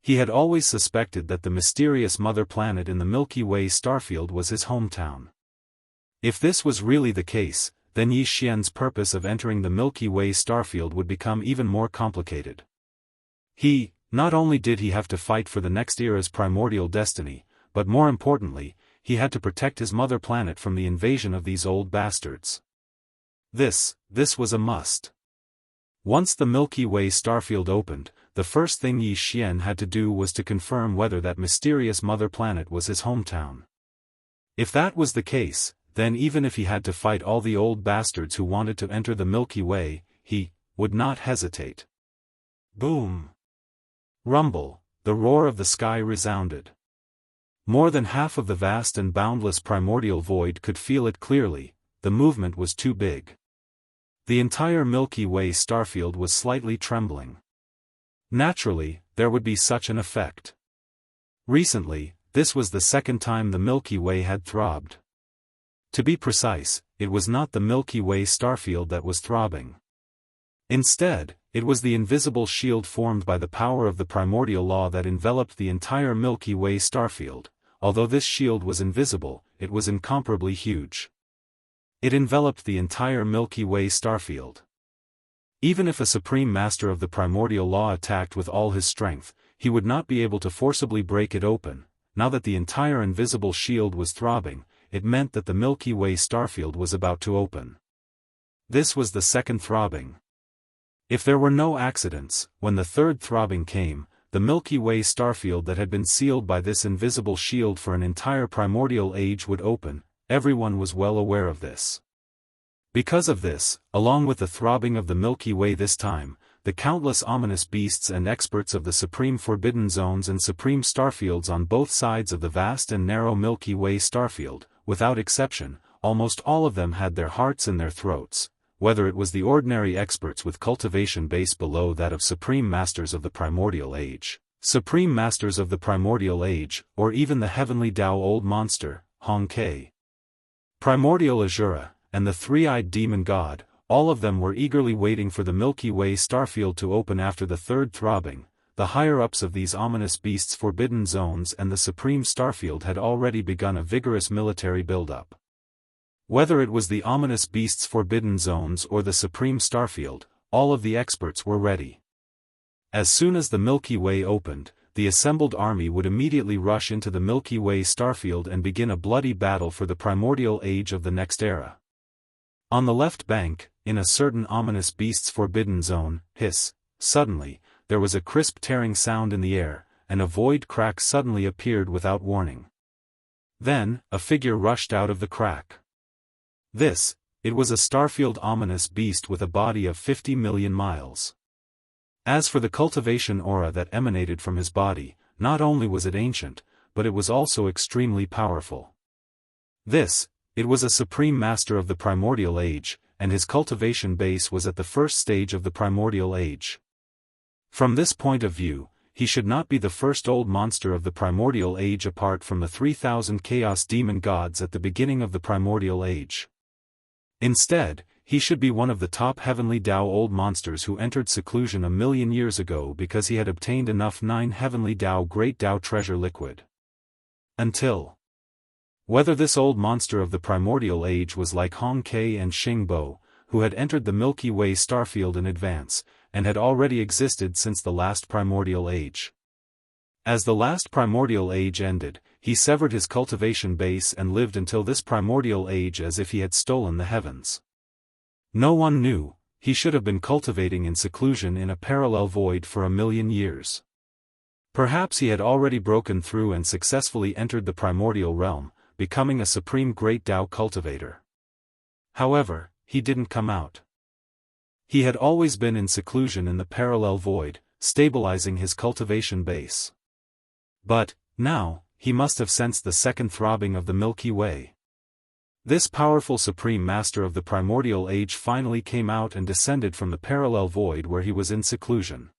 He had always suspected that the mysterious mother planet in the Milky Way starfield was his hometown. If this was really the case, then Yi Xian's purpose of entering the Milky Way starfield would become even more complicated. Not only did he have to fight for the next era's primordial destiny, but more importantly, he had to protect his mother planet from the invasion of these old bastards. This was a must. Once the Milky Way starfield opened, the first thing Yi Xian had to do was to confirm whether that mysterious mother planet was his hometown. If that was the case, then even if he had to fight all the old bastards who wanted to enter the Milky Way, he would not hesitate. Boom! Rumble, the roar of the sky resounded. More than half of the vast and boundless primordial void could feel it clearly. The movement was too big. The entire Milky Way starfield was slightly trembling. Naturally, there would be such an effect. Recently, this was the second time the Milky Way had throbbed. To be precise, it was not the Milky Way starfield that was throbbing. Instead, it was the invisible shield formed by the power of the primordial law that enveloped the entire Milky Way starfield. Although this shield was invisible, it was incomparably huge. It enveloped the entire Milky Way starfield. Even if a supreme master of the primordial law attacked with all his strength, he would not be able to forcibly break it open. Now that the entire invisible shield was throbbing, it meant that the Milky Way starfield was about to open. This was the second throbbing. If there were no accidents, when the third throbbing came, the Milky Way starfield that had been sealed by this invisible shield for an entire primordial age would open. Everyone was well aware of this. Because of this, along with the throbbing of the Milky Way this time, the countless ominous beasts and experts of the supreme forbidden zones and supreme starfields on both sides of the vast and narrow Milky Way starfield, without exception, almost all of them had their hearts in their throats. whether it was the ordinary experts with cultivation base below that of Supreme Masters of the Primordial Age, Supreme Masters of the Primordial Age, or even the Heavenly Dao Old Monster, Hong Kei, Primordial Azura, and the three-eyed demon god, all of them were eagerly waiting for the Milky Way starfield to open after the third throbbing. The higher-ups of these ominous beasts' forbidden zones and the Supreme Starfield had already begun a vigorous military build-up. Whether it was the ominous beasts' forbidden zones or the Supreme Starfield, all of the experts were ready. As soon as the Milky Way opened, the assembled army would immediately rush into the Milky Way starfield and begin a bloody battle for the primordial age of the next era. On the left bank, in a certain ominous beast's forbidden zone, suddenly, there was a crisp tearing sound in the air, and a void crack suddenly appeared without warning. Then, a figure rushed out of the crack. It was a starfield ominous beast with a body of 50 million miles. As for the cultivation aura that emanated from his body, not only was it ancient, but it was also extremely powerful. It was a supreme master of the primordial age, and his cultivation base was at the first stage of the primordial age. From this point of view, he should not be the first old monster of the primordial age apart from the 3,000 chaos demon gods at the beginning of the primordial age. Instead, he should be one of the top heavenly Dao old monsters who entered seclusion 1,000,000 years ago because he had obtained enough 9 heavenly Dao great Dao treasure liquid. Whether this old monster of the primordial age was like Hong Kei and Xing Bo, who had entered the Milky Way starfield in advance, and had already existed since the last primordial age. As the last primordial age ended, he severed his cultivation base and lived until this primordial age as if he had stolen the heavens. No one knew, he should have been cultivating in seclusion in a parallel void for 1,000,000 years. Perhaps he had already broken through and successfully entered the primordial realm, becoming a supreme great Dao cultivator. However, he didn't come out. He had always been in seclusion in the parallel void, stabilizing his cultivation base. But, now, he must have sensed the second throbbing of the Milky Way. This powerful supreme master of the primordial age finally came out and descended from the parallel void where he was in seclusion.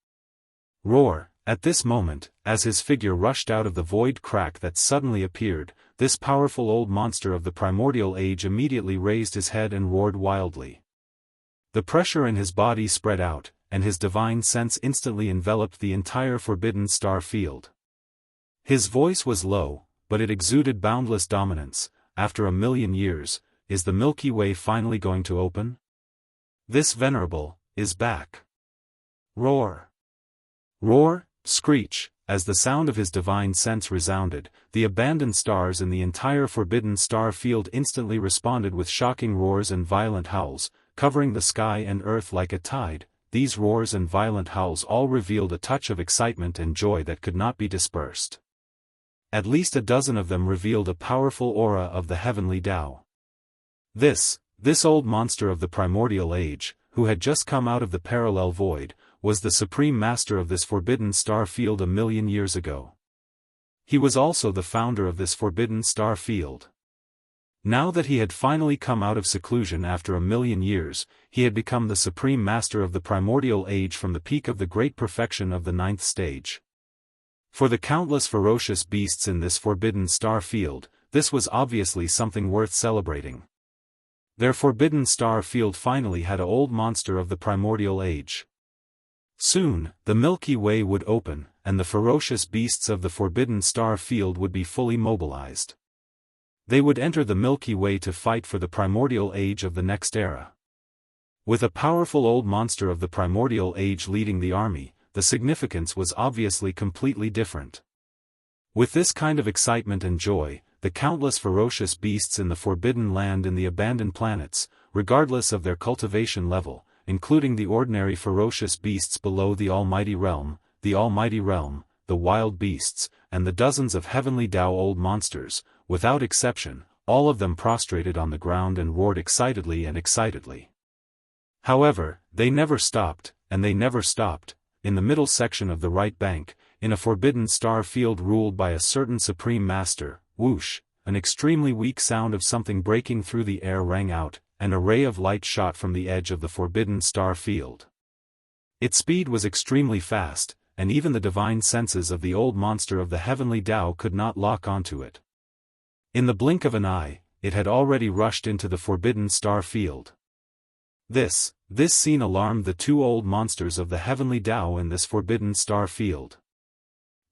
Roar! At this moment, as his figure rushed out of the void crack that suddenly appeared, this powerful old monster of the primordial age immediately raised his head and roared wildly. The pressure in his body spread out, and his divine sense instantly enveloped the entire forbidden star field. His voice was low, but it exuded boundless dominance. After 1,000,000 years, is the Milky Way finally going to open? This venerable is back. Roar! Roar, screech, as the sound of his divine sense resounded, the abandoned stars in the entire forbidden star field instantly responded with shocking roars and violent howls, covering the sky and earth like a tide. These roars and violent howls all revealed a touch of excitement and joy that could not be dispersed. At least a dozen of them revealed a powerful aura of the heavenly Dao. This old monster of the primordial age, who had just come out of the parallel void, was the supreme master of this forbidden star field 1,000,000 years ago. He was also the founder of this forbidden star field. Now that he had finally come out of seclusion after 1,000,000 years, he had become the supreme master of the primordial age from the peak of the great perfection of the 9th stage. For the countless ferocious beasts in this forbidden star field, this was obviously something worth celebrating. Their forbidden star field finally had an old monster of the primordial age. Soon, the Milky Way would open, and the ferocious beasts of the forbidden star field would be fully mobilized. They would enter the Milky Way to fight for the primordial age of the next era. With a powerful old monster of the primordial age leading the army, the significance was obviously completely different. With this kind of excitement and joy, the countless ferocious beasts in the forbidden land and the abandoned planets, regardless of their cultivation level, including the ordinary ferocious beasts below the almighty realm, the wild beasts, and the dozens of heavenly Dao old monsters, without exception, all of them prostrated on the ground and roared excitedly. However, they never stopped, and they never stopped. In the middle section of the right bank, in a forbidden star field ruled by a certain supreme master, whoosh, an extremely weak sound of something breaking through the air rang out, and a ray of light shot from the edge of the forbidden star field. Its speed was extremely fast, and even the divine senses of the old monster of the heavenly Tao could not lock onto it. In the blink of an eye, it had already rushed into the forbidden star field. This scene alarmed the two old monsters of the heavenly Tao in this forbidden star field.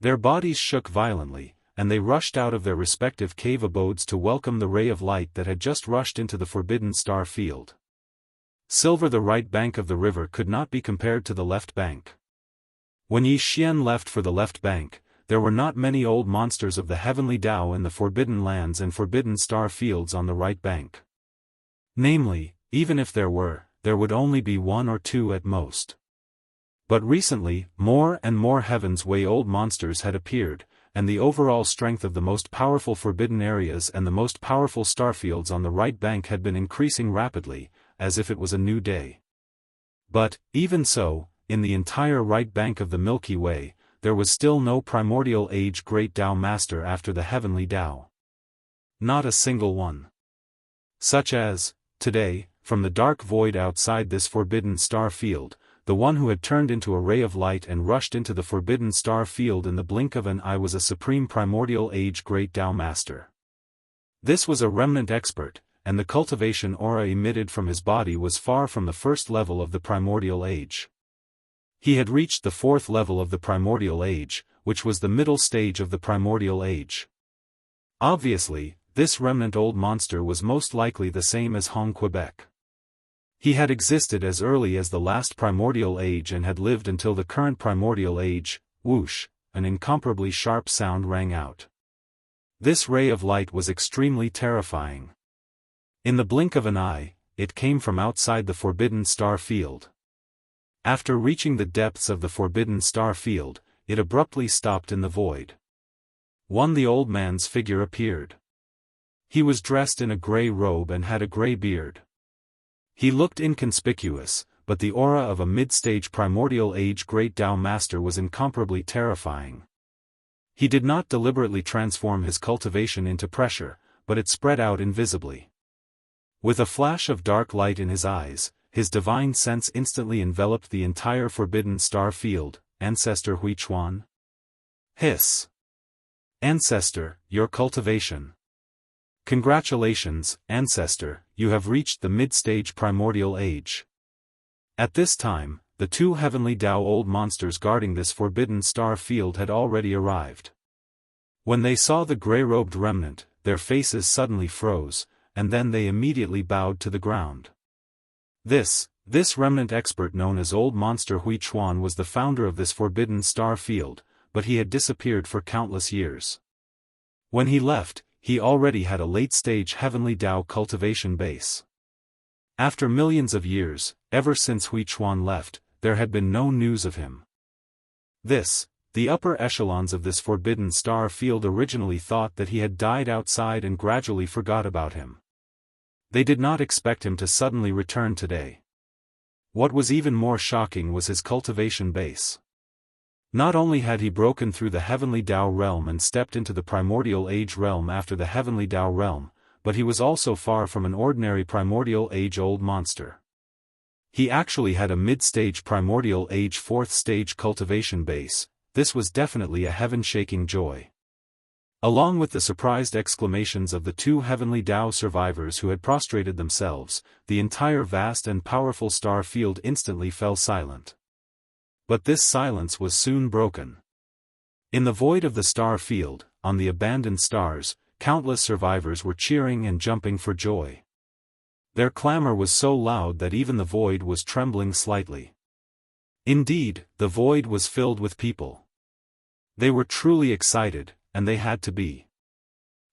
Their bodies shook violently, and they rushed out of their respective cave abodes to welcome the ray of light that had just rushed into the forbidden star field. Silver, the right bank of the river, could not be compared to the left bank. When Yi Xian left for the left bank, there were not many old monsters of the heavenly Tao in the forbidden lands and forbidden star fields on the right bank. Namely, even if there were, there would only be one or two at most. But recently, more and more Heaven's Way old monsters had appeared, and the overall strength of the most powerful forbidden areas and the most powerful starfields on the right bank had been increasing rapidly, as if it was a new day. But, even so, in the entire right bank of the Milky Way, there was still no primordial age great Tao master after the heavenly Tao. Not a single one. Such as, today, from the dark void outside this forbidden star field, the one who had turned into a ray of light and rushed into the forbidden star field in the blink of an eye was a supreme primordial age great Tao master. This was a remnant expert, and the cultivation aura emitted from his body was far from the first level of the primordial age. He had reached the fourth level of the primordial age, which was the middle stage of the primordial age. Obviously, this remnant old monster was most likely the same as Hong Quebec. He had existed as early as the last primordial age and had lived until the current primordial age. Whoosh, an incomparably sharp sound rang out. This ray of light was extremely terrifying. In the blink of an eye, it came from outside the forbidden star field. After reaching the depths of the forbidden star field, it abruptly stopped in the void. The old man's figure appeared. He was dressed in a grey robe and had a grey beard. He looked inconspicuous, but the aura of a mid-stage primordial age great Tao master was incomparably terrifying. He did not deliberately transform his cultivation into pressure, but it spread out invisibly. With a flash of dark light in his eyes, his divine sense instantly enveloped the entire forbidden star field. Ancestor Huichuan? Hiss. Ancestor, your cultivation. Congratulations, Ancestor, you have reached the mid-stage primordial age. At this time, the two heavenly Tao old monsters guarding this forbidden star field had already arrived. When they saw the grey-robed remnant, their faces suddenly froze, and then they immediately bowed to the ground. This remnant expert known as Old Monster Huichuan was the founder of this forbidden star field, but he had disappeared for countless years. When he left, he already had a late-stage heavenly Tao cultivation base. After millions of years, ever since Huichuan left, there had been no news of him. The upper echelons of this forbidden star field originally thought that he had died outside and gradually forgot about him. They did not expect him to suddenly return today. What was even more shocking was his cultivation base. Not only had he broken through the heavenly Tao realm and stepped into the primordial age realm after the heavenly Tao realm, but he was also far from an ordinary primordial age old monster. He actually had a mid-stage primordial age fourth stage cultivation base. This was definitely a heaven-shaking joy. Along with the surprised exclamations of the two heavenly Tao survivors who had prostrated themselves, the entire vast and powerful star field instantly fell silent. But this silence was soon broken. In the void of the star field, on the abandoned stars, countless survivors were cheering and jumping for joy. Their clamor was so loud that even the void was trembling slightly. Indeed, the void was filled with people. They were truly excited, and they had to be.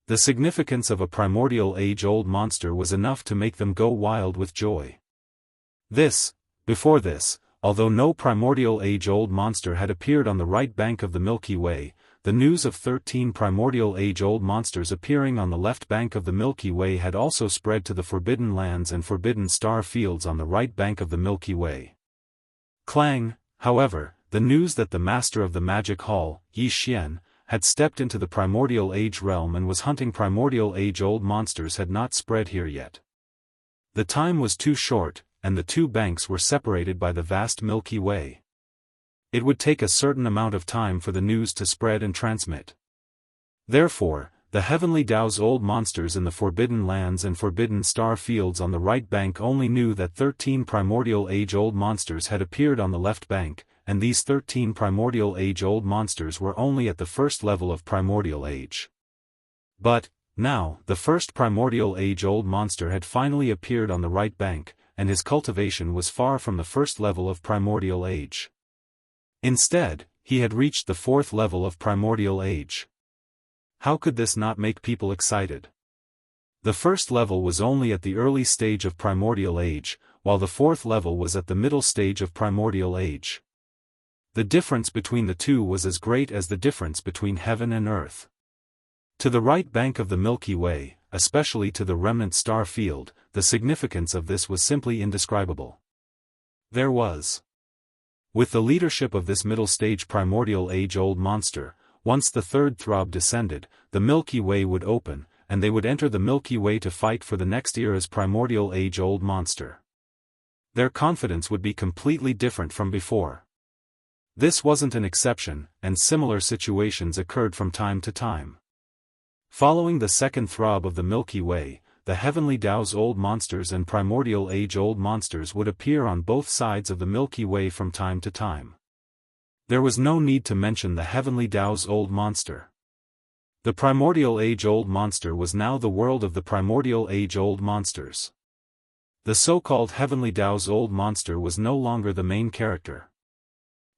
The significance of a primordial age-old monster was enough to make them go wild with joy. Before this, although no primordial age-old monster had appeared on the right bank of the Milky Way, the news of 13 primordial age-old monsters appearing on the left bank of the Milky Way had also spread to the forbidden lands and forbidden star fields on the right bank of the Milky Way. Clang, however, the news that the master of the magic hall, Yi Xian, had stepped into the primordial age realm and was hunting primordial age-old monsters had not spread here yet. The time was too short, and the two banks were separated by the vast Milky Way. It would take a certain amount of time for the news to spread and transmit. Therefore, the heavenly Dao's old monsters in the Forbidden Lands and Forbidden Star Fields on the right bank only knew that 13 primordial age-old monsters had appeared on the left bank, and these 13 primordial age-old monsters were only at the first level of primordial age. But, now, the first primordial age-old monster had finally appeared on the right bank, and his cultivation was far from the first level of primordial age. Instead, he had reached the fourth level of primordial age. How could this not make people excited? The first level was only at the early stage of primordial age, while the fourth level was at the middle stage of primordial age. The difference between the two was as great as the difference between heaven and earth. To the right bank of the Milky Way, especially to the remnant star field, the significance of this was simply indescribable. There was. With the leadership of this middle stage primordial age-old monster, once the third throb descended, the Milky Way would open, and they would enter the Milky Way to fight for the next era's primordial age-old monster. Their confidence would be completely different from before. This wasn't an exception, and similar situations occurred from time to time. Following the second throb of the Milky Way, the heavenly Dao's old monsters and primordial age-old monsters would appear on both sides of the Milky Way from time to time. There was no need to mention the heavenly Dao's old monster. The primordial age-old monster was now the world of the primordial age-old monsters. The so-called heavenly Dao's old monster was no longer the main character.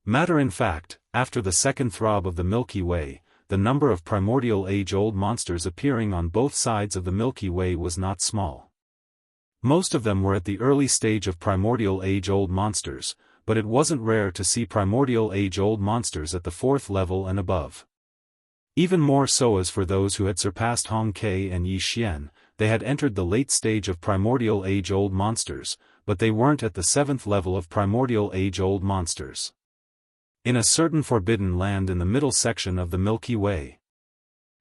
Matter in fact, after the second throb of the Milky Way, the number of primordial age-old monsters appearing on both sides of the Milky Way was not small. Most of them were at the early stage of primordial age-old monsters, but it wasn't rare to see primordial age-old monsters at the fourth level and above. Even more so as for those who had surpassed Hong Kei and Yi Xian, they had entered the late stage of primordial age-old monsters, but they weren't at the seventh level of primordial age-old monsters. In a certain forbidden land in the middle section of the Milky Way.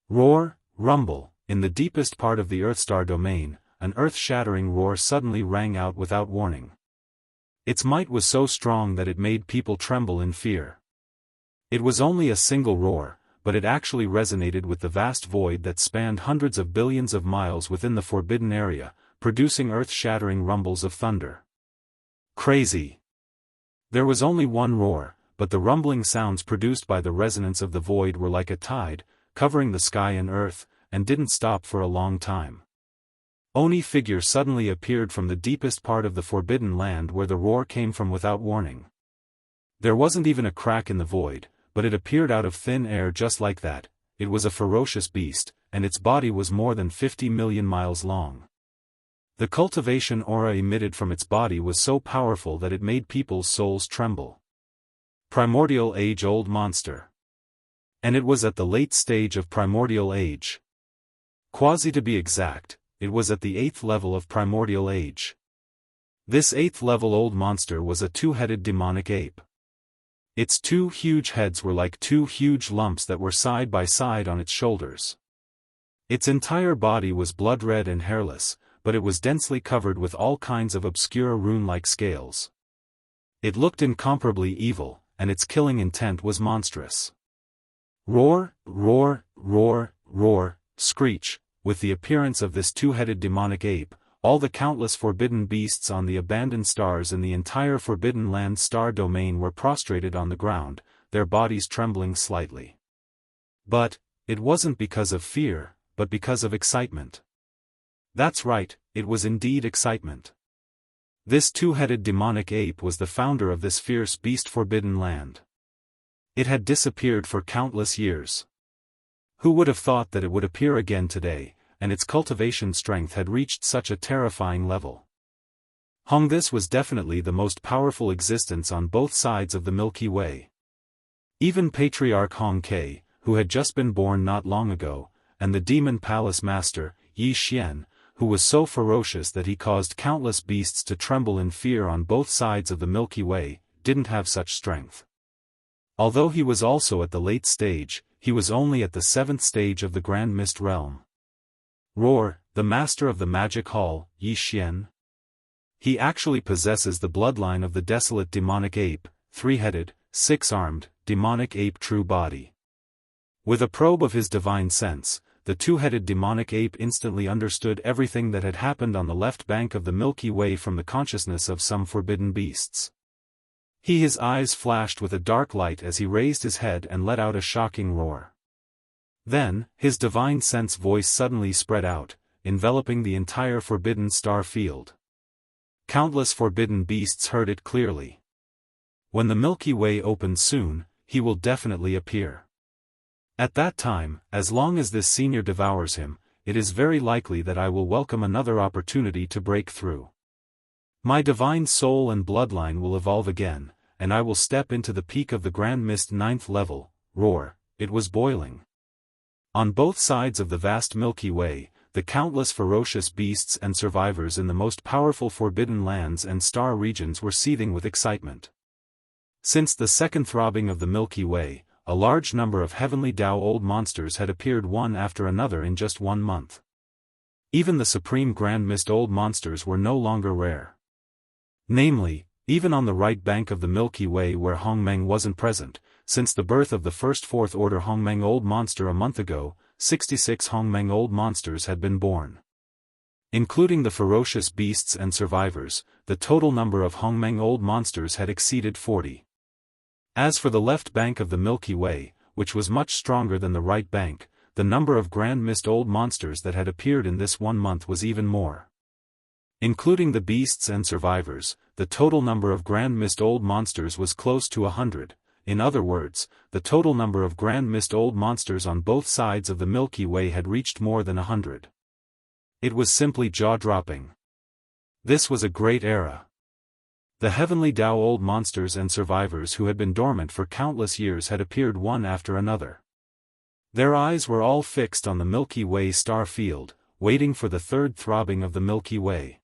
Roar, rumble, in the deepest part of the Earth-star domain, an earth-shattering roar suddenly rang out without warning. Its might was so strong that it made people tremble in fear. It was only a single roar, but it actually resonated with the vast void that spanned hundreds of billions of miles within the forbidden area, producing earth-shattering rumbles of thunder. Crazy! There was only one roar, but the rumbling sounds produced by the resonance of the void were like a tide, covering the sky and earth, and didn't stop for a long time. Oni figure suddenly appeared from the deepest part of the forbidden land where the roar came from without warning. There wasn't even a crack in the void, but it appeared out of thin air just like that. It was a ferocious beast, and its body was more than 50 million miles long. The cultivation aura emitted from its body was so powerful that it made people's souls tremble. Primordial age-old monster. And it was at the late stage of primordial age. Quasi to be exact, it was at the 8th level of primordial age. This 8th level old monster was a two-headed demonic ape. Its two huge heads were like two huge lumps that were side by side on its shoulders. Its entire body was blood-red and hairless, but it was densely covered with all kinds of obscure rune-like scales. It looked incomparably evil, and its killing intent was monstrous. Roar, roar, roar, roar, screech. With the appearance of this two-headed demonic ape, all the countless forbidden beasts on the abandoned stars in the entire Forbidden Land star domain were prostrated on the ground, their bodies trembling slightly. But, it wasn't because of fear, but because of excitement. That's right, it was indeed excitement. This two-headed demonic ape was the founder of this fierce beast Forbidden Land. It had disappeared for countless years. Who would have thought that it would appear again today, and its cultivation strength had reached such a terrifying level? This was definitely the most powerful existence on both sides of the Milky Way. Even Patriarch Hong Kei, who had just been born not long ago, and the Demon Palace Master, Yi Xian, who was so ferocious that he caused countless beasts to tremble in fear on both sides of the Milky Way, didn't have such strength. Although he was also at the late stage, he was only at the 7th stage of the Grand Mist Realm. Roar, the master of the Magic Hall, Yi Xian. He actually possesses the bloodline of the desolate demonic ape, three-headed, six-armed, demonic ape true body. With a probe of his divine sense, the two-headed demonic ape instantly understood everything that had happened on the left bank of the Milky Way from the consciousness of some forbidden beasts. His eyes flashed with a dark light as he raised his head and let out a shocking roar. Then, his divine sense voice suddenly spread out, enveloping the entire forbidden star field. Countless forbidden beasts heard it clearly. When the Milky Way opens soon, he will definitely appear. At that time, as long as this senior devours him, it is very likely that I will welcome another opportunity to break through. My divine soul and bloodline will evolve again, and I will step into the peak of the Grand Mist 9th level. Roar, it was boiling. On both sides of the vast Milky Way, the countless ferocious beasts and survivors in the most powerful forbidden lands and star regions were seething with excitement. Since the second throbbing of the Milky Way, a large number of heavenly Daoist monsters had appeared one after another in just 1 month. Even the supreme Grand Mist old monsters were no longer rare. Namely, even on the right bank of the Milky Way where Hongmeng wasn't present, since the birth of the first fourth order Hongmeng old monster a month ago, 66 Hongmeng old monsters had been born. Including the ferocious beasts and survivors, the total number of Hongmeng old monsters had exceeded 40. As for the left bank of the Milky Way, which was much stronger than the right bank, the number of Grand Mist old monsters that had appeared in this 1 month was even more. Including the beasts and survivors, the total number of Grand Mist old monsters was close to 100, in other words, the total number of Grand Mist old monsters on both sides of the Milky Way had reached more than 100. It was simply jaw-dropping. This was a great era. The heavenly Daoist monsters and survivors who had been dormant for countless years had appeared one after another. Their eyes were all fixed on the Milky Way star field, waiting for the third throbbing of the Milky Way.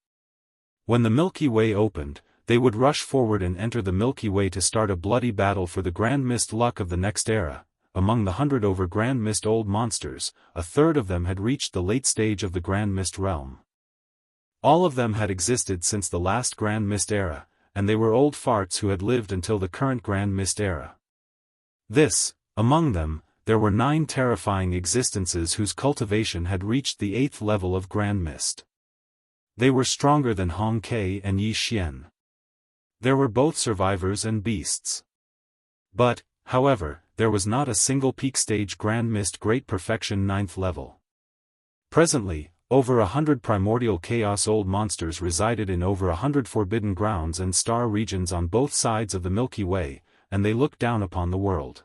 When the Milky Way opened, they would rush forward and enter the Milky Way to start a bloody battle for the Grand Mist luck of the next era. Among the 100 over Grand Mist old monsters, a third of them had reached the late stage of the Grand Mist realm. All of them had existed since the last Grand Mist era, and they were old farts who had lived until the current Grand Mist era. Among them, there were 9 terrifying existences whose cultivation had reached the 8th level of Grand Mist. They were stronger than Hong Kei and Yi Xian. There were both survivors and beasts. But, however, there was not a single peak stage Grand Mist Great Perfection 9th level. Presently, over 100 primordial chaos old monsters resided in over 100 forbidden grounds and star regions on both sides of the Milky Way, and they looked down upon the world.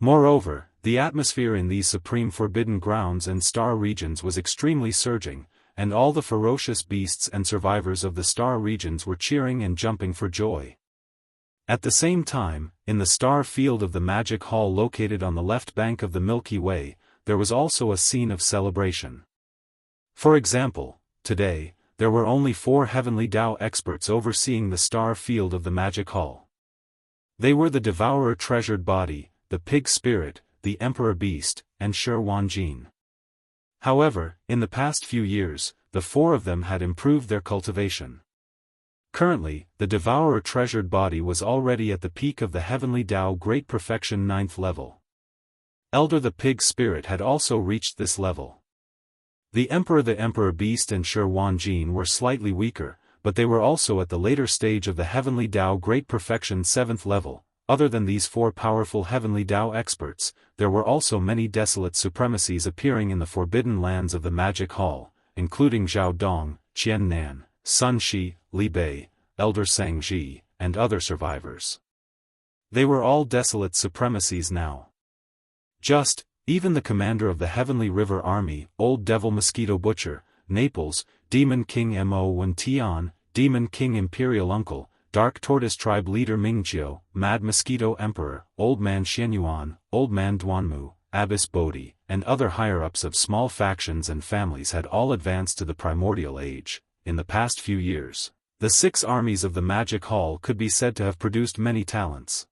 Moreover, the atmosphere in these supreme forbidden grounds and star regions was extremely surging, and all the ferocious beasts and survivors of the star regions were cheering and jumping for joy. At the same time, in the star field of the Magic Hall located on the left bank of the Milky Way, there was also a scene of celebration. For example, today, there were only 4 heavenly Dao experts overseeing the star field of the Magic Hall. They were the Devourer Treasured Body, the Pig Spirit, the Emperor Beast, and Shi Wanjin. However, in the past few years, the 4 of them had improved their cultivation. Currently, the Devourer Treasured Body was already at the peak of the Heavenly Dao Great Perfection 9th level. Elder the Pig Spirit had also reached this level. The Emperor Beast and Shi Wanjin were slightly weaker, but they were also at the later stage of the Heavenly Dao Great Perfection 7th level. Other than these 4 powerful Heavenly Dao experts, there were also many desolate supremacies appearing in the forbidden lands of the Magic Hall, including Zhao Dong, Qian Nan, Sun Shi, Li Bei, Elder Sang Ji, and other survivors. They were all desolate supremacies now. Even the commander of the Heavenly River Army, Old Devil Mosquito Butcher, Naples, Demon King Mo Wen Tian, Demon King Imperial Uncle, Dark Tortoise Tribe Leader Mingjiu, Mad Mosquito Emperor, Old Man Xianyuan, Old Man Duanmu, Abbess Bodhi, and other higher-ups of small factions and families had all advanced to the primordial age. In the past few years, the 6 armies of the Magic Hall could be said to have produced many talents.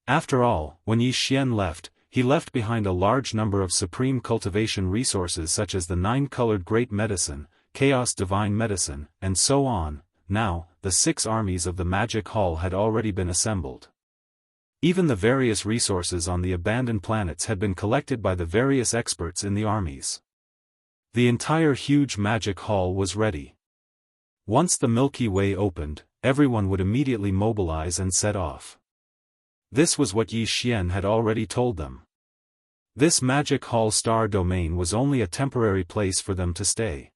After all, when Yi Xian left, he left behind a large number of supreme cultivation resources such as the 9-colored Great Medicine, Chaos Divine Medicine, and so on. now, the 6 armies of the Magic Hall had already been assembled. Even the various resources on the abandoned planets had been collected by the various experts in the armies. The entire huge Magic Hall was ready. Once the Milky Way opened, everyone would immediately mobilize and set off. This was what Yi Xian had already told them. This Magic Hall star domain was only a temporary place for them to stay.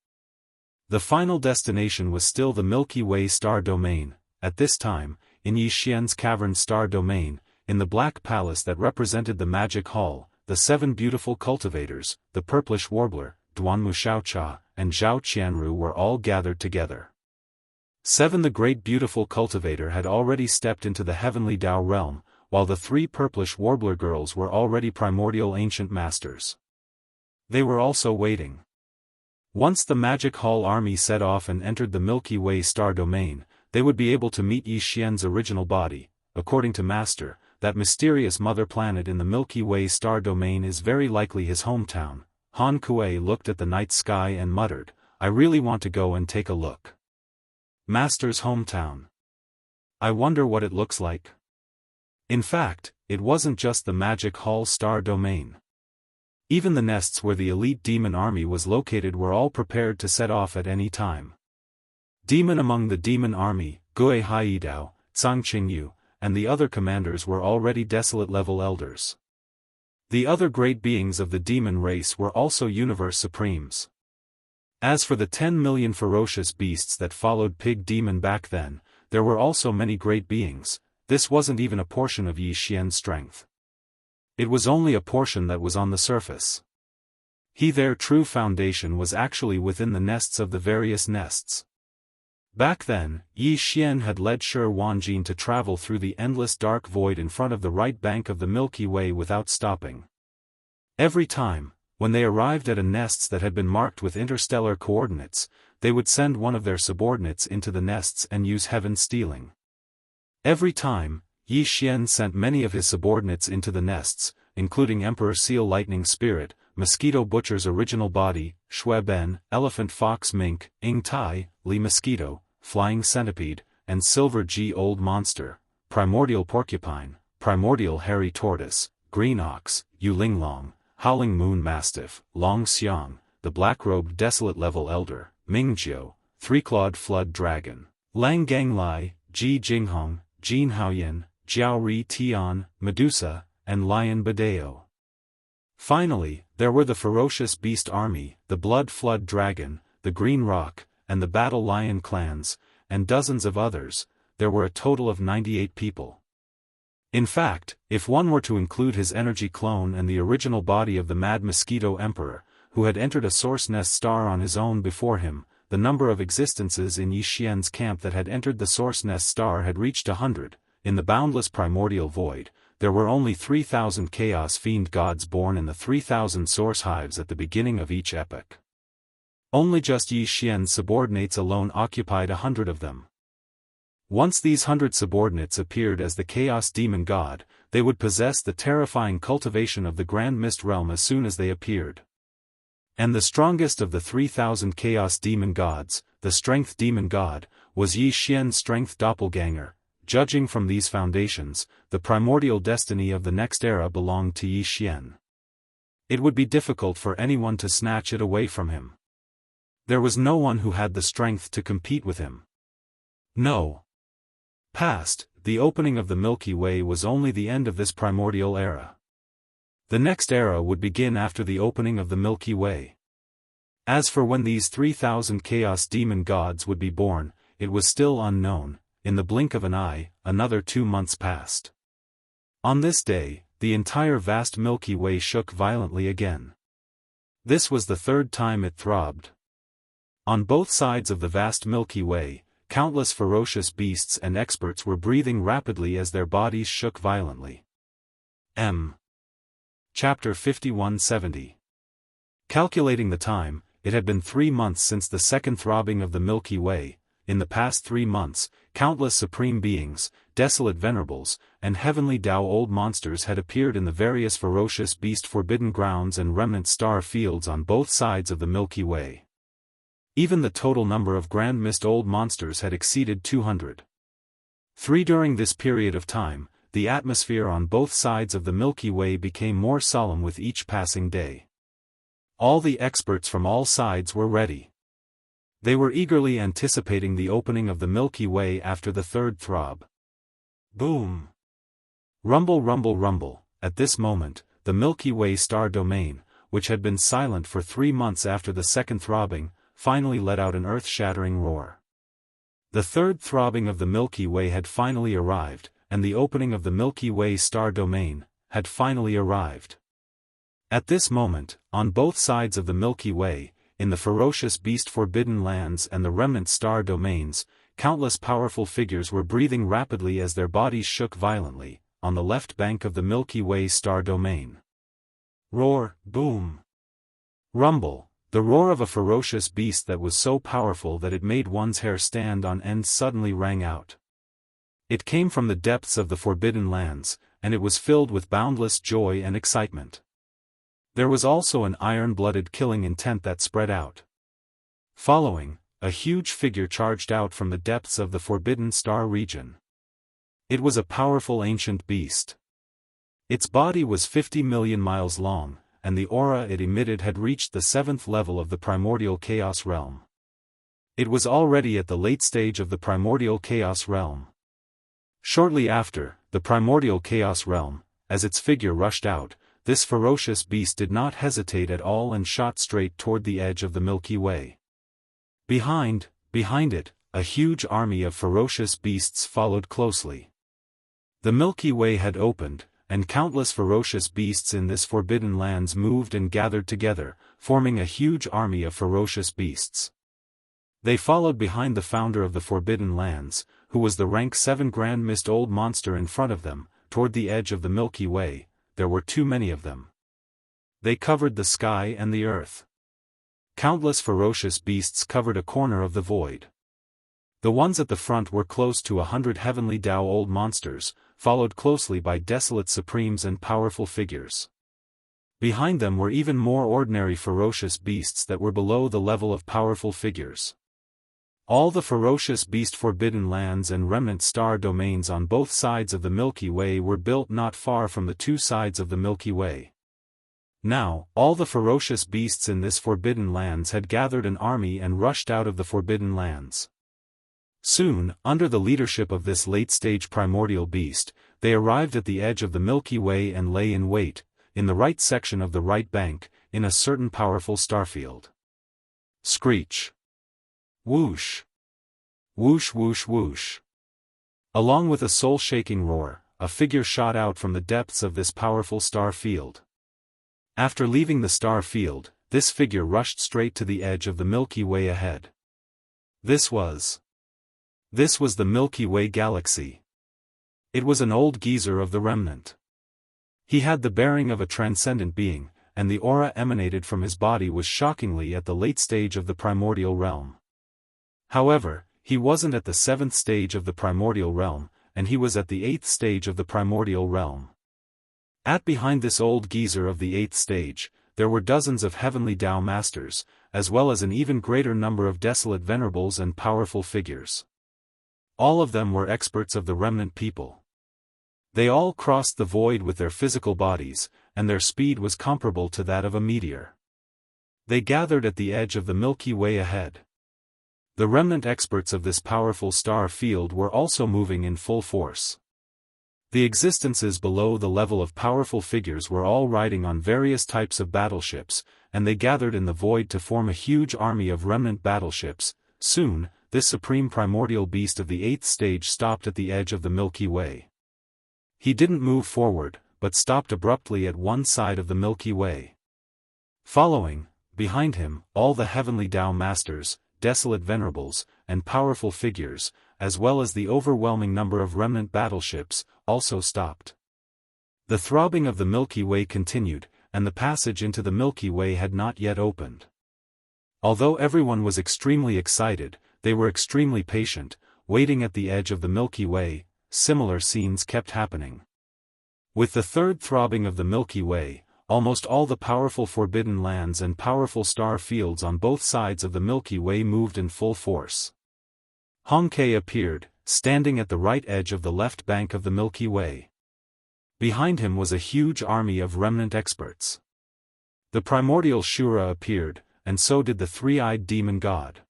The final destination was still the Milky Way star domain. At this time, in Yi Xian's cavern star domain, in the Black Palace that represented the Magic Hall, the 7 beautiful cultivators, the Purplish Warbler, Duanmu Xiaocha, and Zhao Qianru were all gathered together. 7 The great beautiful cultivator had already stepped into the heavenly Dao realm, while the 3 Purplish Warbler girls were already primordial ancient masters. They were also waiting. Once the Magic Hall army set off and entered the Milky Way star domain, they would be able to meet Yi Xian's original body. According to Master, that mysterious mother planet in the Milky Way star domain is very likely his hometown. Han Kuei looked at the night sky and muttered, "I really want to go and take a look. Master's hometown. I wonder what it looks like." In fact, it wasn't just the Magic Hall star domain. Even the nests where the elite demon army was located were all prepared to set off at any time. Demon among the demon army, Gui Haidao, Zhang Qingyu, and the other commanders were already desolate level elders. The other great beings of the demon race were also universe supremes. As for the 10 million ferocious beasts that followed Pig Demon back then, there were also many great beings. This wasn't even a portion of Yi Xian's strength. It was only a portion that was on the surface. Their true foundation was actually within the nests of the various nests. Back then, Yi Xian had led Shi Wanjin to travel through the endless dark void in front of the right bank of the Milky Way without stopping. Every time, when they arrived at a nest that had been marked with interstellar coordinates, they would send one of their subordinates into the nests and use heaven stealing. Every time, Yi Xian sent many of his subordinates into the nests, including Emperor Seal Lightning Spirit, Mosquito Butcher's original body, Shui Ben, Elephant Fox Mink, Ing Tai, Li Mosquito, Flying Centipede, and Silver G Old Monster, Primordial Porcupine, Primordial Hairy Tortoise, Green Ox, Yu Linglong, Howling Moon Mastiff, Long Xiang, the Black-Robed Desolate Level Elder, Mingjiu, Three-Clawed Flood Dragon, Lang Ganglai, Ji Jinghong, Jin Haoyan, Jiao Ri Tian, Medusa, and Lion Badeo. Finally, there were the Ferocious Beast Army, the Blood Flood Dragon, the Green Rock, and the Battle Lion clans, and dozens of others. There were a total of 98 people. In fact, if one were to include his energy clone and the original body of the Mad Mosquito Emperor, who had entered a Source Nest star on his own before him, the number of existences in Yi Xian's camp that had entered the Source Nest star had reached 100. In the boundless primordial void, there were only 3,000 Chaos Fiend gods born in the 3,000 Source Hives at the beginning of each epoch. Only just Yi Xian's subordinates alone occupied 100 of them. Once these 100 subordinates appeared as the Chaos Demon God, they would possess the terrifying cultivation of the Grand Mist Realm as soon as they appeared. And the strongest of the 3,000 Chaos Demon Gods, the Strength Demon God, was Yi Xian's Strength Doppelganger. Judging from these foundations, the primordial destiny of the next era belonged to Yi Xian. It would be difficult for anyone to snatch it away from him. There was no one who had the strength to compete with him. No. Past, the opening of the Milky Way was only the end of this primordial era. The next era would begin after the opening of the Milky Way. As for when these 3,000 Chaos Demon Gods would be born, it was still unknown. In the blink of an eye, another 2 months passed. On this day, the entire vast Milky Way shook violently again. This was the 3rd time it throbbed. On both sides of the vast Milky Way, countless ferocious beasts and experts were breathing rapidly as their bodies shook violently. Chapter 5170. Calculating the time, it had been 3 months since the second throbbing of the Milky Way. In the past 3 months, countless supreme beings, desolate venerables, and heavenly Dao old monsters had appeared in the various ferocious beast forbidden grounds and remnant star fields on both sides of the Milky Way. Even the total number of grand mist old monsters had exceeded 200. 3. During this period of time, the atmosphere on both sides of the Milky Way became more solemn with each passing day. All the experts from all sides were ready. They were eagerly anticipating the opening of the Milky Way after the third throb. Boom! Rumble, rumble, rumble. At this moment, the Milky Way star domain, which had been silent for 3 months after the second throbbing, finally let out an earth-shattering roar. The third throbbing of the Milky Way had finally arrived, and the opening of the Milky Way star domain had finally arrived. At this moment, on both sides of the Milky Way, in the ferocious beast forbidden lands and the remnant star domains, countless powerful figures were breathing rapidly as their bodies shook violently, on the left bank of the Milky Way star domain. Roar, boom. Rumble. The roar of a ferocious beast that was so powerful that it made one's hair stand on end suddenly rang out. It came from the depths of the forbidden lands, and it was filled with boundless joy and excitement. There was also an iron-blooded killing intent that spread out. Following, a huge figure charged out from the depths of the Forbidden Star region. It was a powerful ancient beast. Its body was 50 million miles long, and the aura it emitted had reached the 7th level of the primordial chaos realm. It was already at the late stage of the primordial chaos realm. Shortly after, the primordial chaos realm, as its figure rushed out, this ferocious beast did not hesitate at all and shot straight toward the edge of the Milky Way. Behind it, a huge army of ferocious beasts followed closely. The Milky Way had opened, and countless ferocious beasts in this forbidden lands moved and gathered together, forming a huge army of ferocious beasts. They followed behind the founder of the forbidden lands, who was the rank 7 grand mist old monster in front of them. Toward the edge of the Milky Way, there were too many of them. They covered the sky and the earth. Countless ferocious beasts covered a corner of the void. The ones at the front were close to 100 heavenly Dao old monsters, followed closely by desolate supremes and powerful figures. Behind them were even more ordinary ferocious beasts that were below the level of powerful figures. All the ferocious beast forbidden lands and remnant star domains on both sides of the Milky Way were built not far from the two sides of the Milky Way. Now, all the ferocious beasts in this forbidden lands had gathered an army and rushed out of the forbidden lands. Soon, under the leadership of this late-stage primordial beast, they arrived at the edge of the Milky Way and lay in wait, in the right section of the right bank, in a certain powerful starfield. Screech. Whoosh. Whoosh whoosh whoosh. Along with a soul-shaking roar, a figure shot out from the depths of this powerful star field. After leaving the star field, this figure rushed straight to the edge of the Milky Way ahead. This was the Milky Way galaxy. It was an old geezer of the remnant. He had the bearing of a transcendent being, and the aura emanated from his body was shockingly at the late stage of the primordial realm. However, he wasn't at the 7th stage of the primordial realm, and he was at the 8th stage of the primordial realm. Behind this old geezer of the 8th stage, there were dozens of heavenly Dao masters, as well as an even greater number of desolate venerables and powerful figures. All of them were experts of the remnant people. They all crossed the void with their physical bodies, and their speed was comparable to that of a meteor. They gathered at the edge of the Milky Way ahead. The remnant experts of this powerful star field were also moving in full force. The existences below the level of powerful figures were all riding on various types of battleships, and they gathered in the void to form a huge army of remnant battleships. Soon, this supreme primordial beast of the 8th stage stopped at the edge of the Milky Way. He didn't move forward, but stopped abruptly at one side of the Milky Way. Following, behind him, all the heavenly Dao masters, desolate venerables, and powerful figures, as well as the overwhelming number of remnant battleships, also stopped. The throbbing of the Milky Way continued, and the passage into the Milky Way had not yet opened. Although everyone was extremely excited, they were extremely patient, waiting at the edge of the Milky Way. Similar scenes kept happening. With the third throbbing of the Milky Way, almost all the powerful forbidden lands and powerful star fields on both sides of the Milky Way moved in full force. Hongke appeared, standing at the right edge of the left bank of the Milky Way. Behind him was a huge army of remnant experts. The primordial Shura appeared, and so did the three-eyed demon god.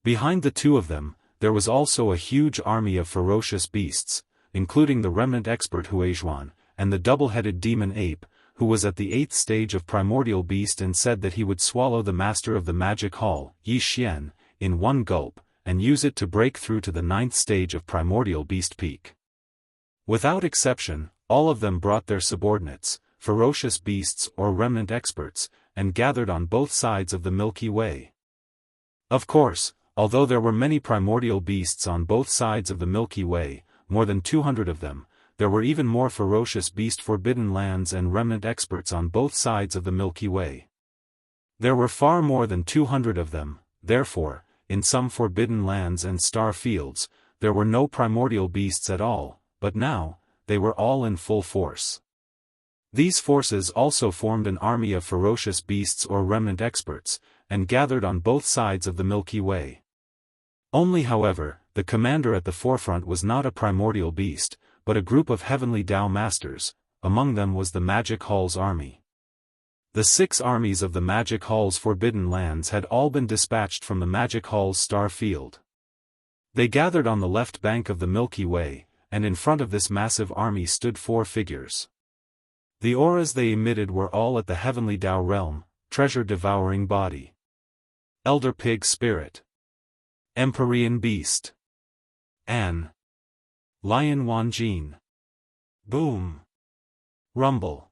Behind the two of them, there was also a huge army of ferocious beasts, including the remnant expert Huizhuan, and the double-headed demon ape, who was at the 8th stage of primordial beast and said that he would swallow the master of the magic hall, Yi Xian, in one gulp, and use it to break through to the 9th stage of primordial beast peak. Without exception, all of them brought their subordinates, ferocious beasts or remnant experts, and gathered on both sides of the Milky Way. Of course, although there were many primordial beasts on both sides of the Milky Way, more than 200 of them, there were even more ferocious beast forbidden lands and remnant experts on both sides of the Milky Way. There were far more than 200 of them, therefore, in some forbidden lands and star fields, there were no primordial beasts at all, but now, they were all in full force. These forces also formed an army of ferocious beasts or remnant experts, and gathered on both sides of the Milky Way. Only however, the commander at the forefront was not a primordial beast, but a group of heavenly Tao masters. Among them was the Magic Hall's army. The 6 armies of the Magic Hall's forbidden lands had all been dispatched from the Magic Hall's star field. They gathered on the left bank of the Milky Way, and in front of this massive army stood 4 figures. The auras they emitted were all at the heavenly Tao realm: treasure devouring body, elder pig spirit, empyrean beast, An, lion Wanjin, boom, rumble.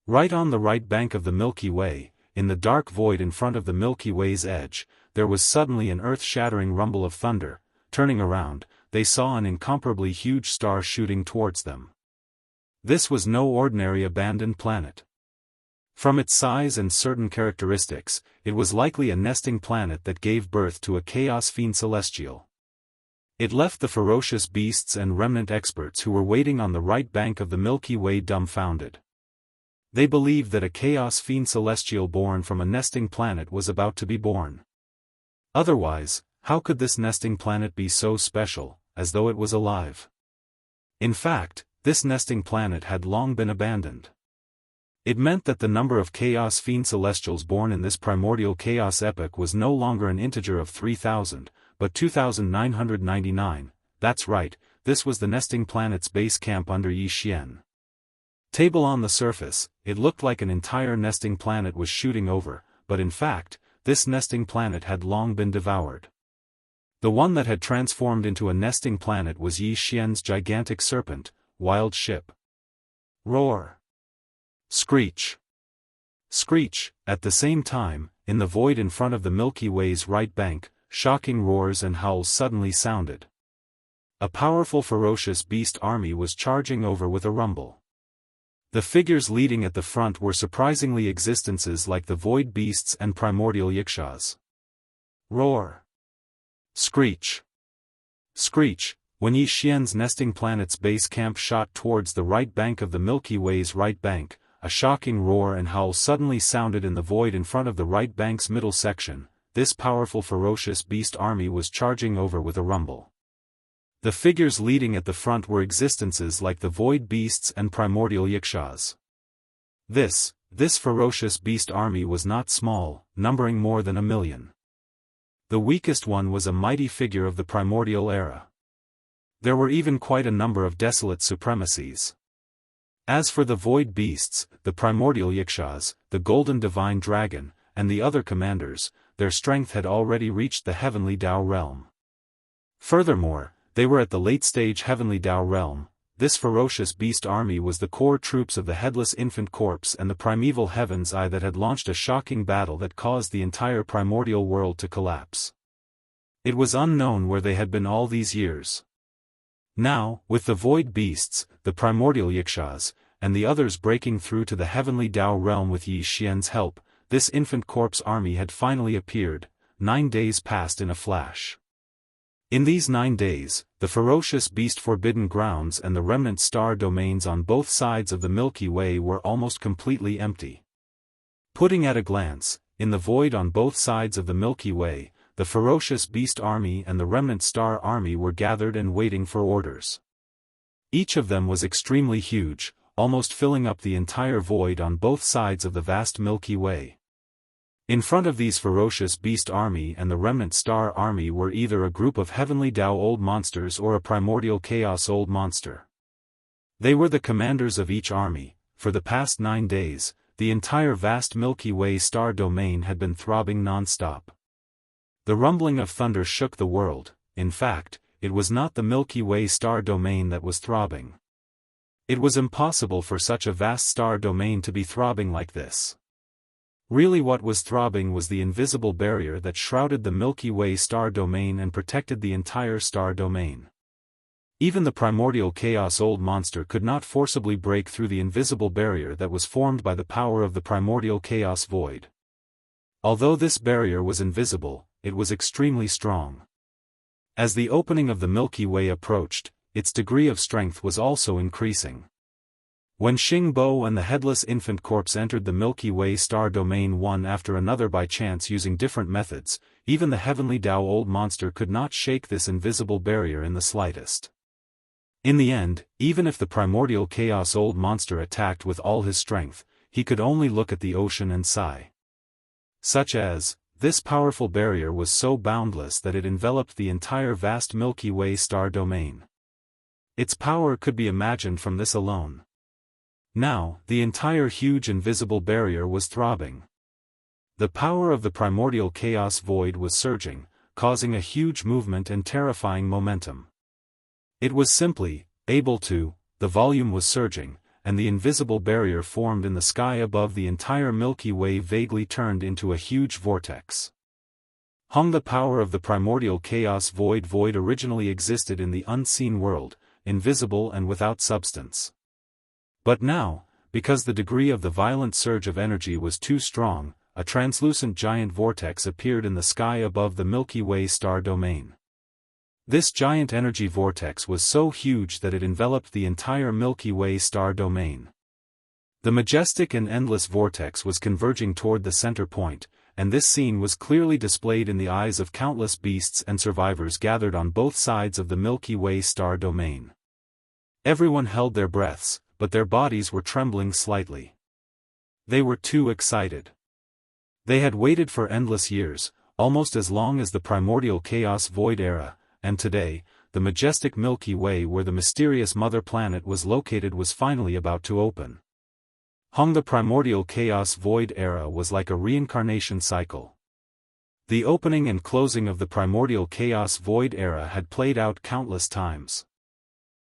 Right on the right bank of the Milky Way, in the dark void in front of the Milky Way's edge, there was suddenly an earth-shattering rumble of thunder. Turning around, they saw an incomparably huge star shooting towards them. This was no ordinary abandoned planet. From its size and certain characteristics, it was likely a nesting planet that gave birth to a chaos fiend celestial. It left the ferocious beasts and remnant experts who were waiting on the right bank of the Milky Way dumbfounded. They believed that a chaos fiend celestial born from a nesting planet was about to be born. Otherwise, how could this nesting planet be so special, as though it was alive? In fact, this nesting planet had long been abandoned. It meant that the number of chaos fiend celestials born in this primordial chaos epoch was no longer an integer of 3,000, but 2,999. That's right, this was the nesting planet's base camp under Yi Xian. Table on the surface, it looked like an entire nesting planet was shooting over, but in fact, this nesting planet had long been devoured. The one that had transformed into a nesting planet was Yi Xian's gigantic serpent, wild ship. Roar. Screech. Screech. At the same time, in the void in front of the Milky Way's right bank, shocking roars and howls suddenly sounded. A powerful ferocious beast army was charging over with a rumble. The figures leading at the front were surprisingly existences like the void beasts and primordial yikshaws. Roar. Screech. Screech. When Yi Xian's nesting planet's base camp shot towards the right bank of the Milky Way's right bank, a shocking roar and howl suddenly sounded in the void in front of the right bank's middle section. This powerful ferocious beast army was charging over with a rumble. The figures leading at the front were existences like the void beasts and primordial yikshaws. This ferocious beast army was not small, numbering more than 1,000,000. The weakest one was a mighty figure of the primordial era. There were even quite a number of desolate supremacies. As for the void beasts, the primordial yikshaws, the golden divine dragon, and the other commanders, their strength had already reached the heavenly Tao realm. Furthermore, they were at the late-stage heavenly Tao realm. This ferocious beast army was the core troops of the headless infant corpse and the primeval heaven's eye that had launched a shocking battle that caused the entire primordial world to collapse. It was unknown where they had been all these years. Now, with the void beasts, the primordial yikshaws, and the others breaking through to the heavenly Tao realm with Yi Xian's help, this infant corpse army had finally appeared. 9 days passed in a flash. In these 9 days, the ferocious beast forbidden grounds and the remnant star domains on both sides of the Milky Way were almost completely empty. Putting at a glance, in the void on both sides of the Milky Way, the ferocious beast army and the remnant star army were gathered and waiting for orders. Each of them was extremely huge, almost filling up the entire void on both sides of the vast Milky Way. In front of these ferocious beast army and the remnant star army were either a group of heavenly Dao old monsters or a primordial chaos old monster. They were the commanders of each army. For the past 9 days, the entire vast Milky Way star domain had been throbbing non-stop. The rumbling of thunder shook the world. In fact, it was not the Milky Way star domain that was throbbing. It was impossible for such a vast star domain to be throbbing like this. Really, what was throbbing was the invisible barrier that shrouded the Milky Way star domain and protected the entire star domain. Even the primordial chaos old monster could not forcibly break through the invisible barrier that was formed by the power of the primordial chaos void. Although this barrier was invisible, it was extremely strong. As the opening of the Milky Way approached, its degree of strength was also increasing. When Xing Bo and the headless infant corpse entered the Milky Way star domain one after another by chance using different methods, even the heavenly Dao old monster could not shake this invisible barrier in the slightest. In the end, even if the primordial chaos old monster attacked with all his strength, he could only look at the ocean and sigh. Such as, this powerful barrier was so boundless that it enveloped the entire vast Milky Way star domain. Its power could be imagined from this alone. Now, the entire huge invisible barrier was throbbing. The power of the primordial chaos void was surging, causing a huge movement and terrifying momentum. It was simply able to, the volume was surging, and the invisible barrier formed in the sky above the entire Milky Way vaguely turned into a huge vortex. The power of the primordial chaos void originally existed in the unseen world, invisible and without substance. But now, because the degree of the violent surge of energy was too strong, a translucent giant vortex appeared in the sky above the Milky Way star domain. This giant energy vortex was so huge that it enveloped the entire Milky Way star domain. The majestic and endless vortex was converging toward the center point, and this scene was clearly displayed in the eyes of countless beasts and survivors gathered on both sides of the Milky Way star domain. Everyone held their breaths, but their bodies were trembling slightly. They were too excited. They had waited for endless years, almost as long as the primordial chaos void era, and today, the majestic Milky Way where the mysterious mother planet was located was finally about to open. The primordial chaos void era was like a reincarnation cycle. The opening and closing of the primordial chaos void era had played out countless times.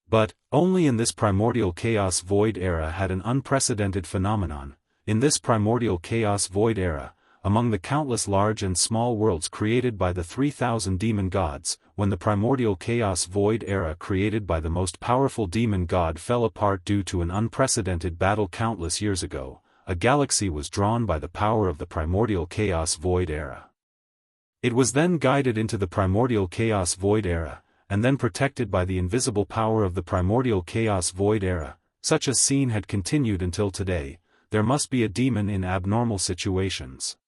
But, only in this primordial chaos void era had an unprecedented phenomenon. In this primordial chaos void era, among the countless large and small worlds created by the 3,000 demon gods, when the primordial chaos void era created by the most powerful demon god fell apart due to an unprecedented battle countless years ago, a galaxy was drawn by the power of the primordial chaos void era. It was then guided into the primordial chaos void era, and then protected by the invisible power of the primordial chaos void era. Such a scene had continued until today. There must be a demon in abnormal situations.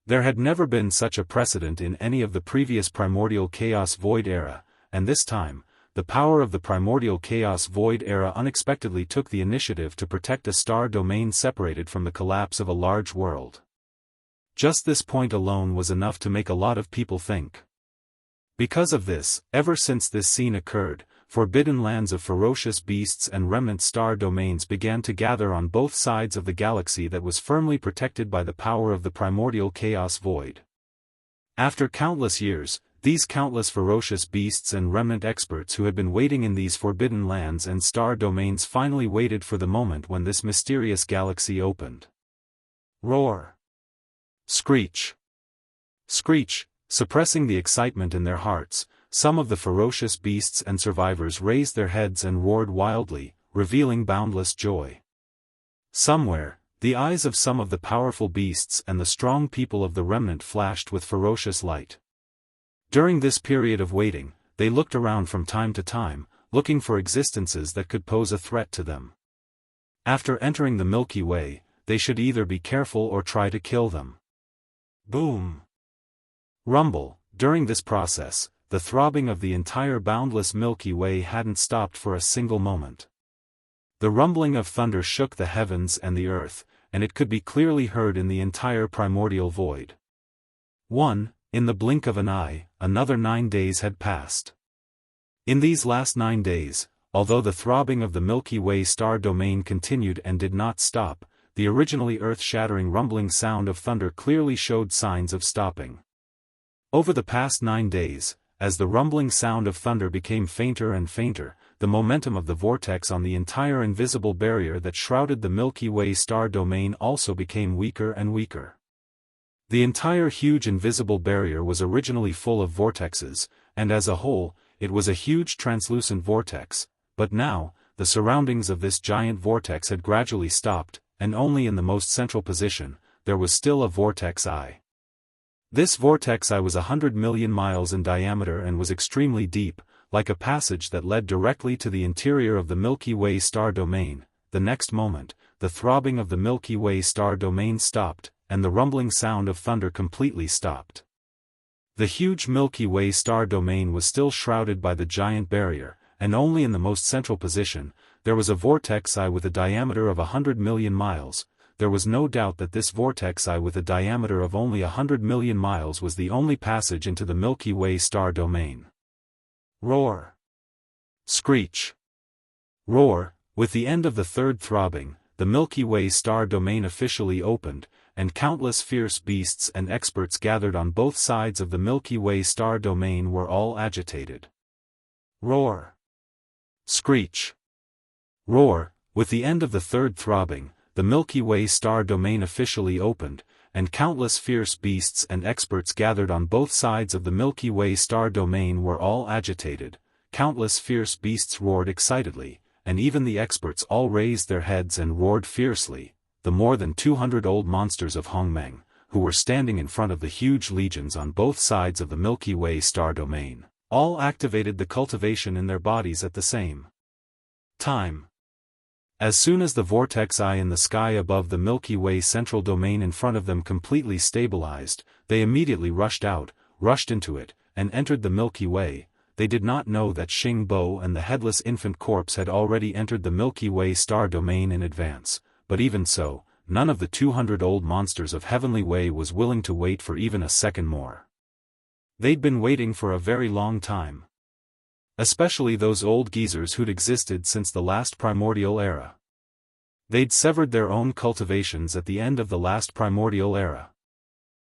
There had never been such a precedent in any of the previous primordial chaos void era, and this time, the power of the primordial chaos void era unexpectedly took the initiative to protect a star domain separated from the collapse of a large world. Just this point alone was enough to make a lot of people think. Because of this, ever since this scene occurred, forbidden lands of ferocious beasts and remnant star domains began to gather on both sides of the galaxy that was firmly protected by the power of the primordial chaos void. After countless years, these countless ferocious beasts and remnant experts who had been waiting in these forbidden lands and star domains finally waited for the moment when this mysterious galaxy opened. Roar! Screech! Screech! Suppressing the excitement in their hearts, some of the ferocious beasts and survivors raised their heads and roared wildly, revealing boundless joy. Somewhere, the eyes of some of the powerful beasts and the strong people of the remnant flashed with ferocious light. During this period of waiting, they looked around from time to time, looking for existences that could pose a threat to them. After entering the Milky Way, they should either be careful or try to kill them. Boom! Rumble. During this process, the throbbing of the entire boundless Milky Way hadn't stopped for a single moment. The rumbling of thunder shook the heavens and the earth, and it could be clearly heard in the entire primordial void. In the blink of an eye, another 9 days had passed. In these last 9 days, although the throbbing of the Milky Way star domain continued and did not stop, the originally earth-shattering rumbling sound of thunder clearly showed signs of stopping. Over the past 9 days, as the rumbling sound of thunder became fainter and fainter, the momentum of the vortex on the entire invisible barrier that shrouded the Milky Way star domain also became weaker and weaker. The entire huge invisible barrier was originally full of vortexes, and as a whole, it was a huge translucent vortex, but now, the surroundings of this giant vortex had gradually stopped, and only in the most central position, there was still a vortex eye. This vortex eye was 100 million miles in diameter and was extremely deep, like a passage that led directly to the interior of the Milky Way star domain. The next moment, the throbbing of the Milky Way star domain stopped, and the rumbling sound of thunder completely stopped. The huge Milky Way star domain was still shrouded by the giant barrier, and only in the most central position, there was a vortex eye with a diameter of 100 million miles. There was no doubt that this vortex eye with a diameter of only 100 million miles was the only passage into the Milky Way star domain. Roar! Screech! Roar! With the end of the third throbbing, the Milky Way star domain officially opened, and countless fierce beasts and experts gathered on both sides of the Milky Way star domain were all agitated. Roar! Screech! Roar! With the end of the third throbbing, the Milky Way star domain officially opened, and countless fierce beasts and experts gathered on both sides of the Milky Way star domain were all agitated. Countless fierce beasts roared excitedly, and even the experts all raised their heads and roared fiercely. The more than 200 old monsters of Hongmeng, who were standing in front of the huge legions on both sides of the Milky Way star domain, all activated the cultivation in their bodies at the same time. As soon as the vortex eye in the sky above the Milky Way central domain in front of them completely stabilized, they immediately rushed into it, and entered the Milky Way. They did not know that Xing Bo and the headless infant corpse had already entered the Milky Way star domain in advance, but even so, none of the 200 old monsters of Heavenly Way was willing to wait for even a second more. They'd been waiting for a very long time. Especially those old geezers who'd existed since the last primordial era. They'd severed their own cultivations at the end of the last primordial era.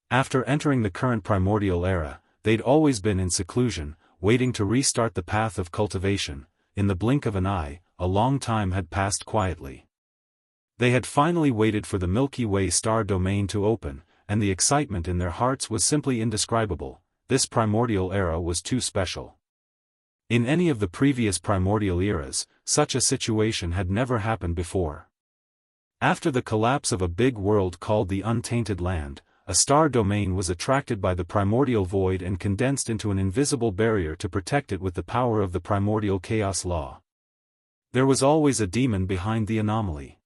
After entering the current primordial era, they'd always been in seclusion, waiting to restart the path of cultivation. In the blink of an eye, a long time had passed quietly. They had finally waited for the Milky Way star domain to open, and the excitement in their hearts was simply indescribable. This primordial era was too special. In any of the previous primordial eras, such a situation had never happened before. After the collapse of a big world called the Untainted Land, a star domain was attracted by the primordial void and condensed into an invisible barrier to protect it with the power of the primordial chaos law. There was always a demon behind the anomaly.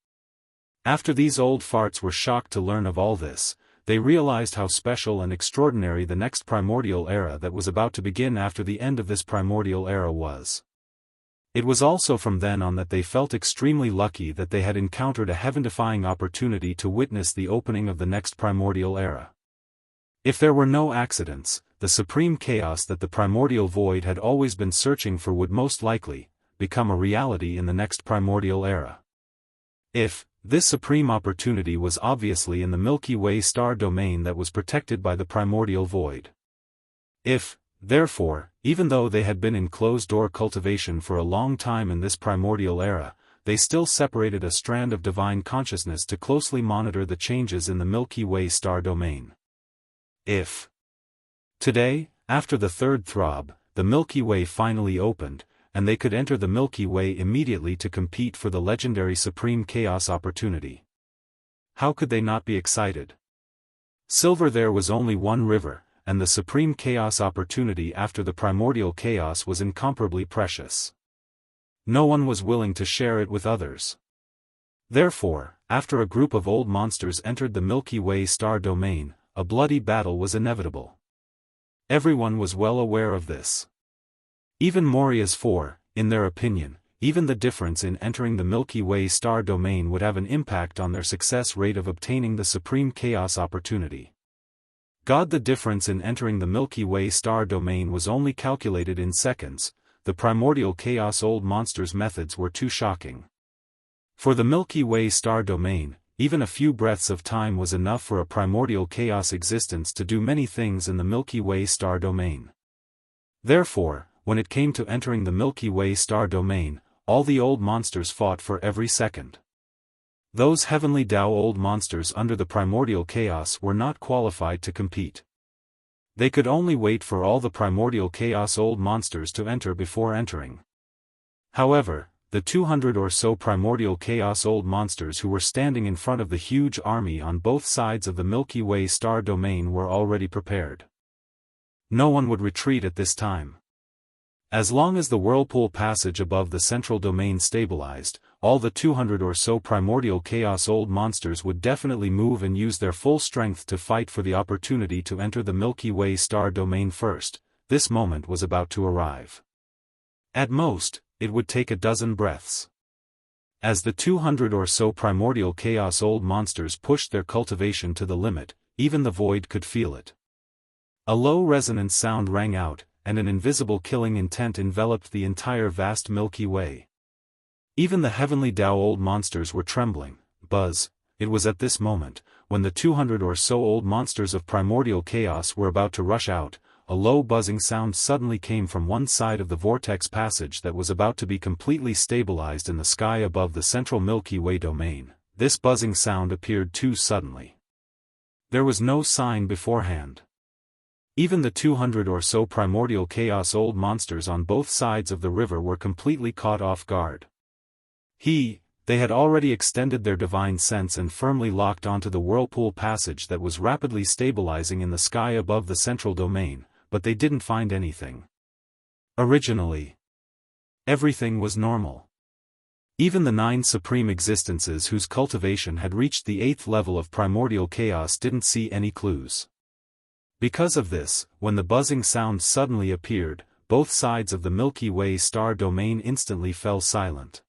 After these old farts were shocked to learn of all this, they realized how special and extraordinary the next primordial era that was about to begin after the end of this primordial era was. It was also from then on that they felt extremely lucky that they had encountered a heaven-defying opportunity to witness the opening of the next primordial era. If there were no accidents, the supreme chaos that the primordial void had always been searching for would most likely become a reality in the next primordial era. If this supreme opportunity was obviously in the Milky Way star domain that was protected by the primordial void. If, therefore, even though they had been in closed-door cultivation for a long time in this primordial era, they still separated a strand of divine consciousness to closely monitor the changes in the Milky Way star domain. If today, after the third throb, the Milky Way finally opened, and they could enter the Milky Way immediately to compete for the legendary Supreme Chaos opportunity. How could they not be excited? Silver, there was only one river, and the supreme chaos opportunity after the primordial chaos was incomparably precious. No one was willing to share it with others. Therefore, after a group of old monsters entered the Milky Way star domain, a bloody battle was inevitable. Everyone was well aware of this. Even Moria's for, in their opinion, even the difference in entering the Milky Way star domain would have an impact on their success rate of obtaining the supreme chaos opportunity. The difference in entering the Milky Way star domain was only calculated in seconds. The primordial chaos old monsters' methods were too shocking. For the Milky Way star domain, even a few breaths of time was enough for a primordial chaos existence to do many things in the Milky Way star domain. Therefore, when it came to entering the Milky Way star domain, all the old monsters fought for every second. Those heavenly Dao old monsters under the primordial chaos were not qualified to compete. They could only wait for all the primordial chaos old monsters to enter before entering. However, the 200 or so primordial chaos old monsters who were standing in front of the huge army on both sides of the Milky Way star domain were already prepared. No one would retreat at this time. As long as the whirlpool passage above the central domain stabilized, all the 200 or so primordial chaos old monsters would definitely move and use their full strength to fight for the opportunity to enter the Milky Way star domain first. This moment was about to arrive. At most, it would take a dozen breaths. As the 200 or so primordial chaos old monsters pushed their cultivation to the limit, even the void could feel it. A low resonant sound rang out, and an invisible killing intent enveloped the entire vast Milky Way. Even the heavenly Dao old monsters were trembling. Buzz, it was at this moment, when the 200 or so old monsters of primordial chaos were about to rush out, a low buzzing sound suddenly came from one side of the vortex passage that was about to be completely stabilized in the sky above the central Milky Way domain. This buzzing sound appeared too suddenly. There was no sign beforehand. Even the 200 or so primordial chaos old monsters on both sides of the river were completely caught off guard. They had already extended their divine sense and firmly locked onto the whirlpool passage that was rapidly stabilizing in the sky above the central domain, but they didn't find anything. Originally, everything was normal. Even the 9 supreme existences whose cultivation had reached the 8th level of primordial chaos didn't see any clues. Because of this, when the buzzing sound suddenly appeared, both sides of the Milky Way star domain instantly fell silent.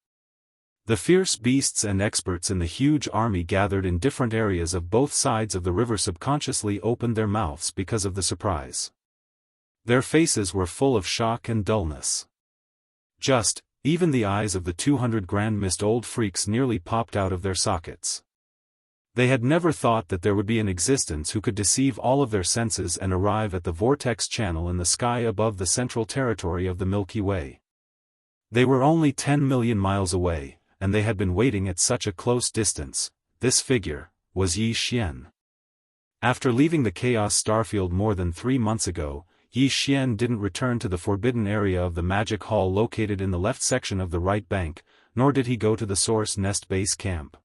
The fierce beasts and experts in the huge army gathered in different areas of both sides of the river subconsciously opened their mouths because of the surprise. Their faces were full of shock and dullness. Even the eyes of the 200 grand mist old freaks nearly popped out of their sockets. They had never thought that there would be an existence who could deceive all of their senses and arrive at the vortex channel in the sky above the central territory of the Milky Way. They were only 10 million miles away, and they had been waiting at such a close distance. This figure was Yi Xian. After leaving the Chaos Starfield more than 3 months ago, Yi Xian didn't return to the forbidden area of the Magic Hall located in the left section of the right bank, nor did he go to the Source Nest base camp.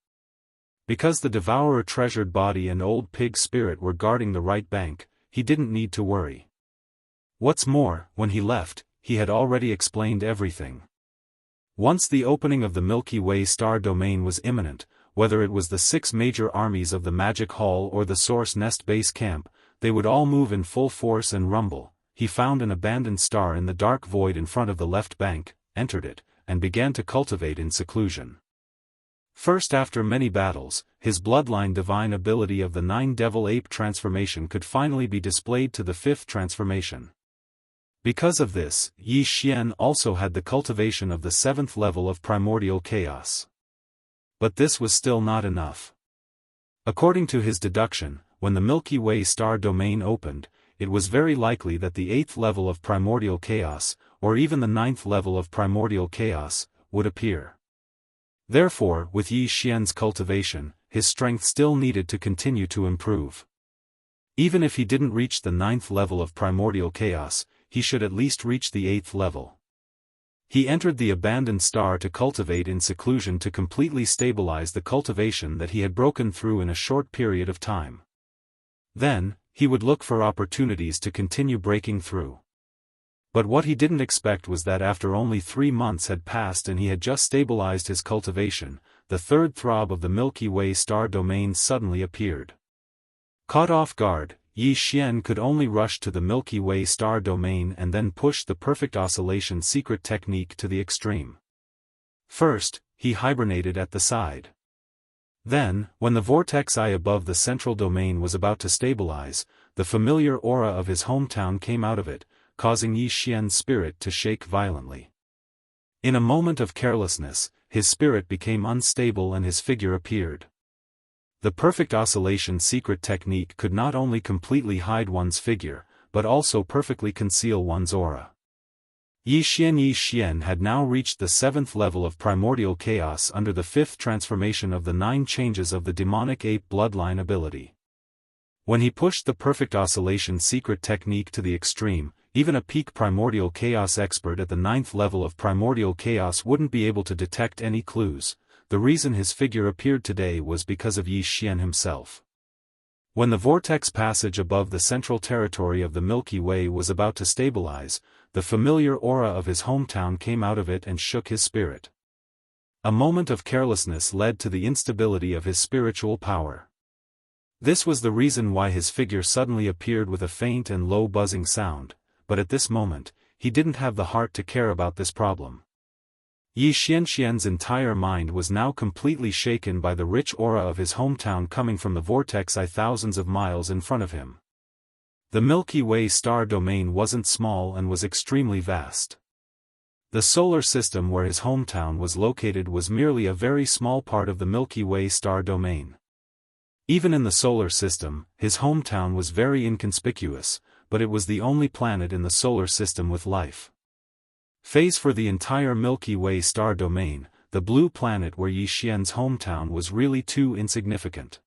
Because the Devourer treasured body and old pig spirit were guarding the right bank, he didn't need to worry. What's more, when he left, he had already explained everything. Once the opening of the Milky Way star domain was imminent, whether it was the 6 major armies of the Magic Hall or the Source Nest base camp, they would all move in full force and rumble. He found an abandoned star in the dark void in front of the left bank, entered it, and began to cultivate in seclusion. First, after many battles, his bloodline divine ability of the 9 devil ape transformation could finally be displayed to the 5th transformation. Because of this, Yi Xian also had the cultivation of the 7th level of primordial chaos. But this was still not enough. According to his deduction, when the Milky Way star domain opened, it was very likely that the 8th level of primordial chaos, or even the 9th level of primordial chaos, would appear. Therefore, with Yi Xian's cultivation, his strength still needed to continue to improve. Even if he didn't reach the 9th level of primordial chaos, he should at least reach the 8th level. He entered the abandoned star to cultivate in seclusion to completely stabilize the cultivation that he had broken through in a short period of time. Then, he would look for opportunities to continue breaking through. But what he didn't expect was that after only 3 months had passed and he had just stabilized his cultivation, the third throb of the Milky Way star domain suddenly appeared. Caught off guard, Yi Xian could only rush to the Milky Way star domain and then push the perfect oscillation secret technique to the extreme. First, he hibernated at the side. Then, when the vortex eye above the central domain was about to stabilize, the familiar aura of his hometown came out of it, causing Yi Xian's spirit to shake violently. In a moment of carelessness, his spirit became unstable and his figure appeared. The perfect oscillation secret technique could not only completely hide one's figure, but also perfectly conceal one's aura. Yi Xian had now reached the 7th level of primordial chaos under the 5th transformation of the 9 changes of the demonic ape bloodline ability. When he pushed the perfect oscillation secret technique to the extreme, even a peak primordial chaos expert at the 9th level of primordial chaos wouldn't be able to detect any clues. The reason his figure appeared today was because of Yi Xian himself. When the vortex passage above the central territory of the Milky Way was about to stabilize, the familiar aura of his hometown came out of it and shook his spirit. A moment of carelessness led to the instability of his spiritual power. This was the reason why his figure suddenly appeared with a faint and low buzzing sound, but at this moment, he didn't have the heart to care about this problem. Yi Xianxian's entire mind was now completely shaken by the rich aura of his hometown coming from the vortex eye thousands of miles in front of him. The Milky Way star domain wasn't small and was extremely vast. The solar system where his hometown was located was merely a very small part of the Milky Way star domain. Even in the solar system, his hometown was very inconspicuous, but it was the only planet in the solar system with life. Phase for the entire Milky Way star domain, the blue planet where Yi Xian's hometown was really too insignificant.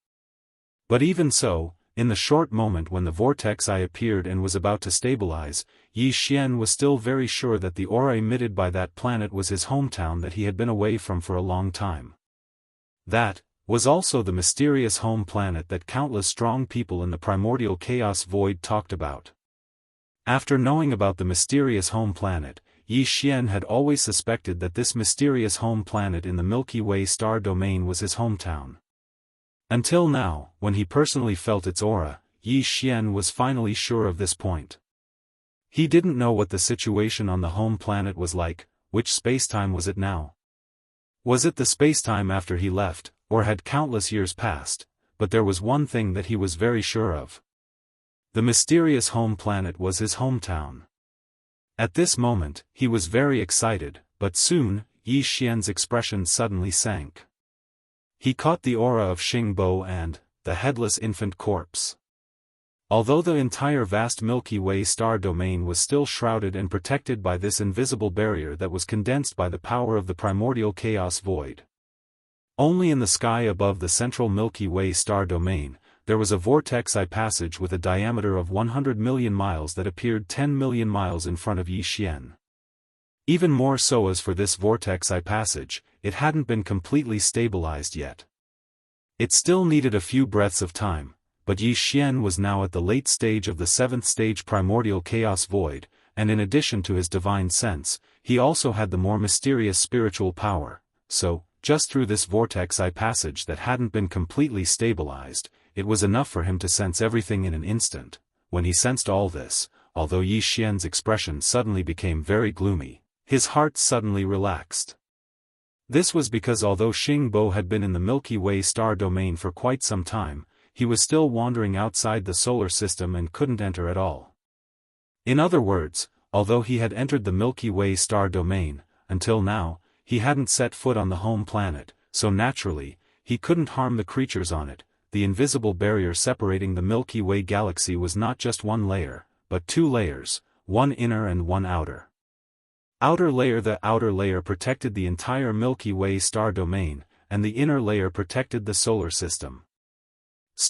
But even so, in the short moment when the vortex eye appeared and was about to stabilize, Yi Xian was still very sure that the aura emitted by that planet was his hometown that he had been away from for a long time. That was also the mysterious home planet that countless strong people in the primordial chaos void talked about. After knowing about the mysterious home planet, Yi Xian had always suspected that this mysterious home planet in the Milky Way star domain was his hometown. Until now, when he personally felt its aura, Yi Xian was finally sure of this point. He didn't know what the situation on the home planet was like. Which spacetime was it now? Was it the spacetime after he left, or had countless years passed? But there was one thing that he was very sure of. The mysterious home planet was his hometown. At this moment, he was very excited, but soon, Yi Xian's expression suddenly sank. He caught the aura of Xingbo and the headless infant corpse. Although the entire vast Milky Way star domain was still shrouded and protected by this invisible barrier that was condensed by the power of the primordial chaos void. Only in the sky above the central Milky Way star domain, there was a vortex eye passage with a diameter of 100 million miles that appeared 10 million miles in front of Yi Xian. Even more so as for this vortex eye passage, it hadn't been completely stabilized yet. It still needed a few breaths of time, but Yi Xian was now at the late stage of the 7th stage primordial chaos void, and in addition to his divine sense, he also had the more mysterious spiritual power, so, just through this vortex eye passage that hadn't been completely stabilized, it was enough for him to sense everything in an instant. When he sensed all this, although Yi Xian's expression suddenly became very gloomy, his heart suddenly relaxed. This was because although Xingbo had been in the Milky Way star domain for quite some time, he was still wandering outside the solar system and couldn't enter at all. In other words, although he had entered the Milky Way star domain, until now, he hadn't set foot on the home planet, so naturally, he couldn't harm the creatures on it. The invisible barrier separating the Milky Way galaxy was not just one layer, but 2 layers, one inner and one outer. The outer layer protected the entire Milky Way star domain, and the inner layer protected the solar system.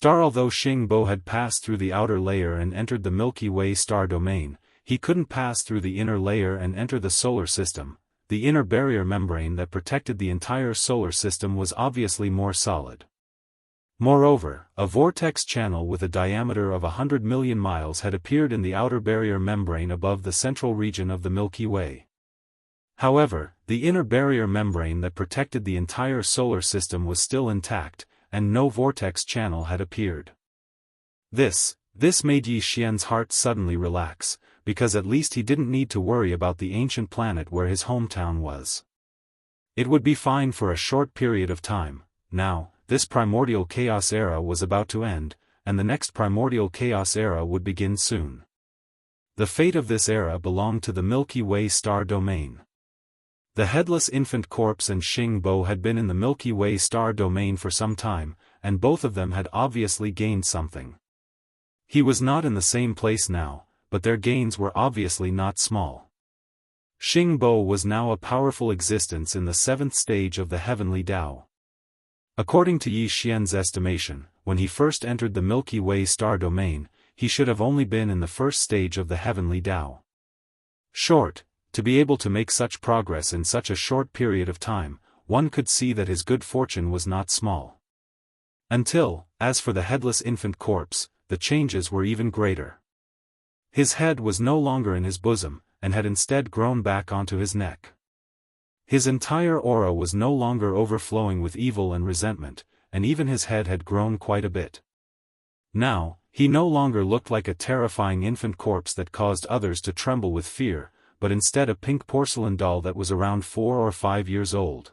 Although Xingbo had passed through the outer layer and entered the Milky Way star domain, he couldn't pass through the inner layer and enter the solar system. The inner barrier membrane that protected the entire solar system was obviously more solid. Moreover, a vortex channel with a diameter of 100 million miles had appeared in the outer barrier membrane above the central region of the Milky Way. However, the inner barrier membrane that protected the entire solar system was still intact, and no vortex channel had appeared. This made Yi Xian's heart suddenly relax, because at least he didn't need to worry about the ancient planet where his hometown was. It would be fine for a short period of time. Now, this primordial chaos era was about to end, and the next primordial chaos era would begin soon. The fate of this era belonged to the Milky Way star domain. The headless infant corpse and Xing Bo had been in the Milky Way star domain for some time, and both of them had obviously gained something. He was not in the same place now, but their gains were obviously not small. Xing Bo was now a powerful existence in the 7th stage of the heavenly Tao. According to Yi Xian's estimation, when he first entered the Milky Way star domain, he should have only been in the 1st stage of the heavenly Tao. To be able to make such progress in such a short period of time, one could see that his good fortune was not small. Until, as for the headless infant corpse, the changes were even greater. His head was no longer in his bosom, and had instead grown back onto his neck. His entire aura was no longer overflowing with evil and resentment, and even his head had grown quite a bit. Now, he no longer looked like a terrifying infant corpse that caused others to tremble with fear, but instead a pink porcelain doll that was around 4 or 5 years old.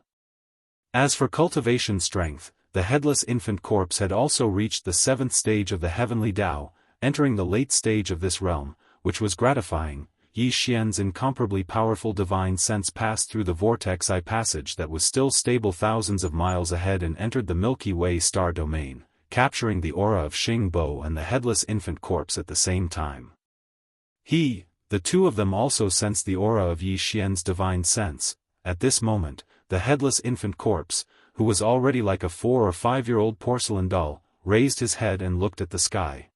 As for cultivation strength, the headless infant corpse had also reached the 7th stage of the heavenly Tao, entering the late stage of this realm, which was gratifying. Yi Xian's incomparably powerful divine sense passed through the vortex eye passage that was still stable thousands of miles ahead and entered the Milky Way star domain, capturing the aura of Xing Bo and the headless infant corpse at the same time. The two of them also sensed the aura of Yi Xian's divine sense. At this moment, the headless infant corpse, who was already like a 4 or 5-year-old porcelain doll, raised his head and looked at the sky.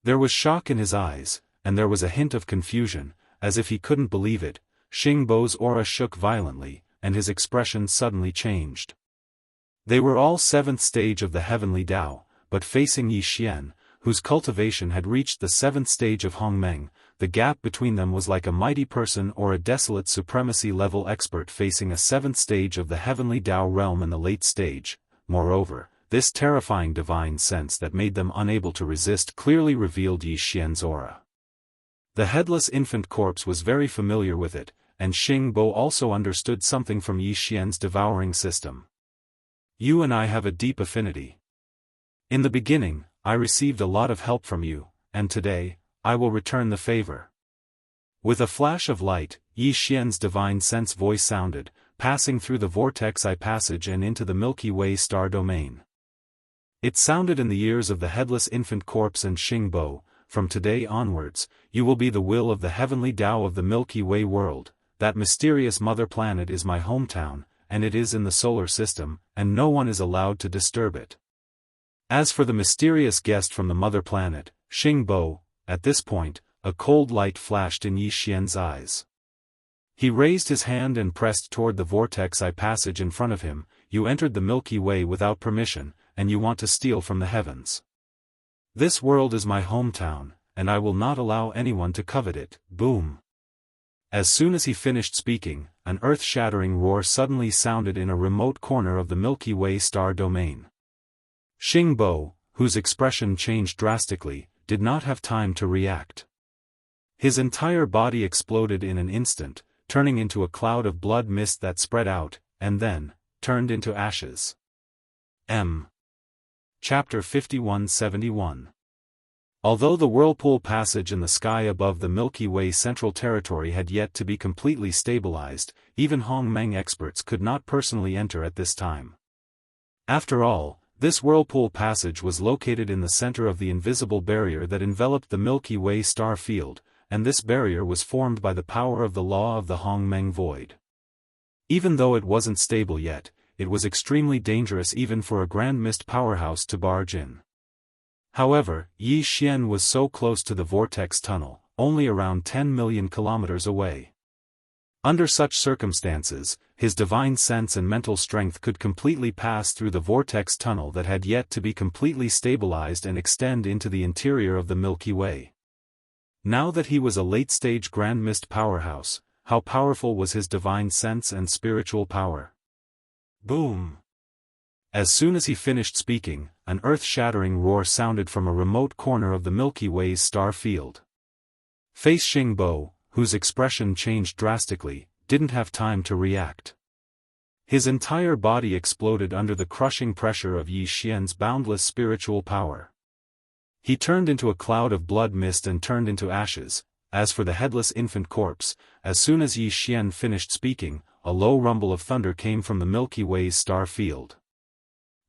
There was shock in his eyes, and there was a hint of confusion, as if he couldn't believe it. Xing Bo's aura shook violently, and his expression suddenly changed. They were all 7th stage of the heavenly Tao, but facing Yi Xian, whose cultivation had reached the 7th stage of Hongmeng, the gap between them was like a mighty person or a desolate supremacy-level expert facing a 7th stage of the heavenly Tao realm in the late stage. Moreover, this terrifying divine sense that made them unable to resist clearly revealed Yi Xian's aura. The headless infant corpse was very familiar with it, and Xing Bo also understood something from Yi Xian's devouring system. You and I have a deep affinity. In the beginning, I received a lot of help from you, and today, I will return the favor. With a flash of light, Yi Xian's divine sense voice sounded, passing through the vortex eye passage and into the Milky Way star domain. It sounded in the ears of the headless infant corpse and Xing Bo. From today onwards, you will be the will of the heavenly Tao of the Milky Way world. That mysterious mother planet is my hometown, and it is in the solar system, and no one is allowed to disturb it. As for the mysterious guest from the mother planet, Xing Bo, at this point, a cold light flashed in Yi Xian's eyes. He raised his hand and pressed toward the vortex eye passage in front of him. You entered the Milky Way without permission, and you want to steal from the heavens. This world is my hometown, and I will not allow anyone to covet it. Boom! As soon as he finished speaking, an earth-shattering roar suddenly sounded in a remote corner of the Milky Way star domain. Xing Bo, whose expression changed drastically, did not have time to react. His entire body exploded in an instant, turning into a cloud of blood mist that spread out, and then, turned into ashes. Chapter 5171. Although the whirlpool passage in the sky above the Milky Way central territory had yet to be completely stabilized, even Hongmeng experts could not personally enter at this time. After all, this whirlpool passage was located in the center of the invisible barrier that enveloped the Milky Way star field, and this barrier was formed by the power of the law of the Hongmeng void. Even though it wasn't stable yet, it was extremely dangerous even for a grand mist powerhouse to barge in. However, Yi Xian was so close to the vortex tunnel, only around 10 million kilometers away. Under such circumstances, his divine sense and mental strength could completely pass through the vortex tunnel that had yet to be completely stabilized and extend into the interior of the Milky Way. Now that he was a late-stage Grand Mist powerhouse, how powerful was his divine sense and spiritual power? Boom! As soon as he finished speaking, an earth-shattering roar sounded from a remote corner of the Milky Way's star field. Face Xingbo, whose expression changed drastically, didn't have time to react. His entire body exploded under the crushing pressure of Yi Xian's boundless spiritual power. He turned into a cloud of blood mist and turned into ashes. As for the headless infant corpse, as soon as Yi Xian finished speaking, a low rumble of thunder came from the Milky Way's star field.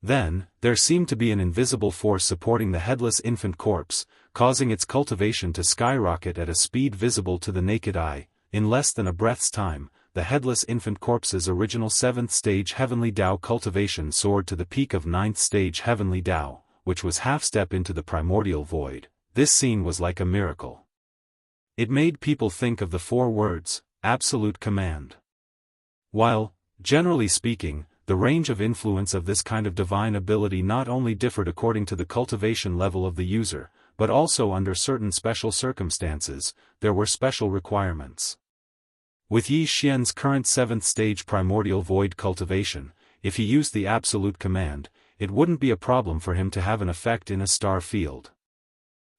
Then, there seemed to be an invisible force supporting the headless infant corpse, causing its cultivation to skyrocket at a speed visible to the naked eye. In less than a breath's time, the headless infant corpse's original 7th stage Heavenly Dao cultivation soared to the peak of 9th stage Heavenly Dao, which was half-step into the primordial void. This scene was like a miracle. It made people think of the 4 words, absolute command. While, generally speaking, the range of influence of this kind of divine ability not only differed according to the cultivation level of the user, but also under certain special circumstances, there were special requirements. With Yi Xian's current 7th stage primordial void cultivation, if he used the absolute command, it wouldn't be a problem for him to have an effect in a star field.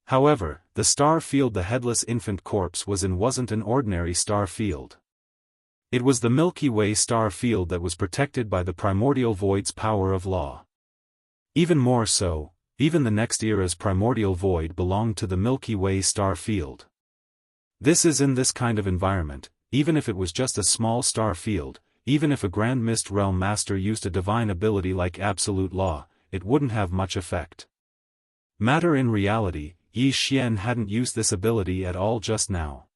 However, the star field the headless infant corpse was in wasn't an ordinary star field. It was the Milky Way star field that was protected by the primordial void's power of law. Even more so, even the next era's primordial void belonged to the Milky Way star field. This is in this kind of environment, even if it was just a small star field, even if a Grand Mist Realm Master used a divine ability like Absolute Law, it wouldn't have much effect. Matter in reality, Yi Xian hadn't used this ability at all just now.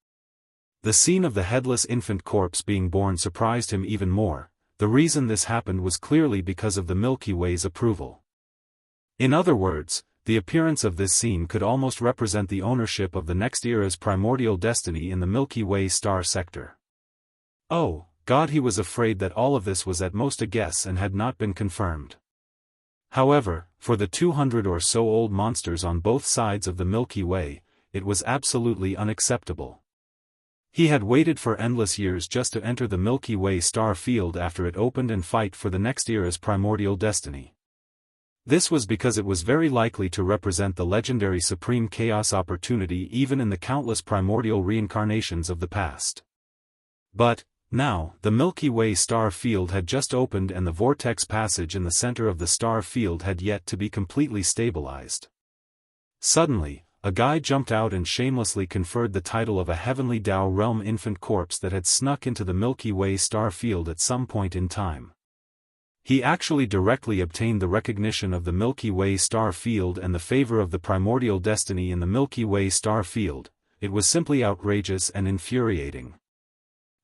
The scene of the headless infant corpse being born surprised him even more. The reason this happened was clearly because of the Milky Way's approval. In other words, the appearance of this scene could almost represent the ownership of the next era's primordial destiny in the Milky Way star sector. Oh, God, he was afraid that all of this was at most a guess and had not been confirmed. However, for the 200 or so old monsters on both sides of the Milky Way, it was absolutely unacceptable. He had waited for endless years just to enter the Milky Way star field after it opened and fight for the next era's primordial destiny. This was because it was very likely to represent the legendary supreme chaos opportunity even in the countless primordial reincarnations of the past. But, now, the Milky Way star field had just opened and the vortex passage in the center of the star field had yet to be completely stabilized. Suddenly, a guy jumped out and shamelessly conferred the title of a Heavenly Dao Realm infant corpse that had snuck into the Milky Way star field at some point in time. He actually directly obtained the recognition of the Milky Way star field and the favor of the primordial destiny in the Milky Way star field. It was simply outrageous and infuriating.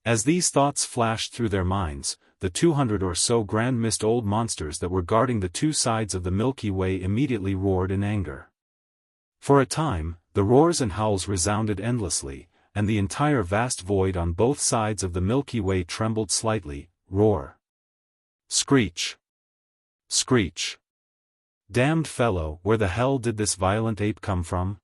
As these thoughts flashed through their minds, the 200 or so Grand Mist old monsters that were guarding the 2 sides of the Milky Way immediately roared in anger. For a time, the roars and howls resounded endlessly, and the entire vast void on both sides of the Milky Way trembled slightly. Roar. Screech. Screech. Damned fellow, where the hell did this violent ape come from?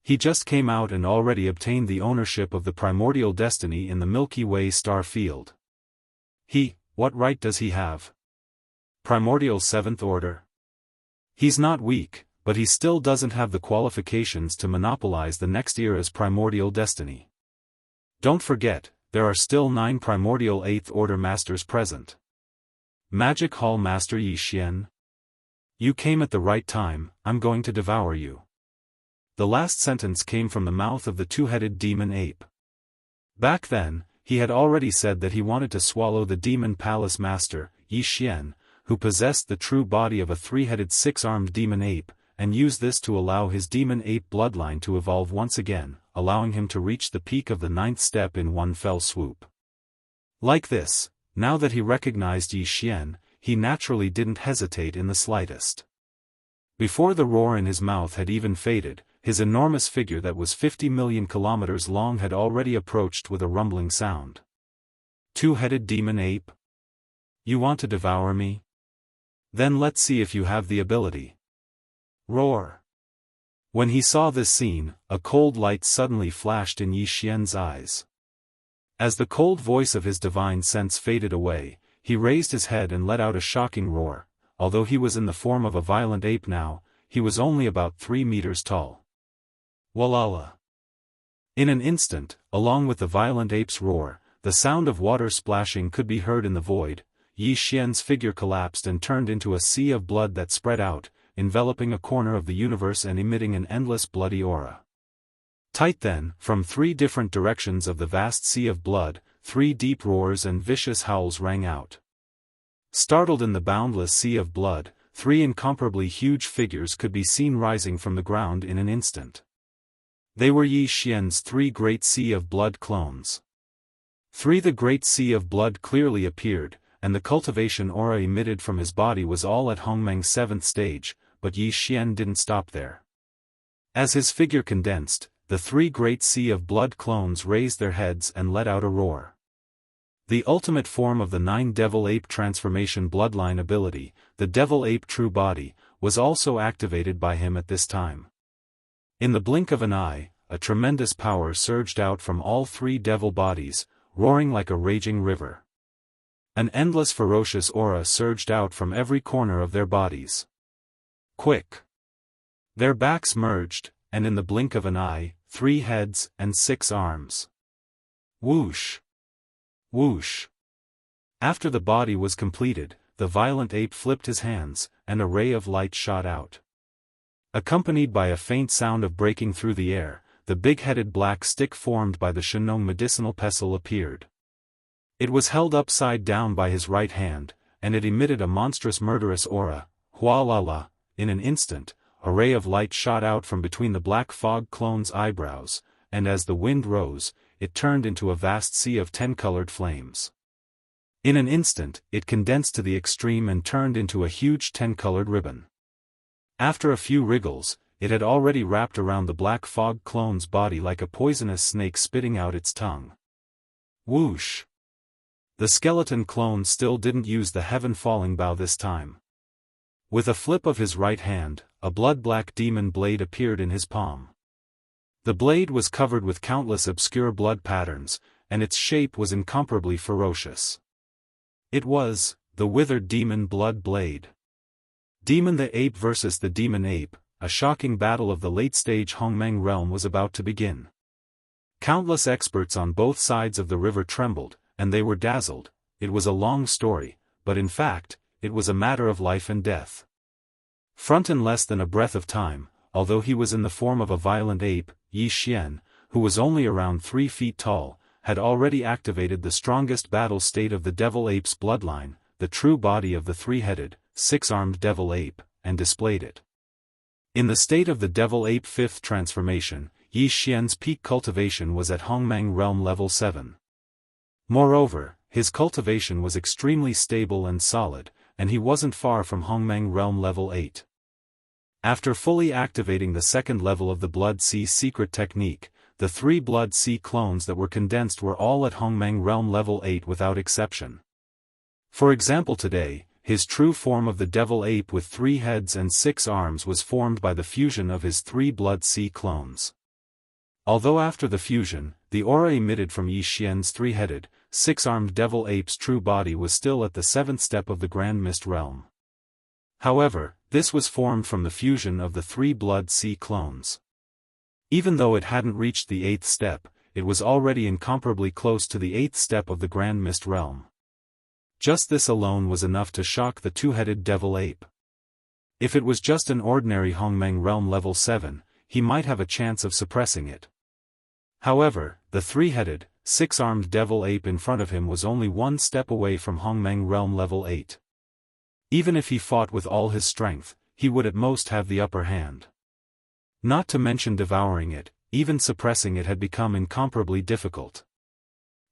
He just came out and already obtained the ownership of the primordial destiny in the Milky Way star field. What right does he have? Primordial 7th order? He's not weak, but he still doesn't have the qualifications to monopolize the next era's primordial destiny. Don't forget, there are still 9 primordial 8th order masters present. Magic Hall Master Yi Xian. You came at the right time, I'm going to devour you. The last sentence came from the mouth of the 2-headed demon ape. Back then, he had already said that he wanted to swallow the demon palace master, Yi Xian, who possessed the true body of a 3-headed 6-armed demon ape, and use this to allow his demon ape bloodline to evolve once again, allowing him to reach the peak of the 9th step in one fell swoop. Like this, now that he recognized Yi Xian, he naturally didn't hesitate in the slightest. Before the roar in his mouth had even faded, his enormous figure that was 50 million kilometers long had already approached with a rumbling sound. Two-headed demon ape? You want to devour me? Then let's see if you have the ability. Roar. When he saw this scene, a cold light suddenly flashed in Yi Xian's eyes. As the cold voice of his divine sense faded away, he raised his head and let out a shocking roar. Although he was in the form of a violent ape now, he was only about 3 meters tall. Walala. In an instant, along with the violent ape's roar, the sound of water splashing could be heard in the void. Yi Xian's figure collapsed and turned into a sea of blood that spread out, enveloping a corner of the universe and emitting an endless bloody aura. Tight then, from 3 different directions of the vast sea of blood, 3 deep roars and vicious howls rang out. Startled in the boundless sea of blood, 3 incomparably huge figures could be seen rising from the ground in an instant. They were Yi Xian's 3 great sea of blood clones. The great sea of blood clearly appeared, and the cultivation aura emitted from his body was all at Hongmeng's 7th stage, but Yi Xian didn't stop there. As his figure condensed, the 3 great sea of blood clones raised their heads and let out a roar. The ultimate form of the 9 Devil Ape transformation bloodline ability, the Devil Ape True Body, was also activated by him at this time. In the blink of an eye, a tremendous power surged out from all 3 devil bodies, roaring like a raging river. An endless ferocious aura surged out from every corner of their bodies. Quick! Their backs merged, and in the blink of an eye, 3 heads and 6 arms. Whoosh! Whoosh! After the body was completed, the violent ape flipped his hands, and a ray of light shot out. Accompanied by a faint sound of breaking through the air, the big-headed black stick formed by the Shenong medicinal pestle appeared. It was held upside down by his right hand, and it emitted a monstrous murderous aura. Hualala! In an instant, a ray of light shot out from between the black fog clone's eyebrows, and as the wind rose, it turned into a vast sea of 10-colored flames. In an instant, it condensed to the extreme and turned into a huge 10-colored ribbon. After a few wriggles, it had already wrapped around the black fog clone's body like a poisonous snake spitting out its tongue. Whoosh! The skeleton clone still didn't use the heaven-falling bow this time. With a flip of his right hand, a blood-black demon blade appeared in his palm. The blade was covered with countless obscure blood patterns, and its shape was incomparably ferocious. It was the withered demon blood blade. Demon the Ape versus the Demon Ape, a shocking battle of the late-stage Hongmeng realm was about to begin. Countless experts on both sides of the river trembled, and they were dazzled. It was a long story, but in fact, it was a matter of life and death. Front in less than a breath of time, although he was in the form of a violent ape, Yi Xian, who was only around 3 feet tall, had already activated the strongest battle state of the Devil Ape's bloodline, the true body of the 3-headed, 6-armed Devil Ape, and displayed it. In the state of the Devil Ape 5th transformation, Yi Xian's peak cultivation was at Hongmeng Realm level 7. Moreover, his cultivation was extremely stable and solid, and he wasn't far from Hongmeng Realm level 8. After fully activating the 2nd level of the Blood Sea secret technique, the 3 Blood Sea clones that were condensed were all at Hongmeng Realm level 8 without exception. For example, today, his true form of the Devil Ape with 3 heads and 6 arms was formed by the fusion of his 3 Blood Sea clones. Although after the fusion, the aura emitted from Yi Xian's 3-headed, 6-armed Devil Ape's true body was still at the 7th step of the Grand Mist realm. However, this was formed from the fusion of the 3 Blood Sea clones. Even though it hadn't reached the 8th step, it was already incomparably close to the 8th step of the Grand Mist realm. Just this alone was enough to shock the 2-headed Devil Ape. If it was just an ordinary Hongmeng Realm level 7, he might have a chance of suppressing it. However, the 3-headed, 6-armed Devil Ape in front of him was only 1 step away from Hongmeng Realm level 8. Even if he fought with all his strength, he would at most have the upper hand. Not to mention devouring it, even suppressing it had become incomparably difficult.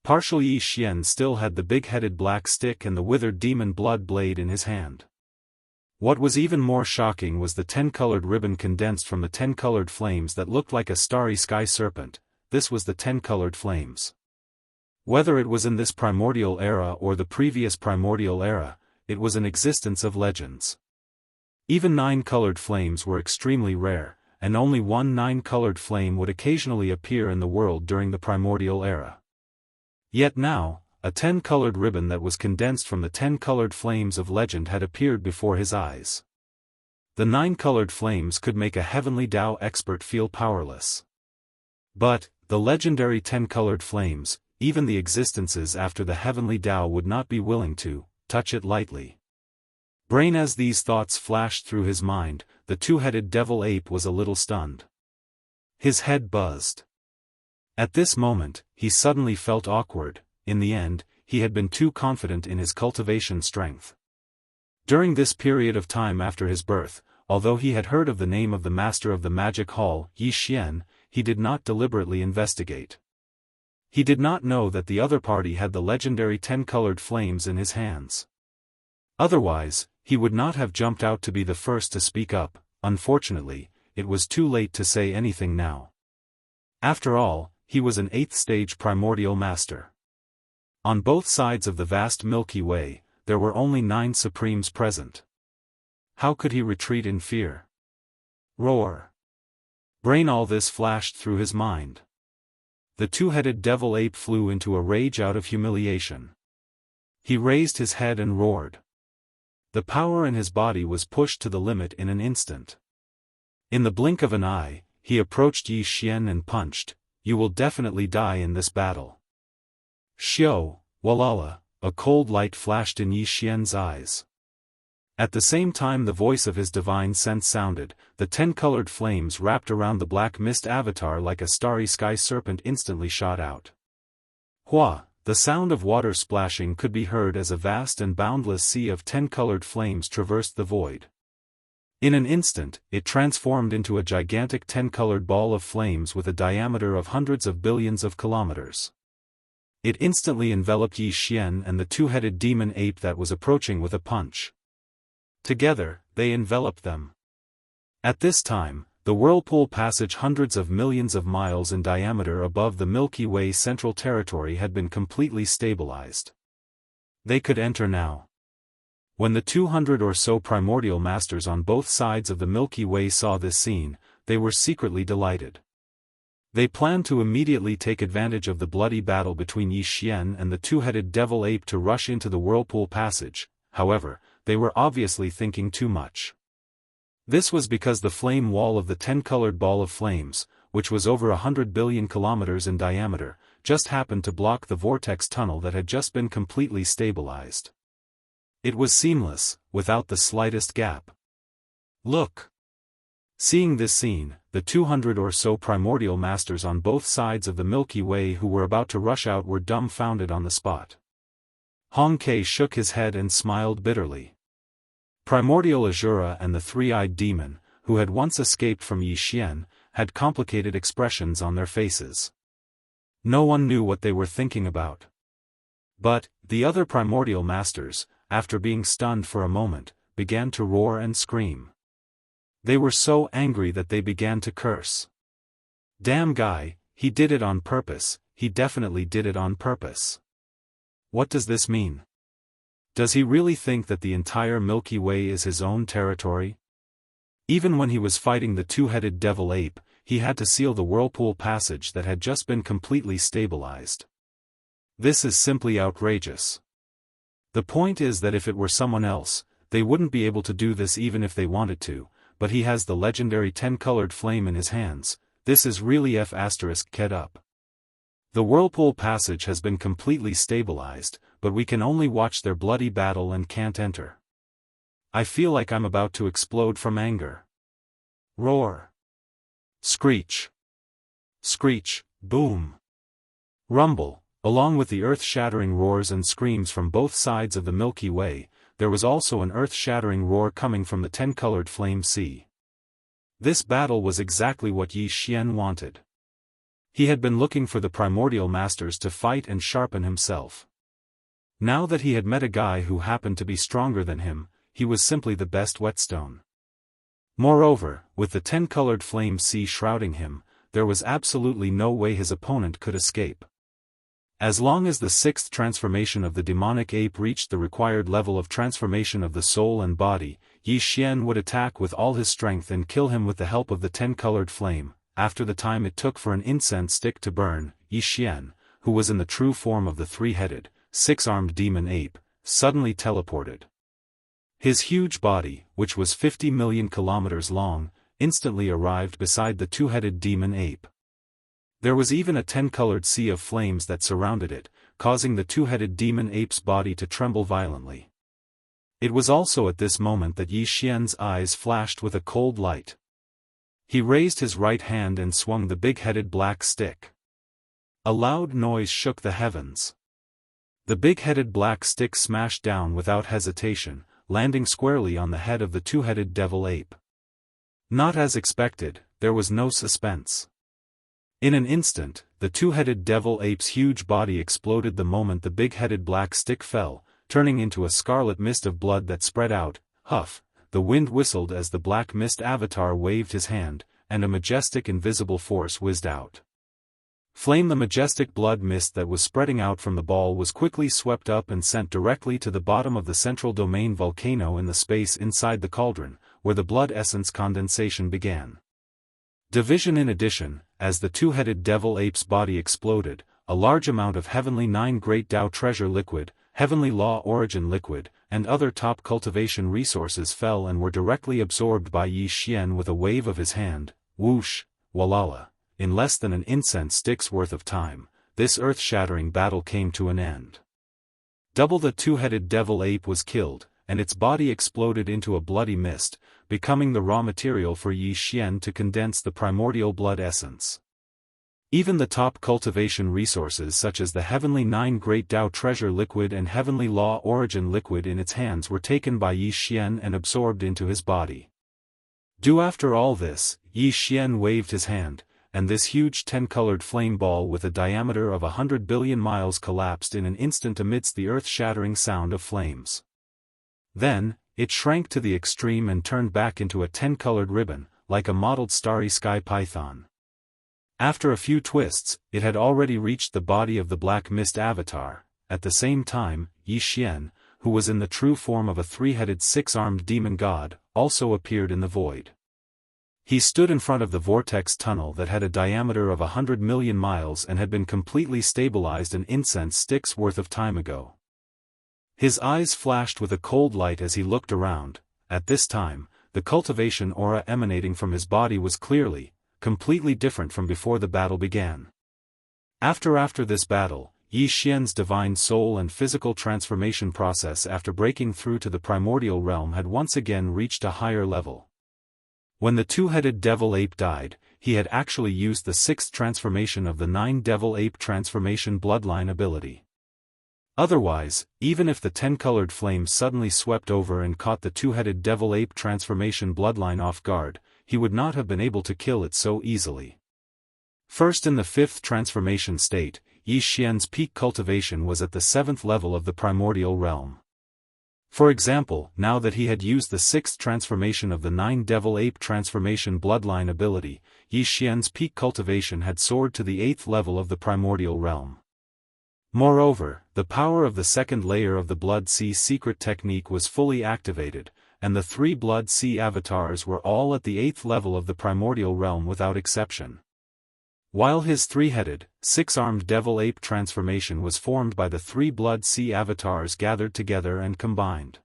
Partial Yi Xian still had the big-headed black stick and the withered demon blood blade in his hand. What was even more shocking was the 10-colored ribbon condensed from the 10-colored flames that looked like a starry sky serpent. This was the 10-colored flames. Whether it was in this primordial era or the previous primordial era, it was an existence of legends. Even 9-colored flames were extremely rare, and only one 9-colored flame would occasionally appear in the world during the primordial era. Yet now, a 10-colored ribbon that was condensed from the 10-colored flames of legend had appeared before his eyes. The 9-colored flames could make a heavenly Dao expert feel powerless. But, the legendary 10-colored flames, even the existences after the heavenly Dao would not be willing to touch it lightly. Brain as these thoughts flashed through his mind, the two-headed devil ape was a little stunned. His head buzzed. At this moment, he suddenly felt awkward. In the end, he had been too confident in his cultivation strength. During this period of time after his birth, although he had heard of the name of the master of the magic hall, Yi Xian, he did not deliberately investigate. He did not know that the other party had the legendary 10-colored flames in his hands. Otherwise, he would not have jumped out to be the first to speak up. Unfortunately, it was too late to say anything now. After all, he was an 8th-stage primordial master. On both sides of the vast Milky Way, there were only 9 supremes present. How could he retreat in fear? Roar! Brain all this flashed through his mind. The two-headed devil ape flew into a rage out of humiliation. He raised his head and roared. The power in his body was pushed to the limit in an instant. In the blink of an eye, he approached Yi Xian and punched. "You will definitely die in this battle." Xiao, Walala, a cold light flashed in Yi Xian's eyes. At the same time the voice of his divine sense sounded, the 10-colored flames wrapped around the black mist avatar like a starry sky serpent instantly shot out. Hua! The sound of water splashing could be heard as a vast and boundless sea of 10-colored flames traversed the void. In an instant, it transformed into a gigantic 10-colored ball of flames with a diameter of hundreds of billions of kilometers. It instantly enveloped Yi Xian and the two-headed demon ape that was approaching with a punch. Together, they enveloped them. At this time, the whirlpool passage hundreds of millions of miles in diameter above the Milky Way central territory had been completely stabilized. They could enter now. When the 200 or so primordial masters on both sides of the Milky Way saw this scene, they were secretly delighted. They planned to immediately take advantage of the bloody battle between Yi Xian and the two-headed devil ape to rush into the whirlpool passage. However, they were obviously thinking too much. This was because the flame wall of the 10-colored ball of flames, which was over 100 billion kilometers in diameter, just happened to block the vortex tunnel that had just been completely stabilized. It was seamless, without the slightest gap. Look! Seeing this scene, the 200 or so primordial masters on both sides of the Milky Way who were about to rush out were dumbfounded on the spot. Hong Kei shook his head and smiled bitterly. Primordial Azura and the three-eyed demon, who had once escaped from Yi Xian, had complicated expressions on their faces. No one knew what they were thinking about. But, the other primordial masters, after being stunned for a moment, began to roar and scream. They were so angry that they began to curse. Damn guy, he did it on purpose, he definitely did it on purpose. What does this mean? Does he really think that the entire Milky Way is his own territory? Even when he was fighting the two-headed devil ape, he had to seal the whirlpool passage that had just been completely stabilized. This is simply outrageous. The point is that if it were someone else, they wouldn't be able to do this even if they wanted to, but he has the legendary 10-colored flame in his hands. This is really F***ed up. The whirlpool passage has been completely stabilized, but we can only watch their bloody battle and can't enter. I feel like I'm about to explode from anger. Roar. Screech. Screech, boom. Rumble. Along with the earth-shattering roars and screams from both sides of the Milky Way, there was also an earth-shattering roar coming from the 10-colored flame sea. This battle was exactly what Yi Xian wanted. He had been looking for the primordial masters to fight and sharpen himself. Now that he had met a guy who happened to be stronger than him, he was simply the best whetstone. Moreover, with the 10-colored flame sea shrouding him, there was absolutely no way his opponent could escape. As long as the sixth transformation of the demonic ape reached the required level of transformation of the soul and body, Yi Xian would attack with all his strength and kill him with the help of the 10-colored flame. After the time it took for an incense stick to burn, Yi Xian, who was in the true form of the three-headed, six-armed demon ape, suddenly teleported. His huge body, which was 50 million kilometers long, instantly arrived beside the two-headed demon ape. There was even a 10-colored sea of flames that surrounded it, causing the two-headed demon ape's body to tremble violently. It was also at this moment that Yi Xian's eyes flashed with a cold light. He raised his right hand and swung the big-headed black stick. A loud noise shook the heavens. The big-headed black stick smashed down without hesitation, landing squarely on the head of the two-headed devil ape. Not as expected, there was no suspense. In an instant, the two-headed devil ape's huge body exploded the moment the big-headed black stick fell, turning into a scarlet mist of blood that spread out. Huff, the wind whistled as the black mist avatar waved his hand, and a majestic invisible force whizzed out. Flame, the majestic blood mist that was spreading out from the ball, was quickly swept up and sent directly to the bottom of the central domain volcano in the space inside the cauldron, where the blood essence condensation began. Division. In addition, as the two-headed devil ape's body exploded, a large amount of Heavenly Nine Great Tao Treasure Liquid, Heavenly Law Origin Liquid, and other top cultivation resources fell and were directly absorbed by Yi Xian with a wave of his hand. Whoosh, walala. In less than an incense stick's worth of time, this earth-shattering battle came to an end. Double the two-headed devil ape was killed, and its body exploded into a bloody mist, becoming the raw material for Yi Xian to condense the primordial blood essence. Even the top cultivation resources such as the Heavenly Nine Great Tao Treasure Liquid and Heavenly Law Origin Liquid in its hands were taken by Yi Xian and absorbed into his body. After all this, Yi Xian waved his hand, and this huge 10-colored flame ball with a diameter of 100 billion miles collapsed in an instant amidst the earth-shattering sound of flames. Then, it shrank to the extreme and turned back into a 10-colored ribbon, like a mottled starry sky python. After a few twists, it had already reached the body of the Black Mist avatar. At the same time, Yi Xian, who was in the true form of a three-headed six-armed demon god, also appeared in the void. He stood in front of the vortex tunnel that had a diameter of 100 million miles and had been completely stabilized an incense stick's worth of time ago. His eyes flashed with a cold light as he looked around. At this time, the cultivation aura emanating from his body was completely different from before the battle began. After this battle, Yi Xian's divine soul and physical transformation process after breaking through to the primordial realm had once again reached a higher level. When the two-headed devil ape died, he had actually used the sixth transformation of the 9 devil ape transformation bloodline ability. Otherwise, even if the 10-colored flame suddenly swept over and caught the two-headed devil ape transformation bloodline off guard, he would not have been able to kill it so easily. First, in the 5th transformation state, Yi Xian's peak cultivation was at the 7th level of the primordial realm. For example, now that he had used the 6th transformation of the 9 devil ape transformation bloodline ability, Yi Xian's peak cultivation had soared to the 8th level of the primordial realm. Moreover, the power of the 2nd layer of the Blood Sea secret technique was fully activated, and the 3 Blood Sea avatars were all at the 8th level of the primordial realm without exception. While his three-headed, six-armed devil ape transformation was formed by the 3 Blood Sea avatars gathered together and combined.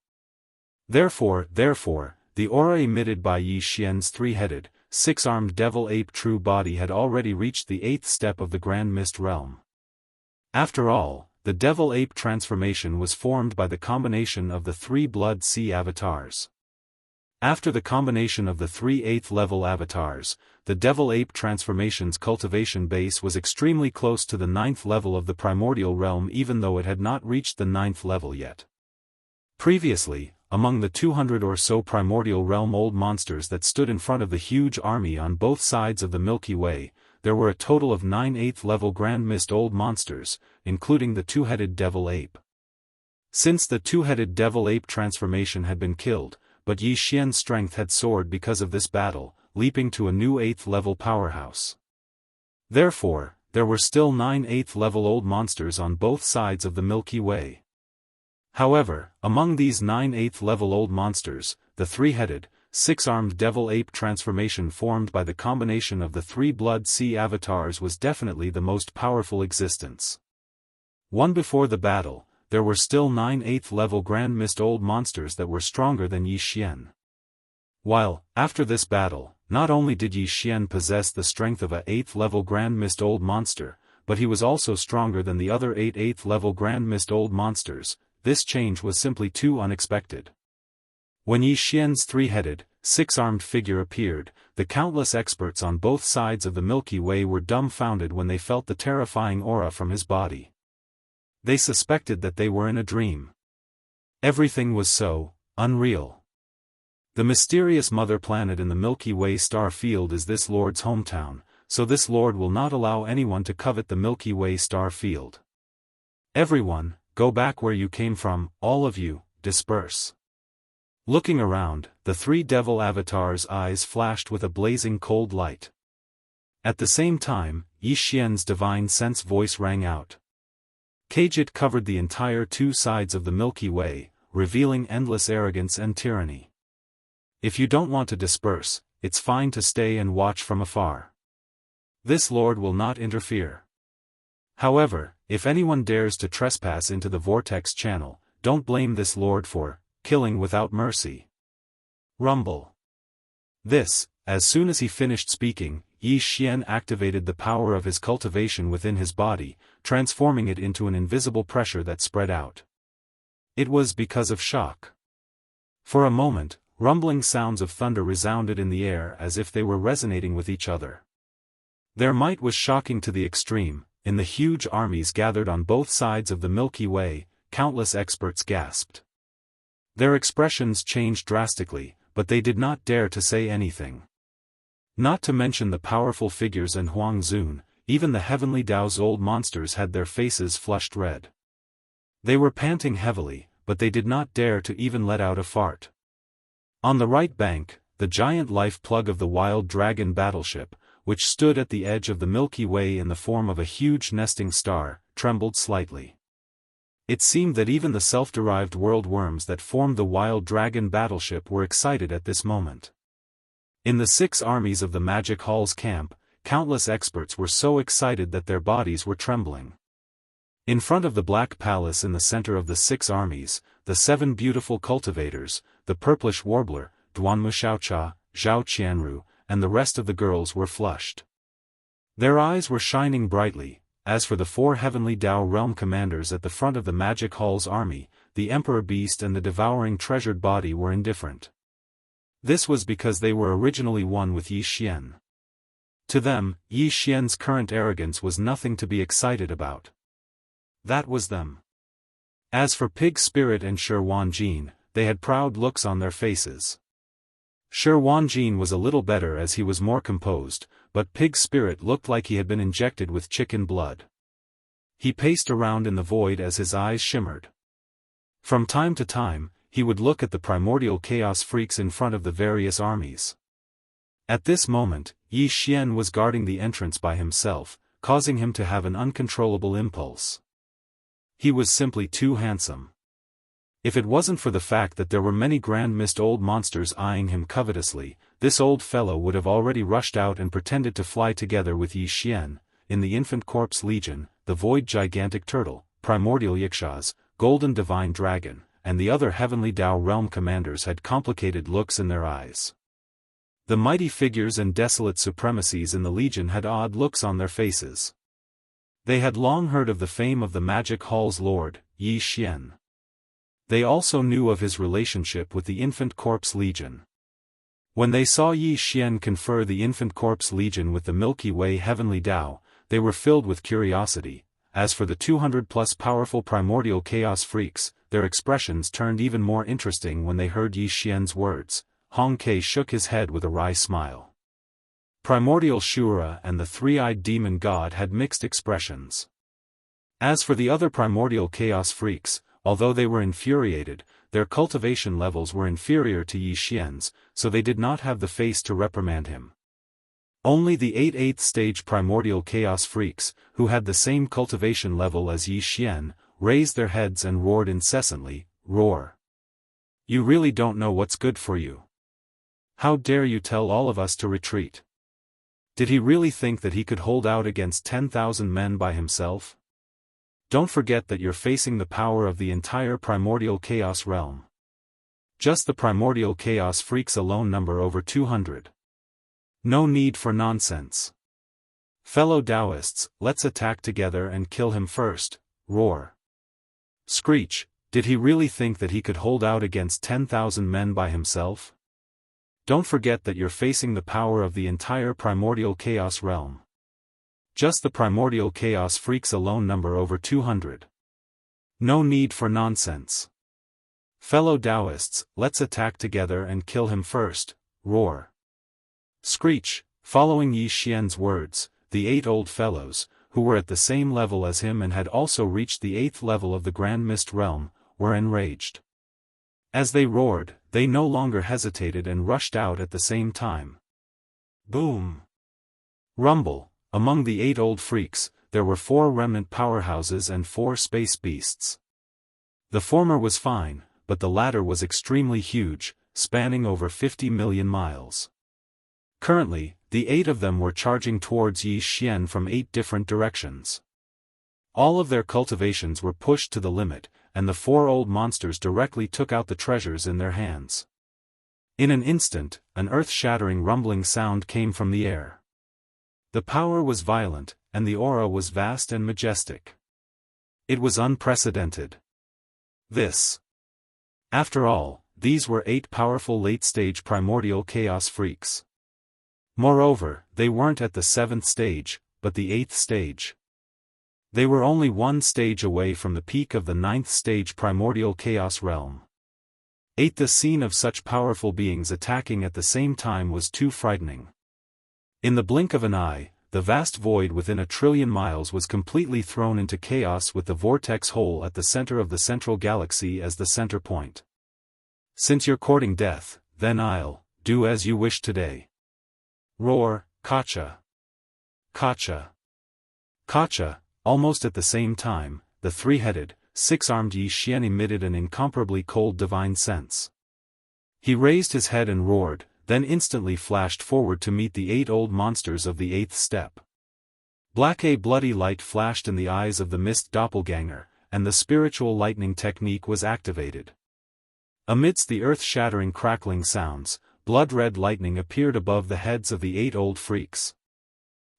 Therefore, the aura emitted by Yi Xian's three-headed, six-armed devil ape true body had already reached the 8th step of the Grand Mist realm. After all, the devil ape transformation was formed by the combination of the 3 Blood Sea avatars. After the combination of the 3 8th-level avatars, the devil ape transformation's cultivation base was extremely close to the 9th level of the primordial realm, even though it had not reached the 9th level yet. Previously, among the 200 or so primordial realm old monsters that stood in front of the huge army on both sides of the Milky Way, there were a total of 9 8th-level Grand Mist old monsters, including the two-headed devil ape. Since the two-headed devil ape transformation had been killed, but Yi Xian's strength had soared because of this battle, leaping to a new 8th-level powerhouse. Therefore, there were still 9 8th-level old monsters on both sides of the Milky Way. However, among these 9 8th-level old monsters, the three-headed, six-armed devil-ape transformation formed by the combination of the three Blood Sea avatars was definitely the most powerful existence. One before the battle, there were still 9 8th-level Grand Mist old monsters that were stronger than Yi Xian. While, after this battle, not only did Yi Xian possess the strength of a 8th-level Grand Mist old monster, but he was also stronger than the other 8 8th-level Grand Mist old monsters. This change was simply too unexpected. When Yi Xian's three-headed, six-armed figure appeared, the countless experts on both sides of the Milky Way were dumbfounded when they felt the terrifying aura from his body. They suspected that they were in a dream. Everything was so unreal. The mysterious mother planet in the Milky Way star field is this Lord's hometown, so this Lord will not allow anyone to covet the Milky Way star field. Everyone, go back where you came from, all of you, disperse. Looking around, the three devil avatars' eyes flashed with a blazing cold light. At the same time, Yi Xian's divine sense voice rang out. Khajiit covered the entire two sides of the Milky Way, revealing endless arrogance and tyranny. If you don't want to disperse, it's fine to stay and watch from afar. This Lord will not interfere. However, if anyone dares to trespass into the Vortex channel, don't blame this Lord for killing without mercy. Rumble. This, as soon as he finished speaking, Yi Xian activated the power of his cultivation within his body, transforming it into an invisible pressure that spread out. It was because of shock. For a moment, rumbling sounds of thunder resounded in the air as if they were resonating with each other. Their might was shocking to the extreme. In the huge armies gathered on both sides of the Milky Way, countless experts gasped. Their expressions changed drastically, but they did not dare to say anything. Not to mention the powerful figures in Huang Zun, even the heavenly Dao's old monsters had their faces flushed red. They were panting heavily, but they did not dare to even let out a fart. On the right bank, the giant life plug of the Wild Dragon battleship, which stood at the edge of the Milky Way in the form of a huge nesting star, trembled slightly. It seemed that even the self-derived world worms that formed the Wild Dragon battleship were excited at this moment. In the 6 armies of the Magic Hall's camp, countless experts were so excited that their bodies were trembling. In front of the Black Palace in the center of the 6 armies, the 7 beautiful cultivators, the purplish warbler, Duanmu Xiaocha, Zhao Qianru, and the rest of the girls were flushed. Their eyes were shining brightly. As for the 4 heavenly Dao realm commanders at the front of the Magic Hall's army, the Emperor Beast and the Devouring treasured body were indifferent. This was because they were originally one with Yi Xian. To them, Yi Xian's current arrogance was nothing to be excited about. That was them. As for Pig Spirit and Shi Wanjin, they had proud looks on their faces. Shi Wanjin was a little better as he was more composed, but Pig Spirit looked like he had been injected with chicken blood. He paced around in the void as his eyes shimmered. From time to time, he would look at the primordial chaos freaks in front of the various armies. At this moment, Yi Xian was guarding the entrance by himself, causing him to have an uncontrollable impulse. He was simply too handsome. If it wasn't for the fact that there were many Grand Mist old monsters eyeing him covetously, this old fellow would have already rushed out and pretended to fly together with Yi Xian. In the Infant Corpse Legion, the Void Gigantic Turtle, Primordial Yixias, Golden Divine Dragon, and the other Heavenly Dao Realm commanders had complicated looks in their eyes. The mighty figures and desolate supremacies in the Legion had odd looks on their faces. They had long heard of the fame of the Magic Hall's Lord, Yi Xian. They also knew of his relationship with the Infant Corpse Legion. When they saw Yi Xian confer the Infant Corpse Legion with the Milky Way Heavenly Dao, they were filled with curiosity. As for the 200-plus powerful primordial chaos freaks, their expressions turned even more interesting when they heard Yi Xian's words. Hong Ke shook his head with a wry smile. Primordial Shura and the three-eyed demon god had mixed expressions. As for the other primordial chaos freaks, although they were infuriated, their cultivation levels were inferior to Yi Xian's, so they did not have the face to reprimand him. Only the 8th stage primordial chaos freaks, who had the same cultivation level as Yi Xian, raised their heads and roared incessantly, "Roar! You really don't know what's good for you. How dare you tell all of us to retreat? Did he really think that he could hold out against 10,000 men by himself? Don't forget that you're facing the power of the entire primordial chaos realm. Just the primordial chaos freaks alone number over 200. No need for nonsense. Fellow Daoists, let's attack together and kill him first." Roar. Screech, did he really think that he could hold out against 10,000 men by himself? Don't forget that you're facing the power of the entire primordial chaos realm. Just the primordial chaos freaks alone number over 200. No need for nonsense. Fellow Daoists, let's attack together and kill him first. Roar. Screech, following Yi Xian's words, the 8 old fellows, who were at the same level as him and had also reached the 8th level of the Grand Mist realm, were enraged. As they roared, they no longer hesitated and rushed out at the same time. Boom! Rumble. Among the 8 old freaks, there were 4 remnant powerhouses and 4 space beasts. The former was fine, but the latter was extremely huge, spanning over 50 million miles. Currently, the 8 of them were charging towards Yi Xian from 8 different directions. All of their cultivations were pushed to the limit, and the 4 old monsters directly took out the treasures in their hands. In an instant, an earth-shattering rumbling sound came from the air. The power was violent, and the aura was vast and majestic. It was unprecedented. After all, these were 8 powerful late-stage primordial chaos freaks. Moreover, they weren't at the 7th stage, but the 8th stage. They were only 1 stage away from the peak of the 9th stage primordial chaos realm. The scene of such powerful beings attacking at the same time was too frightening. In the blink of an eye, the vast void within 1 trillion miles was completely thrown into chaos with the vortex hole at the center of the central galaxy as the center point. Since you're courting death, then I'll do as you wish today. Roar, Kacha! Kacha! Kacha! Almost at the same time, the 3-headed, 6-armed Yi Xian emitted an incomparably cold divine sense. He raised his head and roared, then instantly flashed forward to meet the 8 old monsters of the 8th step. A bloody light flashed in the eyes of the mist doppelganger, and the spiritual lightning technique was activated. Amidst the earth-shattering crackling sounds, blood-red lightning appeared above the heads of the 8 old freaks.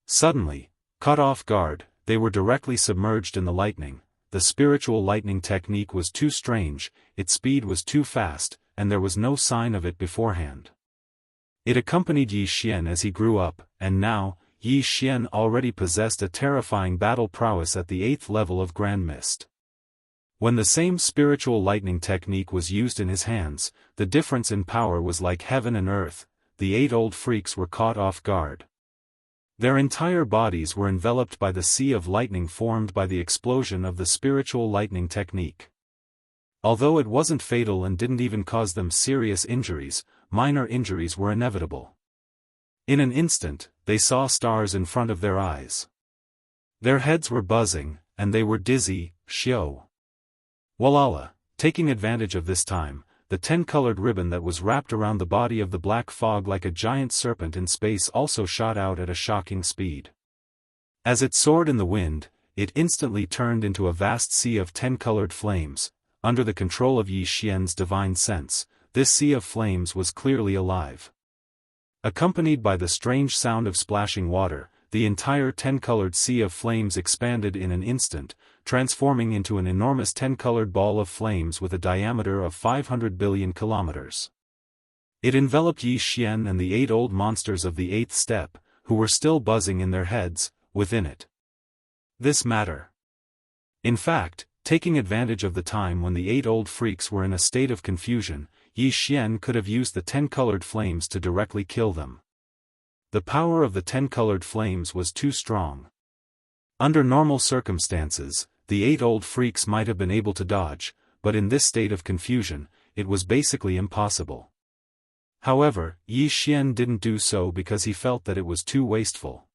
Suddenly, caught off guard, they were directly submerged in the lightning. The spiritual lightning technique was too strange, its speed was too fast, and there was no sign of it beforehand. It accompanied Yi Xian as he grew up, and now, Yi Xian already possessed a terrifying battle prowess at the 8th level of Grand Mist. When the same spiritual lightning technique was used in his hands, the difference in power was like heaven and earth. The 8 old freaks were caught off guard. Their entire bodies were enveloped by the sea of lightning formed by the explosion of the spiritual lightning technique. Although it wasn't fatal and didn't even cause them serious injuries, minor injuries were inevitable. In an instant, they saw stars in front of their eyes. Their heads were buzzing, and they were dizzy. Xiao. Walala, taking advantage of this time, the 10-colored ribbon that was wrapped around the body of the black fog like a giant serpent in space also shot out at a shocking speed. As it soared in the wind, it instantly turned into a vast sea of 10-colored flames. Under the control of Yi Xian's divine sense, this sea of flames was clearly alive. Accompanied by the strange sound of splashing water, the entire 10-colored sea of flames expanded in an instant, transforming into an enormous 10-colored ball of flames with a diameter of 500 billion kilometers. It enveloped Yi Xian and the 8 old monsters of the 8th step, who were still buzzing in their heads, within it. This matter. In fact, taking advantage of the time when the 8 old freaks were in a state of confusion, Yi Xian could have used the 10-colored flames to directly kill them. The power of the 10-colored flames was too strong. Under normal circumstances, the 8 old freaks might have been able to dodge, but in this state of confusion, it was basically impossible. However, Yi Xian didn't do so because he felt that it was too wasteful.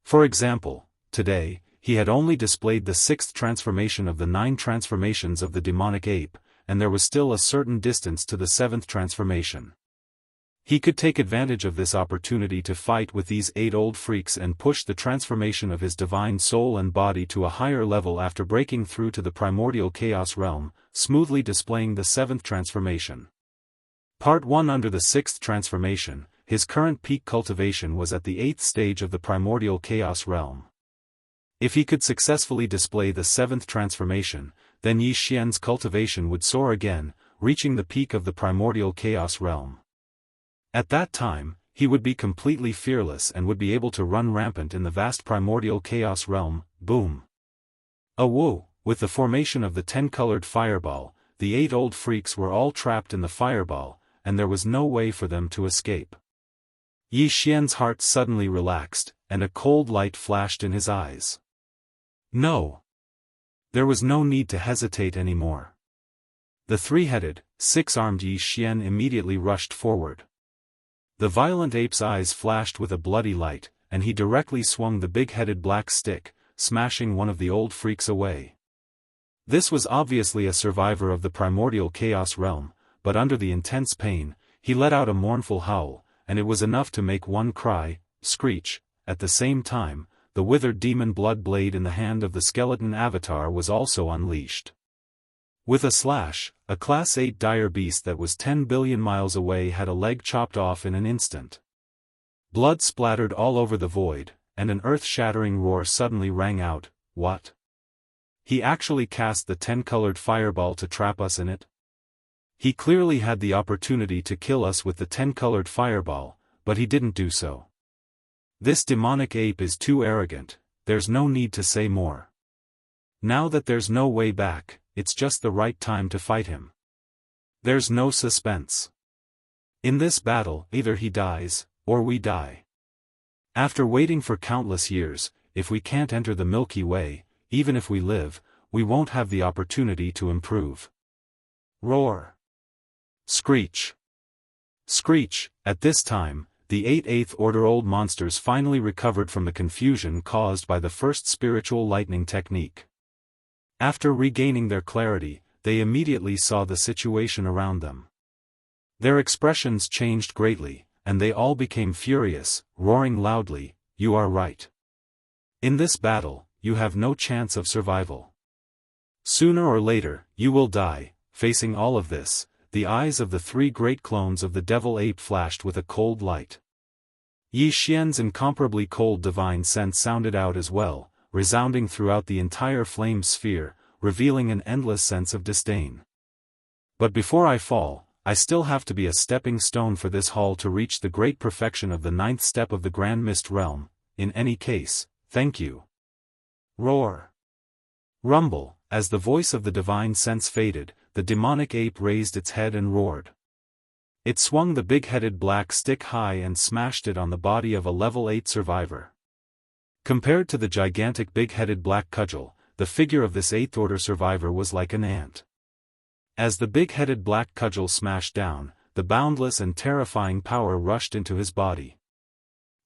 For example, today, he had only displayed the 6th transformation of the 9 transformations of the demonic ape, and there was still a certain distance to the 7th transformation. He could take advantage of this opportunity to fight with these 8 old freaks and push the transformation of his divine soul and body to a higher level after breaking through to the primordial chaos realm, smoothly displaying the 7th transformation. Part 1. Under the 6th transformation, his current peak cultivation was at the 8th stage of the primordial chaos realm. If he could successfully display the 7th transformation, then Yi Xian's cultivation would soar again, reaching the peak of the primordial chaos realm. At that time, he would be completely fearless and would be able to run rampant in the vast primordial chaos realm. Boom! Woo! With the formation of the 10-colored fireball, the 8 old freaks were all trapped in the fireball, and there was no way for them to escape. Yi Xian's heart suddenly relaxed, and a cold light flashed in his eyes. No! There was no need to hesitate anymore. The 3-headed, 6-armed Yi Xian immediately rushed forward. The violent ape's eyes flashed with a bloody light, and he directly swung the big-headed black stick, smashing one of the old freaks away. This was obviously a survivor of the primordial chaos realm, but under the intense pain, he let out a mournful howl, and it was enough to make one cry, screech. At the same time, the withered demon blood blade in the hand of the skeleton avatar was also unleashed. With a slash, a Class 8 dire beast that was 10 billion miles away had a leg chopped off in an instant. Blood splattered all over the void, and an earth-shattering roar suddenly rang out. What? He actually cast the 10-colored fireball to trap us in it? He clearly had the opportunity to kill us with the 10-colored fireball, but he didn't do so. This demonic ape is too arrogant, there's no need to say more. Now that there's no way back, it's just the right time to fight him. There's no suspense. In this battle, either he dies, or we die. After waiting for countless years, if we can't enter the Milky Way, even if we live, we won't have the opportunity to improve. Roar! Screech! Screech! At this time, the 8 Eighth Order old monsters finally recovered from the confusion caused by the first spiritual lightning technique. After regaining their clarity, they immediately saw the situation around them. Their expressions changed greatly, and they all became furious, roaring loudly, "You are right. In this battle, you have no chance of survival. Sooner or later, you will die." Facing all of this, the eyes of the 3 great clones of the devil ape flashed with a cold light. Yi Xian's incomparably cold divine sense sounded out as well, resounding throughout the entire flame sphere, revealing an endless sense of disdain. But before I fall, I still have to be a stepping stone for this hall to reach the great perfection of the 9th step of the Grand Mist Realm. In any case, thank you. Roar! Rumble! As the voice of the divine sense faded, the demonic ape raised its head and roared. It swung the big-headed black stick high and smashed it on the body of a level 8 survivor. Compared to the gigantic big-headed black cudgel, the figure of this 8th Order survivor was like an ant. As the big-headed black cudgel smashed down, the boundless and terrifying power rushed into his body.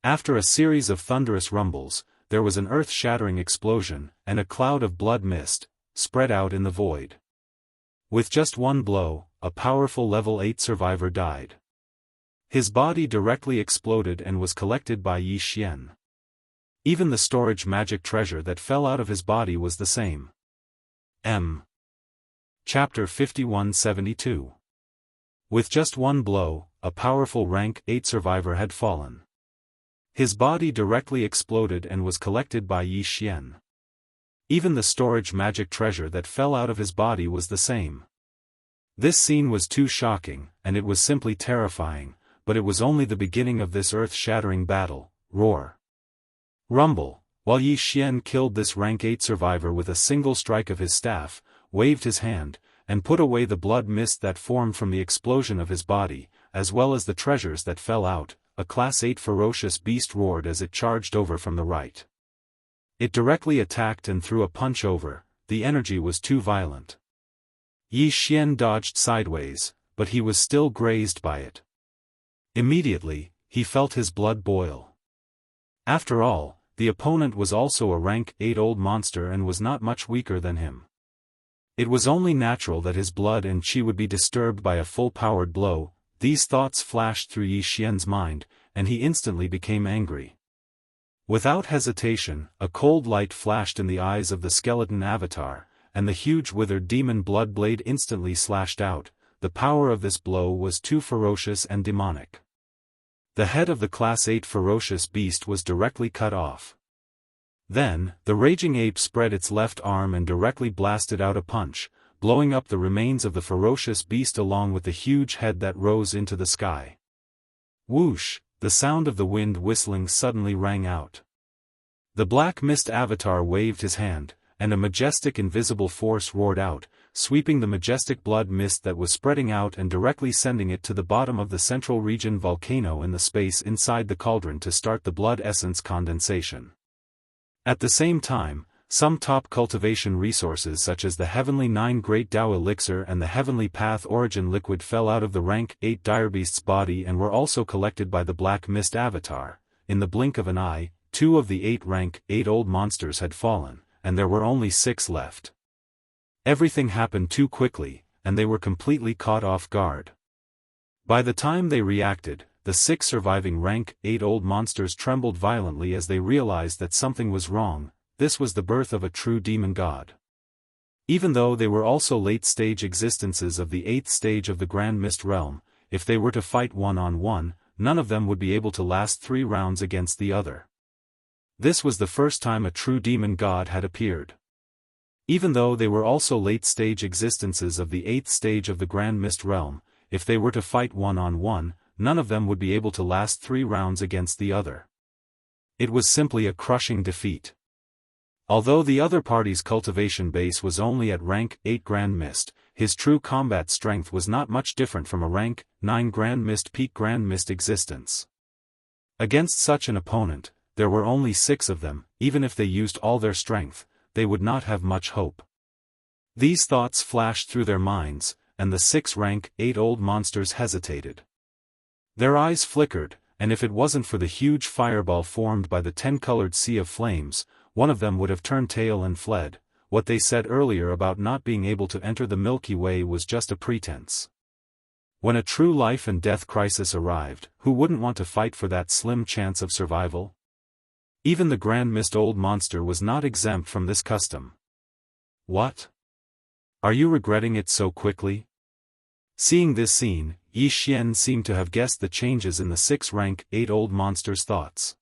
After a series of thunderous rumbles, there was an earth-shattering explosion, and a cloud of blood mist spread out in the void. With just one blow, a powerful level 8 survivor died. His body directly exploded and was collected by Yi Xian. Even the storage magic treasure that fell out of his body was the same. Chapter 5172. With just one blow, a powerful rank 8 survivor had fallen. His body directly exploded and was collected by Yi Xian. Even the storage magic treasure that fell out of his body was the same. This scene was too shocking, and it was simply terrifying, but it was only the beginning of this earth-shattering battle. Roar! Rumble! While Yi Xian killed this rank 8 survivor with a single strike of his staff, waved his hand, and put away the blood mist that formed from the explosion of his body, as well as the treasures that fell out, a Class 8 ferocious beast roared as it charged over from the right. It directly attacked and threw a punch over. The energy was too violent. Yi Xian dodged sideways, but he was still grazed by it. Immediately, he felt his blood boil. After all, the opponent was also a rank 8 old monster and was not much weaker than him. It was only natural that his blood and chi would be disturbed by a full-powered blow. These thoughts flashed through Yi Xian's mind, and he instantly became angry. Without hesitation, a cold light flashed in the eyes of the skeleton avatar, and the huge withered demon blood blade instantly slashed out. The power of this blow was too ferocious and demonic. The head of the Class 8 ferocious beast was directly cut off. Then, the raging ape spread its left arm and directly blasted out a punch, blowing up the remains of the ferocious beast along with the huge head that rose into the sky. Whoosh! The sound of the wind whistling suddenly rang out. The black mist avatar waved his hand, and a majestic invisible force roared out, sweeping the majestic blood mist that was spreading out and directly sending it to the bottom of the central region volcano in the space inside the cauldron to start the blood essence condensation. At the same time, some top cultivation resources such as the Heavenly 9 Great Dao Elixir and the Heavenly Path Origin Liquid fell out of the rank 8 Direbeast's body and were also collected by the Black Mist Avatar. In the blink of an eye, 2 of the 8 rank 8 old monsters had fallen, and there were only 6 left. Everything happened too quickly, and they were completely caught off guard. By the time they reacted, the 6 surviving rank 8 old monsters trembled violently as they realized that something was wrong. This was the birth of a true demon god. Even though they were also late-stage existences of the 8th stage of the Grand Mist Realm, if they were to fight one-on-one, none of them would be able to last 3 rounds against the other. This was the first time a true demon god had appeared. Even though they were also late-stage existences of the 8th stage of the Grand Mist Realm, if they were to fight one-on-one, none of them would be able to last 3 rounds against the other. It was simply a crushing defeat. Although the other party's cultivation base was only at rank 8 Grand Mist, his true combat strength was not much different from a rank 9 Grand Mist peak Grand Mist existence. Against such an opponent, there were only 6 of them. Even if they used all their strength, they would not have much hope. These thoughts flashed through their minds, and the 6 rank 8 old monsters hesitated. Their eyes flickered, and if it wasn't for the huge fireball formed by the 10-colored sea of flames, one of them would have turned tail and fled. What they said earlier about not being able to enter the Milky Way was just a pretense. When a true life and death crisis arrived, who wouldn't want to fight for that slim chance of survival? Even the Grand Mist old monster was not exempt from this custom. What? Are you regretting it so quickly? Seeing this scene, Yi Xian seemed to have guessed the changes in the 6 rank 8 old monster's thoughts.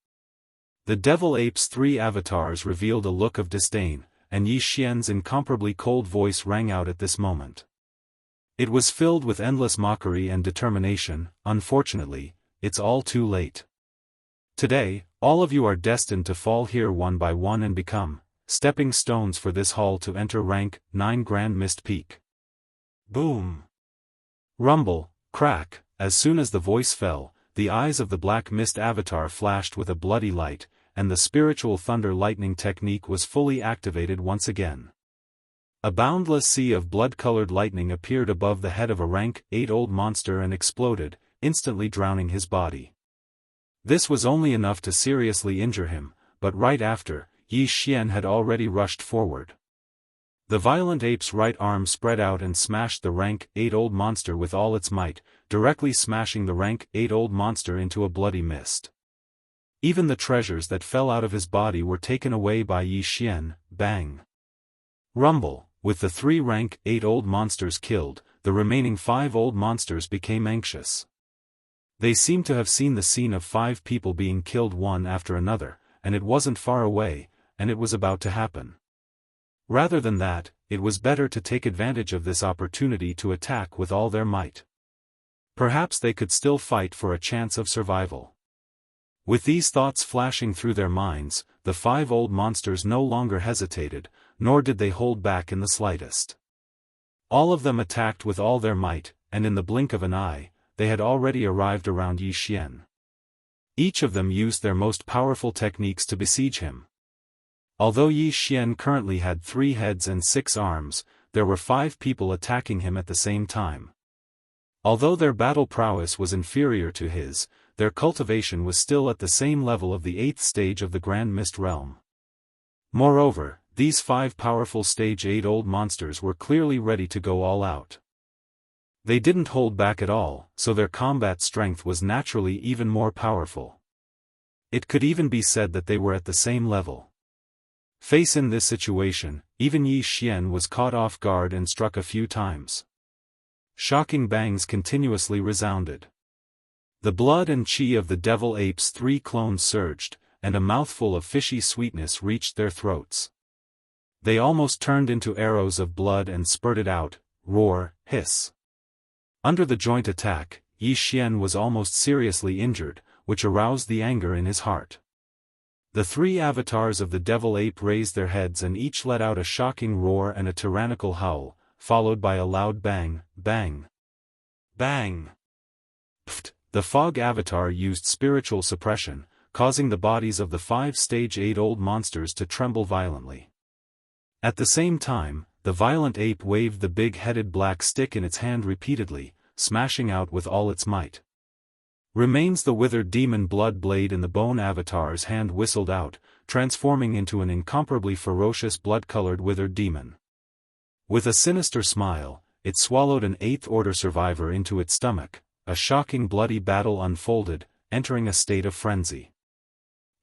The Devil Ape's 3 avatars revealed a look of disdain, and Yi Xian's incomparably cold voice rang out at this moment. It was filled with endless mockery and determination. Unfortunately, it's all too late. Today, all of you are destined to fall here one by one and become stepping stones for this hall to enter rank 9 Grand Mist Peak. Boom! Rumble, crack, as soon as the voice fell, the eyes of the Black Mist Avatar flashed with a bloody light, and the spiritual thunder lightning technique was fully activated once again. A boundless sea of blood-colored lightning appeared above the head of a rank 8 old monster and exploded, instantly drowning his body. This was only enough to seriously injure him, but right after, Yi Xian had already rushed forward. The violent ape's right arm spread out and smashed the rank 8 old monster with all its might, directly smashing the rank 8 old monster into a bloody mist. Even the treasures that fell out of his body were taken away by Yi Xian. Bang! Rumble! With the 3 rank 8 old monsters killed, the remaining 5 old monsters became anxious. They seemed to have seen the scene of 5 people being killed one after another, and it wasn't far away, and it was about to happen. Rather than that, it was better to take advantage of this opportunity to attack with all their might. Perhaps they could still fight for a chance of survival. With these thoughts flashing through their minds, the 5 old monsters no longer hesitated, nor did they hold back in the slightest. All of them attacked with all their might, and in the blink of an eye, they had already arrived around Yi Xian. Each of them used their most powerful techniques to besiege him. Although Yi Xian currently had 3 heads and 6 arms, there were 5 people attacking him at the same time. Although their battle prowess was inferior to his, their cultivation was still at the same level of the 8th stage of the Grand Mist realm. Moreover, these 5 powerful Stage 8 old monsters were clearly ready to go all out. They didn't hold back at all, so their combat strength was naturally even more powerful. It could even be said that they were at the same level. Faced in this situation, even Yi Xian was caught off guard and struck a few times. Shocking bangs continuously resounded. The blood and qi of the devil ape's 3 clones surged, and a mouthful of fishy sweetness reached their throats. They almost turned into arrows of blood and spurted out, roar, hiss. Under the joint attack, Yi Xian was almost seriously injured, which aroused the anger in his heart. The 3 avatars of the devil ape raised their heads and each let out a shocking roar and a tyrannical howl, followed by a loud bang, bang, bang. Pft! The fog avatar used spiritual suppression, causing the bodies of the 5 Stage 8 old monsters to tremble violently. At the same time, the violent ape waved the big-headed black stick in its hand repeatedly, smashing out with all its might. Remains the withered demon blood blade in the bone avatar's hand whistled out, transforming into an incomparably ferocious blood-colored withered demon. With a sinister smile, it swallowed an 8th order survivor into its stomach. A shocking bloody battle unfolded, entering a state of frenzy.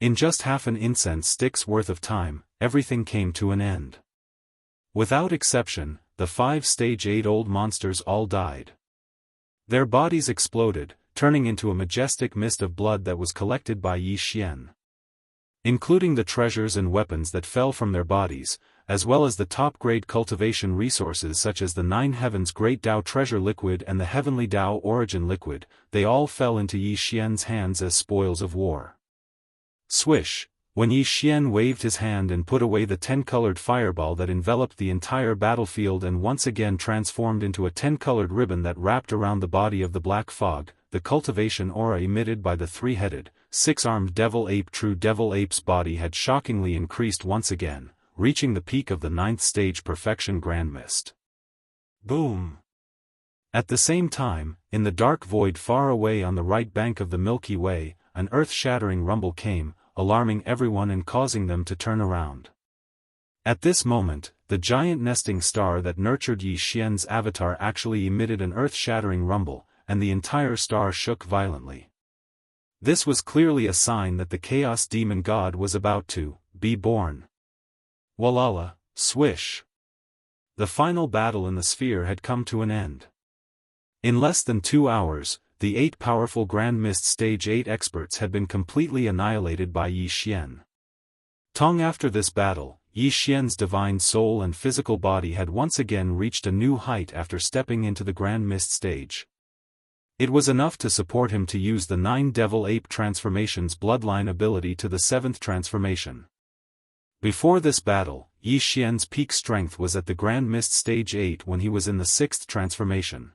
In just half an incense stick's worth of time, everything came to an end. Without exception, the 5 Stage 8 old monsters all died. Their bodies exploded, turning into a majestic mist of blood that was collected by Yi Xian. Including the treasures and weapons that fell from their bodies, as well as the top-grade cultivation resources such as the 9 Heavens Great Dao Treasure Liquid and the Heavenly Dao Origin Liquid, they all fell into Yi Xian's hands as spoils of war. Swish! When Yi Xian waved his hand and put away the 10-colored fireball that enveloped the entire battlefield and once again transformed into a 10-colored ribbon that wrapped around the body of the black fog, the cultivation aura emitted by the 3-headed, 6-armed devil ape True Devil Ape's body had shockingly increased once again, reaching the peak of the 9th stage perfection Grand Mist. Boom! At the same time, in the dark void far away on the right bank of the Milky Way, an earth-shattering rumble came, alarming everyone and causing them to turn around. At this moment, the giant nesting star that nurtured Yi Xian's avatar actually emitted an earth-shattering rumble, and the entire star shook violently. This was clearly a sign that the Chaos Demon God was about to be born. Walala, swish! The final battle in the sphere had come to an end. In less than 2 hours, the 8 powerful Grand Mist Stage 8 experts had been completely annihilated by Yi Xian. After this battle, Yi Xian's divine soul and physical body had once again reached a new height after stepping into the Grand Mist stage. It was enough to support him to use the 9 Devil Ape transformations bloodline ability to the 7th transformation. Before this battle, Yi Xian's peak strength was at the Grand Mist Stage 8 when he was in the 6th transformation.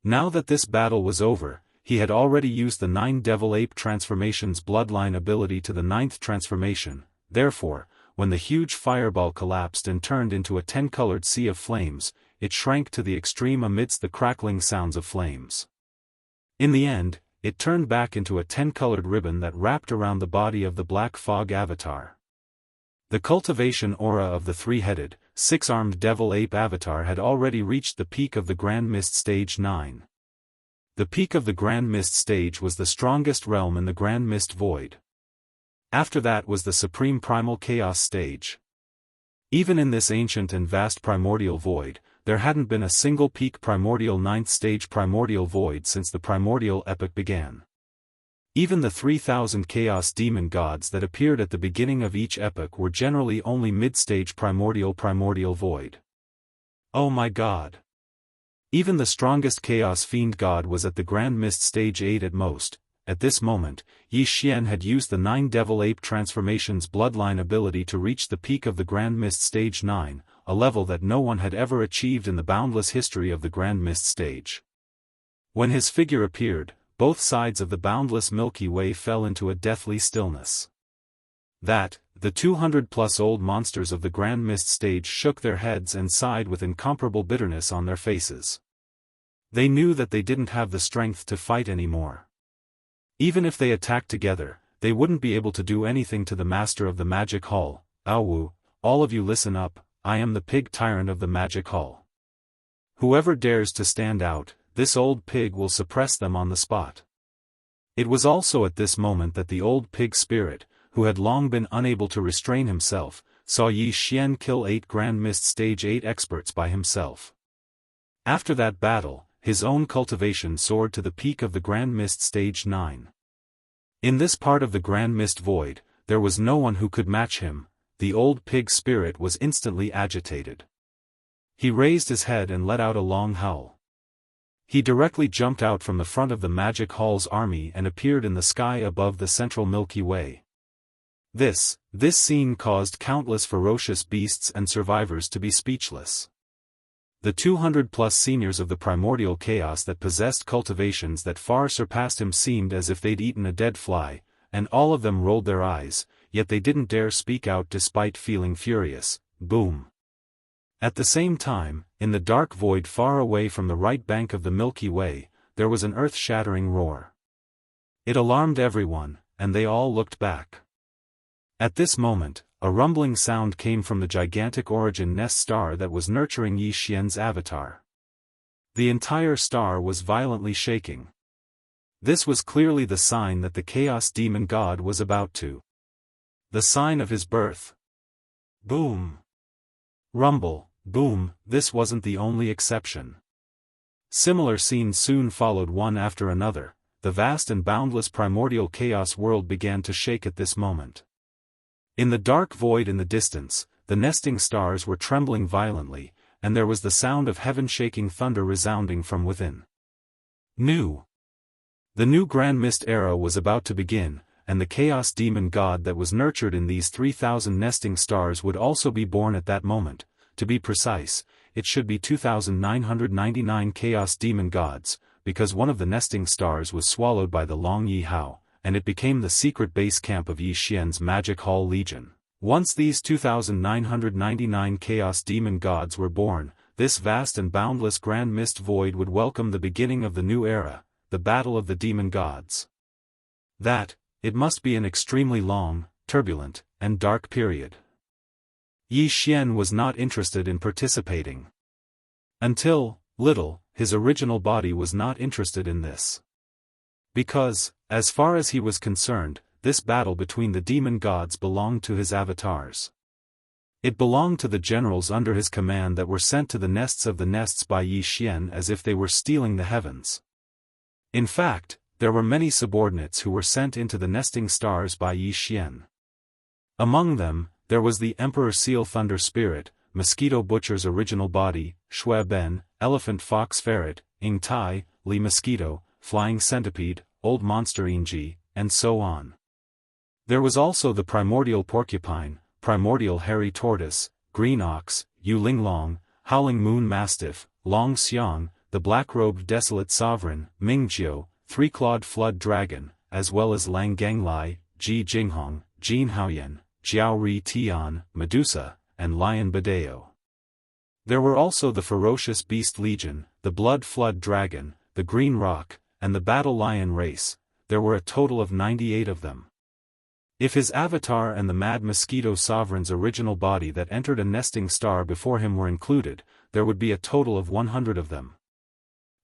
Now that this battle was over, he had already used the 9 Devil Ape transformations bloodline ability to the 9th transformation. Therefore, when the huge fireball collapsed and turned into a 10-colored sea of flames, it shrank to the extreme amidst the crackling sounds of flames. In the end, it turned back into a 10-colored ribbon that wrapped around the body of the Black Fog avatar. The cultivation aura of the 3-headed, 6-armed Devil Ape avatar had already reached the peak of the Grand Mist Stage 9. The peak of the Grand Mist Stage was the strongest realm in the Grand Mist Void. After that was the Supreme Primal Chaos Stage. Even in this ancient and vast primordial void, there hadn't been a single peak primordial 9th stage primordial void since the primordial epoch began. Even the 3,000 chaos demon gods that appeared at the beginning of each epoch were generally only mid-stage primordial void. Oh my god! Even the strongest chaos fiend god was at the Grand Mist Stage 8 at most. At this moment, Yi Xian had used the 9 Devil Ape transformations bloodline ability to reach the peak of the Grand Mist Stage 9, a level that no one had ever achieved in the boundless history of the Grand Mist Stage. When his figure appeared, both sides of the boundless Milky Way fell into a deathly stillness. The 200-plus old monsters of the Grand Mist Stage shook their heads and sighed with incomparable bitterness on their faces. They knew that they didn't have the strength to fight anymore. Even if they attacked together, they wouldn't be able to do anything to the master of the magic hall. Aowu, all of you listen up, I am the pig tyrant of the magic hall. Whoever dares to stand out, this old pig will suppress them on the spot. It was also at this moment that the old pig spirit, who had long been unable to restrain himself, saw Yi Xian kill 8 Grand Mist Stage 8 experts by himself. After that battle, his own cultivation soared to the peak of the Grand Mist Stage 9. In this part of the Grand Mist Void, there was no one who could match him. The old pig spirit was instantly agitated. He raised his head and let out a long howl. He directly jumped out from the front of the Magic Hall's army and appeared in the sky above the central Milky Way. This scene caused countless ferocious beasts and survivors to be speechless. The 200-plus seniors of the primordial chaos that possessed cultivations that far surpassed him seemed as if they'd eaten a dead fly, and all of them rolled their eyes, yet they didn't dare speak out despite feeling furious. Boom. At the same time, in the dark void far away from the right bank of the Milky Way, there was an earth-shattering roar. It alarmed everyone, and they all looked back. At this moment, a rumbling sound came from the gigantic origin nest star that was nurturing Yi Xian's avatar. The entire star was violently shaking. This was clearly the sign that the Chaos Demon God was about to. The sign of his birth. Boom. Rumble, boom, this wasn't the only exception. Similar scenes soon followed one after another. The vast and boundless primordial chaos world began to shake at this moment. In the dark void in the distance, the nesting stars were trembling violently, and there was the sound of heaven-shaking thunder resounding from within. The new Grand Mist era was about to begin, and the Chaos Demon God that was nurtured in these 3,000 nesting stars would also be born at that moment. To be precise, it should be 2,999 Chaos Demon Gods, because one of the nesting stars was swallowed by the Long Yi Hao, and it became the secret base camp of Yi Xian's Magic Hall Legion. Once these 2,999 Chaos Demon Gods were born, this vast and boundless Grand Mist Void would welcome the beginning of the new era, the Battle of the Demon Gods. It must be an extremely long, turbulent, and dark period. Yi Xian was not interested in participating. Until, his original body was not interested in this. Because, as far as he was concerned, this battle between the demon gods belonged to his avatars. It belonged to the generals under his command that were sent to the nests of the nests by Yi Xian as if they were stealing the heavens. In fact, there were many subordinates who were sent into the nesting stars by Yi Xian. Among them, there was the Emperor Seal Thunder Spirit, Mosquito Butcher's original body, Shui Ben, Elephant Fox Ferret, Ing Tai, Li Mosquito, Flying Centipede, Old Monster Ingji, and so on. There was also the Primordial Porcupine, Primordial Hairy Tortoise, Green Ox, Yu Linglong, Howling Moon Mastiff, Long Xiang, the Black-Robed Desolate Sovereign, Mingjiu, Three-Clawed Flood Dragon, as well as Lang Ganglai, Ji Jinghong, Jin Haoyan, Jiao Ri Tian, Medusa, and Lion Badeo. There were also the Ferocious Beast Legion, the Blood Flood Dragon, the Green Rock, and the Battle Lion Race. There were a total of 98 of them. If his avatar and the Mad Mosquito Sovereign's original body that entered a nesting star before him were included, there would be a total of 100 of them.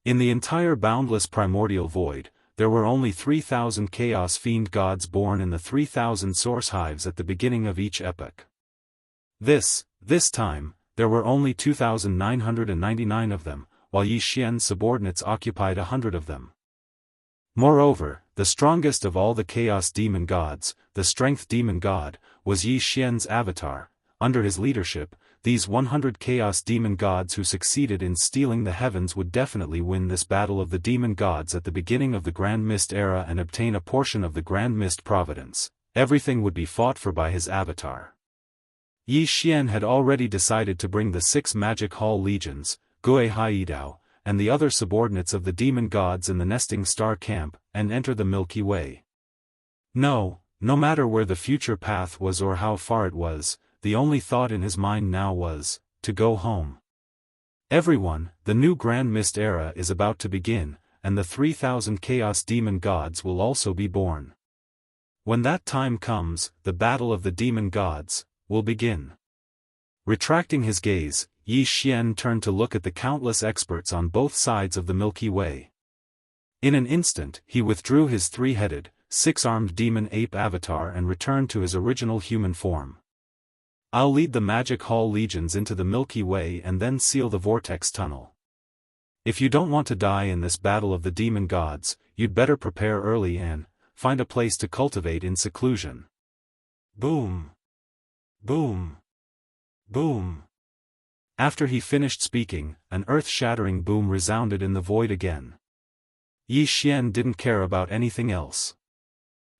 In the entire boundless primordial void, there were only 3,000 Chaos Fiend gods born in the 3,000 source hives at the beginning of each epoch. This time, there were only 2,999 of them, while Yi Xian's subordinates occupied 100 of them. Moreover, the strongest of all the Chaos Demon Gods, the Strength Demon God, was Yi Xian's avatar. Under his leadership, these 100 Chaos Demon Gods who succeeded in stealing the heavens would definitely win this battle of the Demon Gods at the beginning of the Grand Mist era and obtain a portion of the Grand Mist Providence. Everything would be fought for by his avatar. Yi Xian had already decided to bring the 6 Magic Hall Legions, Gue Haidao, and the other subordinates of the Demon Gods in the Nesting Star Camp, and enter the Milky Way. No matter where the future path was or how far it was, the only thought in his mind now was, to go home. Everyone, the new Grand Mist era is about to begin, and the 3,000 Chaos Demon Gods will also be born. When that time comes, the battle of the demon gods will begin. Retracting his gaze, Yi Xian turned to look at the countless experts on both sides of the Milky Way. In an instant, he withdrew his three-headed, six-armed demon ape avatar and returned to his original human form. I'll lead the Magic Hall legions into the Milky Way and then seal the Vortex Tunnel. If you don't want to die in this battle of the demon gods, you'd better prepare early and find a place to cultivate in seclusion. Boom! Boom! Boom! After he finished speaking, an earth-shattering boom resounded in the void again. Yi Xian didn't care about anything else.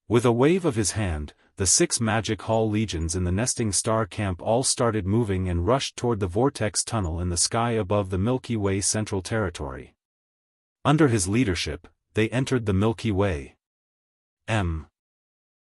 With a wave of his hand, the 6 Magic Hall legions in the nesting star camp all started moving and rushed toward the vortex tunnel in the sky above the Milky Way Central Territory. Under his leadership, they entered the Milky Way.